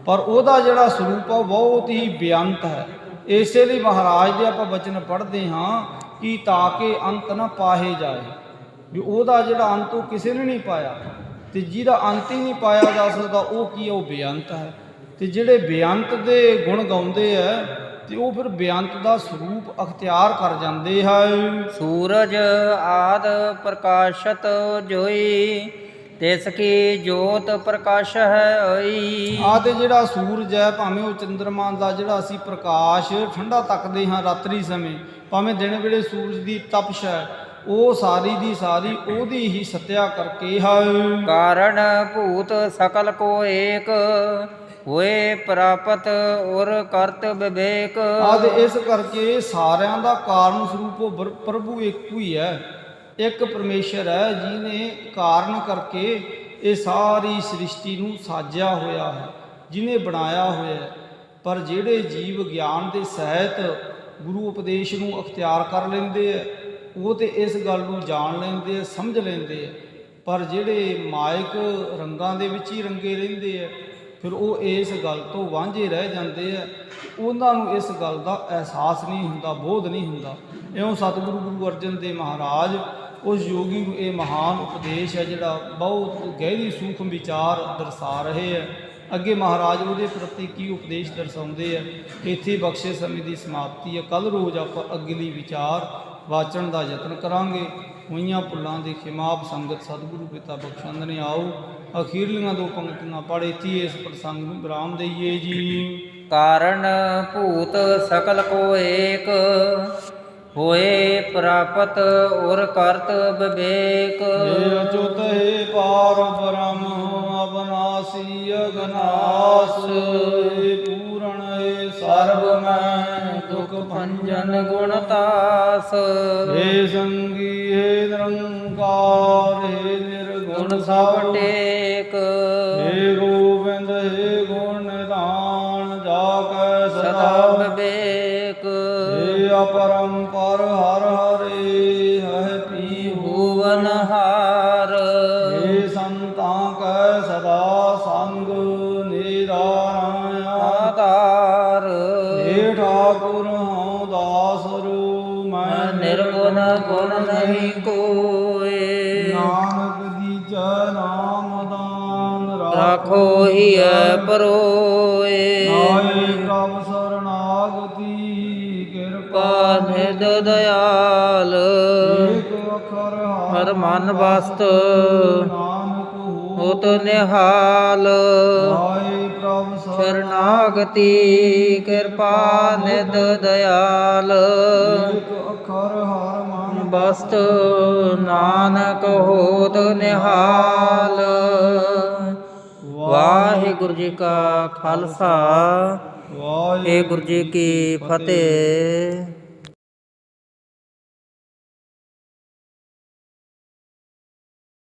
ਪਰ ਉਹਦਾ ਜਿਹੜਾ ਸਰੂਪ ਹੈ ਉਹ ਬਹੁਤ ਹੀ ਬੇਅੰਤ ਹੈ। ਇਸੇ ਲਈ ਮਹਾਰਾਜ ਦੇ ਆਪਾਂ ਬਚਨ ਪੜ੍ਹਦੇ ਹਾਂ ਕਿ ਤਾਂ ਕਿ ਅੰਤ ਨਾ ਪਾਹੇ ਜਾਏ। ਵੀ ਉਹਦਾ ਜਿਹੜਾ ਅੰਤ ਉਹ ਕਿਸੇ ਨੇ ਨਹੀਂ ਪਾਇਆ, ਤੇ ਜਿਹਦਾ ਅੰਤ ਹੀ ਨਹੀਂ ਪਾਇਆ ਜਾ ਸਕਦਾ ਉਹ ਕੀ ਹੈ? ਉਹ ਬੇਅੰਤ ਹੈ। ਤੇ ਜਿਹੜੇ ਬੇਅੰਤ ਦੇ ਗੁਣ ਗਾਉਂਦੇ ਹੈ, ਤੇ ਉਹ ਫਿਰ ਬੇਅੰਤ ਦਾ ਸਰੂਪ ਅਖਤਿਆਰ ਕਰ ਜਾਂਦੇ ਹਨ। ਸੂਰਜ ਆਦ ਪ੍ਰਕਾਸ਼ਤ ਜੋਈ, ਤਿਸ ਕੀ ਜੋਤ ਪ੍ਰਕਾਸ਼ ਹੈ ਹੋਈ। ਤੇ ਜਿਹੜਾ ਸੂਰਜ ਹੈ, ਭਾਵੇਂ ਉਹ ਚੰਦਰਮਾ ਦਾ ਜਿਹੜਾ ਅਸੀਂ ਪ੍ਰਕਾਸ਼ ਠੰਡਾ ਤੱਕਦੇ ਹਾਂ ਰਾਤਰੀ ਸਮੇਂ, ਭਾਵੇਂ ਦਿਨ ਵੇਲੇ ਸੂਰਜ ਦੀ ਤਪਸ਼ ਹੈ, ਉਹ ਸਾਰੀ ਦੀ ਸਾਰੀ ਉਹਦੀ ਹੀ ਸੱਤਿਆ ਕਰਕੇ ਹੈ। ਕਾਰਨ ਭੂਤ ਸਕਲ ਕੋ ਏਕ, ਹੋਏ ਪ੍ਰਾਪਤ ਔਰ ਕਰਤ ਵਿਵੇਕ। ਤੇ ਇਸ ਕਰਕੇ ਸਾਰਿਆਂ ਦਾ ਕਾਰਨ ਸਰੂਪ ਉਹ ਪ੍ਰਭੂ ਇੱਕੋ ਹੀ ਹੈ। ਇੱਕ ਪਰਮੇਸ਼ਰ ਹੈ ਜਿਹਨੇ ਕਾਰਨ ਕਰਕੇ ਇਹ ਸਾਰੀ ਸ੍ਰਿਸ਼ਟੀ ਨੂੰ ਸਾਜਿਆ ਹੋਇਆ ਹੈ, ਜਿਹਨੇ ਬਣਾਇਆ ਹੋਇਆ ਹੈ। ਪਰ ਜਿਹੜੇ ਜੀਵ ਗਿਆਨ ਦੇ ਸਹਿਤ ਗੁਰੂ ਉਪਦੇਸ਼ ਨੂੰ ਅਖਤਿਆਰ ਕਰ ਲੈਂਦੇ ਹੈ, ਉਹ ਤੇ ਇਸ ਗੱਲ ਨੂੰ ਜਾਣ ਲੈਂਦੇ, ਸਮਝ ਲੈਂਦੇ ਹੈ। ਪਰ ਜਿਹੜੇ ਮਾਇਕ ਰੰਗਾਂ ਦੇ ਵਿੱਚ ਹੀ ਰੰਗੇ ਰਹਿੰਦੇ ਹੈ, ਫਿਰ ਉਹ ਇਸ ਗੱਲ ਤੋਂ ਵਾਂਝੇ ਰਹਿ ਜਾਂਦੇ ਹੈ। ਉਹਨਾਂ ਨੂੰ ਇਸ ਗੱਲ ਦਾ ਅਹਿਸਾਸ ਨਹੀਂ ਹੁੰਦਾ, ਬੋਧ ਨਹੀਂ ਹੁੰਦਾ। ਇਉਂ ਸਤਿਗੁਰੂ ਗੁਰੂ ਅਰਜਨ ਦੇਵ ਮਹਾਰਾਜ ਉਸ ਯੋਗੀ ਨੂੰ ਇਹ ਮਹਾਨ ਉਪਦੇਸ਼ ਹੈ ਜਿਹੜਾ ਬਹੁਤ ਗਹਿਰੀ ਸੂਖਮ ਵਿਚਾਰ ਦਰਸਾ ਰਹੇ ਹੈ। ਅੱਗੇ ਮਹਾਰਾਜ ਉਹਦੇ ਪ੍ਰਤੀ ਕੀ ਉਪਦੇਸ਼ ਦਰਸਾਉਂਦੇ ਹੈ, ਇੱਥੇ ਬਖਸ਼ੇ ਸਮੇਂ ਦੀ ਸਮਾਪਤੀ ਹੈ। ਕੱਲ੍ਹ ਰੋਜ਼ ਆਪਾਂ ਅਗਲੀ ਵਿਚਾਰ ਵਾਚਣ ਦਾ ਯਤਨ ਕਰਾਂਗੇ। ਹੋਈਆਂ ਭੁੱਲਾਂ ਦੀ ਖਿਮਾਪ ਸੰਗਤ ਸਤਿਗੁਰੂ ਪਿਤਾ ਬਖਸ਼ੰਦ ਨੇ। ਆਓ ਅਖੀਰਲੀਆਂ ਦੋ ਪੰਕਤੀਆਂ ਪੜ੍ਹ ਇੱਥੇ ਇਸ ਪ੍ਰਸੰਗ ਨੂੰ ਵਿਰਾਮ ਦਈਏ ਜੀ। ਕਾਰਨ ਭੂਤ ਸਕਲ ਕੋ ਏਕ, ਹੋਏ ਪ੍ਰਾਪਤ ਔਰ ਕਰਤ ਵਿਵੇਕ। ਜੇ ਅਚੁਤ ਹੈ ਪਾਰ ਬ੍ਰਹਮ, ਅਬਨਾਸੀ ਅਗਨਾਸ। ਪੂਰਨ ਹੈ ਸਰਬ ਮੈਂ, ਦੁਖ ਭੰਜਨ ਗੁਣਤਾਸ। ਹੇ ਸੰਗੀ ਹੈ ਨਿਰੰਕਾਰ, ਹੈ ਨਿਰਗੁਣ ਸਭ ਟੇਕ। ਹੇ ਗੋਬਿੰਦ ਹੈ ਗੁਣ ਨਿਧਾਨ, ਜਾ ਕੈ ਸਦਾ ਵਿਵੇਕ। ਹੇ ਅਪਰੰਪਰ ਹਰ ਹਰੇ, ਹੈ ਪੀ ਭੂਵਨ ਹਾਰ। ਹੇ ਸੰਤਾਂ ਕੈ ਸਦਾ ਸੰਗ, ਨਿਰਾਇਣ ਆਧਾਰ। ਹੇ ਠਾਕੁਰ ਹਉ ਦਾਸਰੂ, ਮੈਂ ਨਿਰਗੁਣ ਗੁਣ ਨਹੀਂ ਕੋਏ। ਨਾਨਕ ਦੀਜੈ ਨਾਮ ਦਾਨ, ਰਾਖੋ ਹੀ ਹੈ ਪਰੋਏ। ਨਾਏ ਪ੍ਰਭ ਸਰਨਾਗਤੀ, ਕਿਰਪਾ ਨਿਧ ਦਇਆਲ। ਏਕ ਅਖਰ ਹਰ ਮਨ ਵਸਤ, ਨਾਨਕ ਹੋਤ ਨਿਹਾਲ। ਨਾਏ ਪ੍ਰਭ ਸ਼ਰਨਾਗਤੀ, ਕਿਰਪਾ ਨਿਧ ਦਇਆਲ। ਏਕ ਅਖਰ ਹਰ ਮਨ ਬਸਤ, ਨਾਨਕ ਹੋਤ ਨਿਹਾਲ। ਵਾਹਿਗੁਰੂ ਜੀ ਕਾ ਖਾਲਸਾ, ਵਾਹਿਗੁਰੂ ਜੀ ਕੀ ਫਤਿਹ।